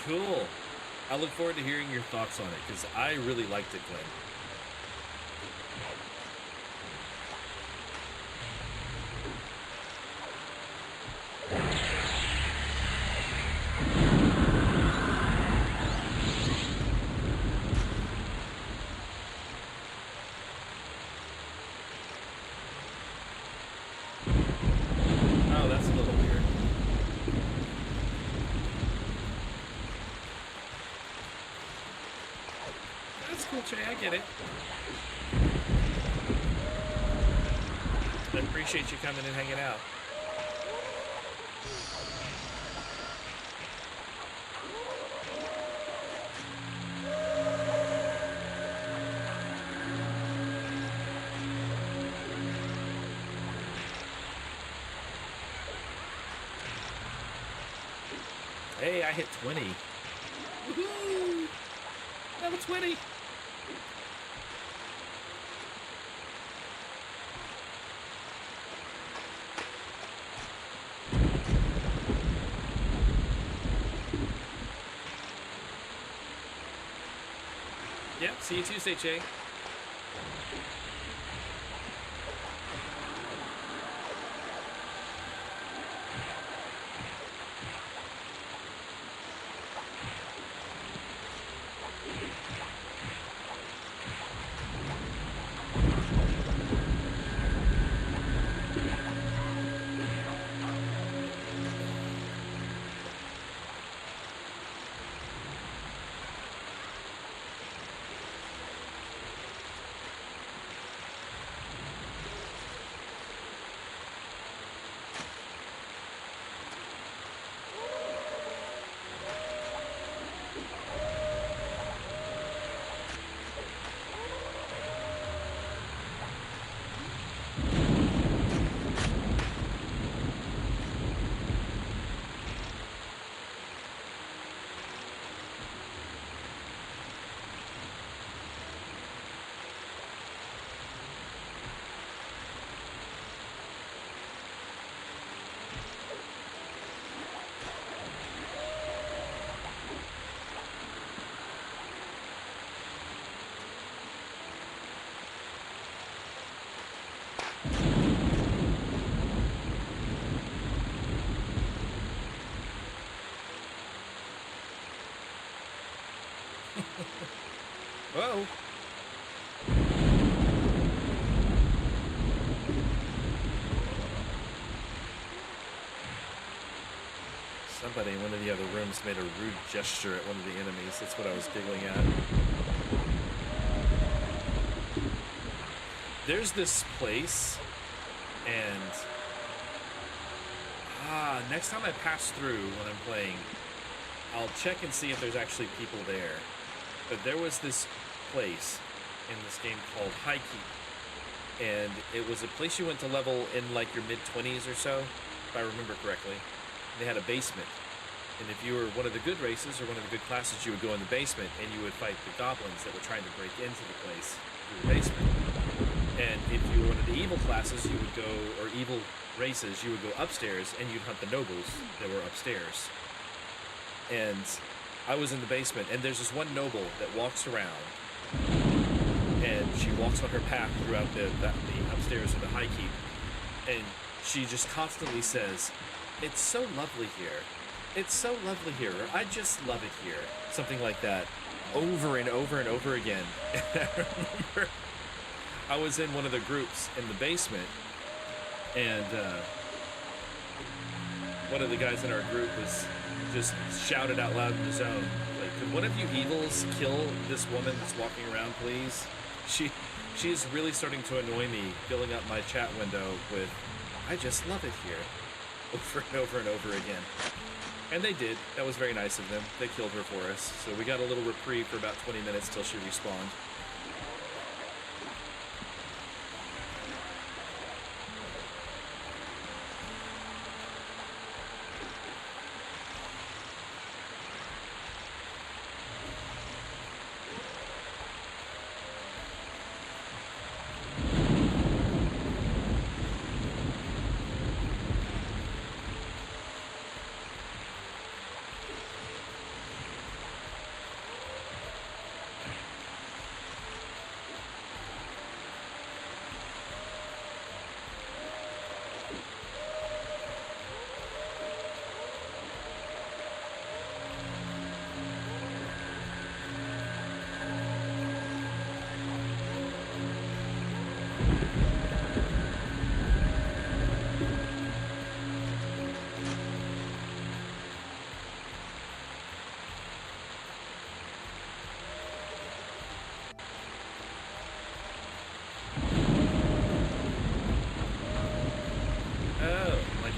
Cool. I look forward to hearing your thoughts on it, because I really liked it, Glenn. Oh, that's a little weird. That's cool, Trey. I get it. I appreciate you coming and hanging out. Hey, I hit 20. Woohoo! Level 20! Yep, see you Tuesday, Che. Whoa. Somebody in one of the other rooms made a rude gesture at one of the enemies. That's what I was giggling at. There's this place, and next time I pass through when I'm playing, I'll check and see if there's actually people there. But there was this place in this game called Highkeep, and it was a place you went to level in like your mid-20s or so, if I remember correctly. They had a basement. And if you were one of the good races or one of the good classes, you would go in the basement and you would fight the goblins that were trying to break into the place through the basement. And if you were one of the evil classes, you would go, or evil races, you would go upstairs and you'd hunt the nobles that were upstairs. And I was in the basement, and there's this one noble that walks around, and she walks on her path throughout the upstairs of the high keep, and she just constantly says, "It's so lovely here. It's so lovely here," or "I just love it here." Something like that, over and over and over again. And I remember I was in one of the groups in the basement, and one of the guys in our group was just shouted out loud in the zone, like, "Could one of you evils kill this woman that's walking around, please? She's really starting to annoy me, filling up my chat window with, 'I just love it here,' over and over and over again." And they did. That was very nice of them. They killed her for us. So we got a little reprieve for about 20 minutes till she respawned.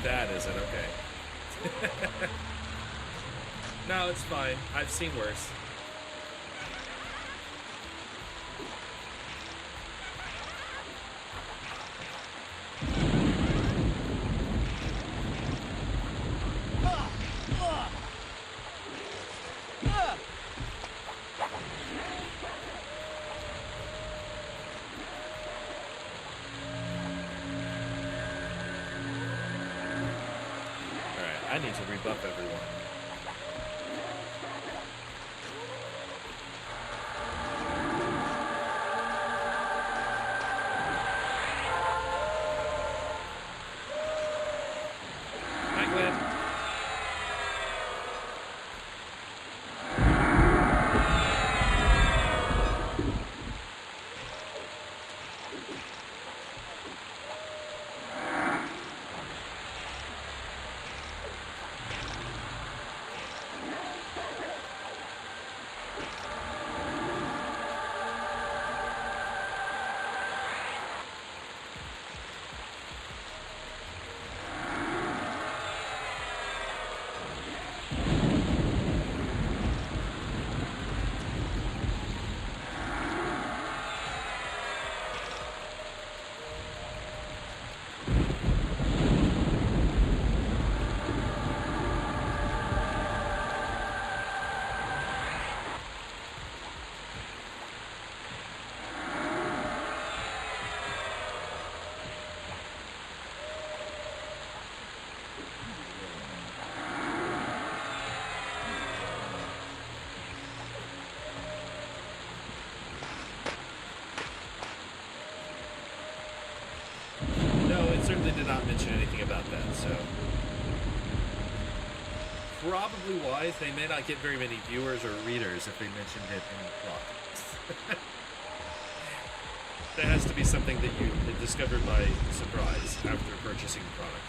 That is it, okay. No, it's fine. I've seen worse. I need to rebuff everyone. Hi, Glenn. Certainly did not mention anything about that, so probably wise. They may not get very many viewers or readers if they mentioned it in the plot. That has to be something that you discovered by surprise after purchasing the product.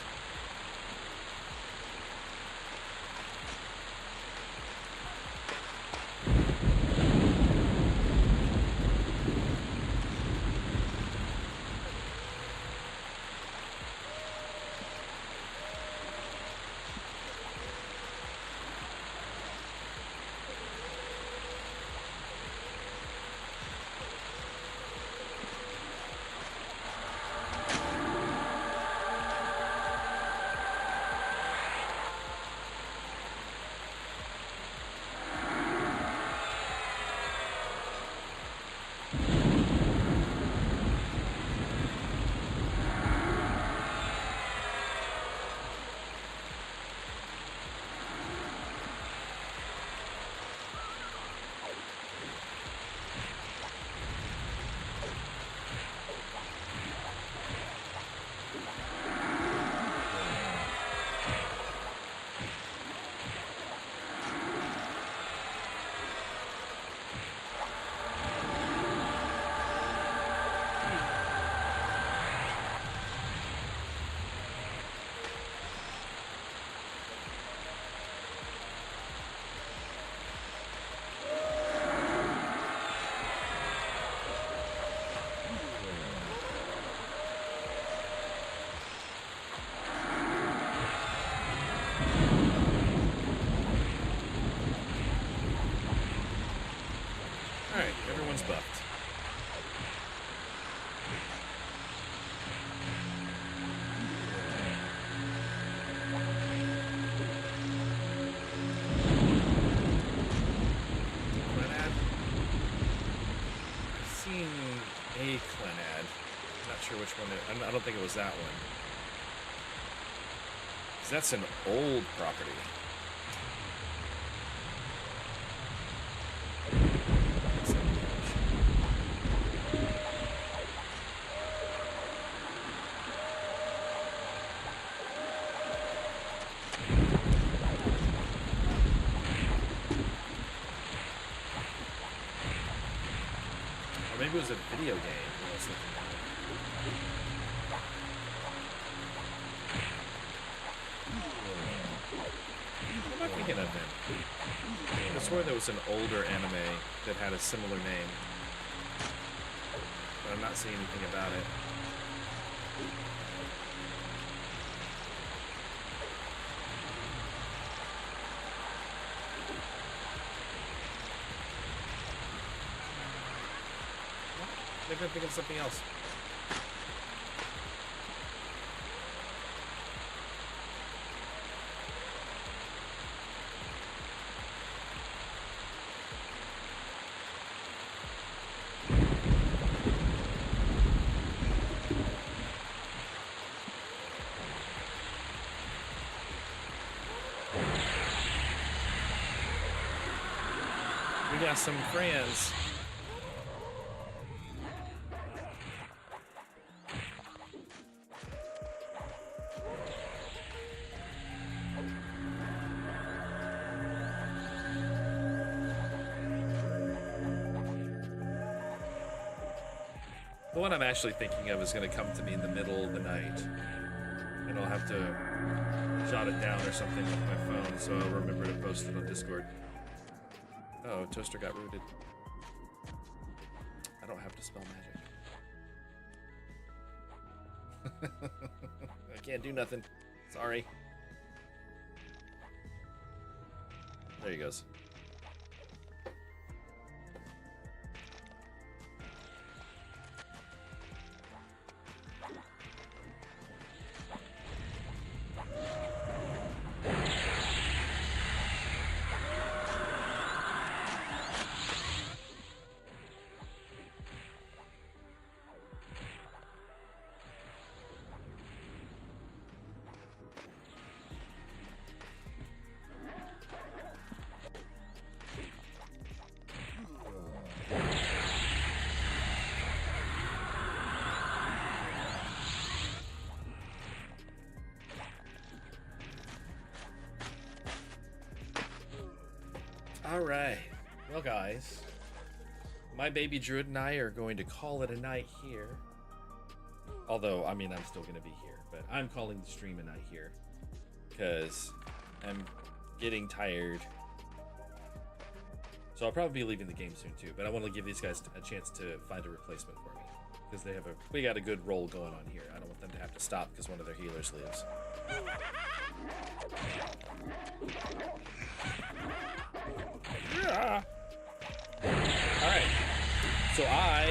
I don't think it was that one. 'Cause that's an old property. Or maybe it was a video game I was looking at. What am I thinking of then? I swear there was an older anime that had a similar name. But I'm not seeing anything about it. Maybe I'm thinking of something else. We got some friends. The one I'm actually thinking of is going to come to me in the middle of the night. And I'll have to jot it down or something with my phone so I'll remember to post it on Discord. Oh, Toaster got rooted. I don't have to spell magic. I can't do nothing. Sorry. There he goes. Alright, well guys, my baby Druid and I are going to call it a night here. Although, I mean, I'm still going to be here, but I'm calling the stream a night here. Because I'm getting tired. So I'll probably be leaving the game soon too, but I want to give these guys a chance to find a replacement for me. Because we got a good roll going on here. I don't want them to have to stop because one of their healers leaves. Yeah. Alright. So I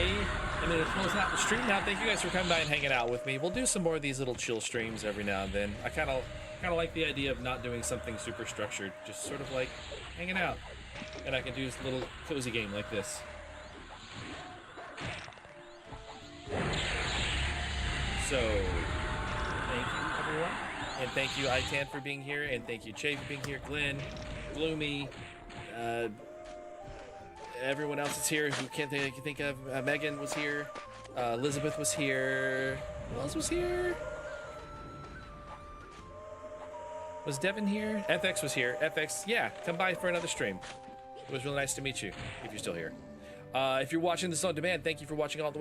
am going to close out the stream now. Thank you guys for coming by and hanging out with me. We'll do some more of these little chill streams every now and then. I kind of like the idea of not doing something super structured, just sort of like hanging out. And I can do this little cozy game like this. So, thank you everyone. And thank you Itan for being here, and thank you Che for being here, Glenn, Gloomy, everyone else is here who can't think of. Megan was here. Elizabeth was here. Who else was here? Was Devin here? FX was here. FX, yeah, come by for another stream. It was really nice to meet you, if you're still here. If you're watching this on demand, thank you for watching all the way.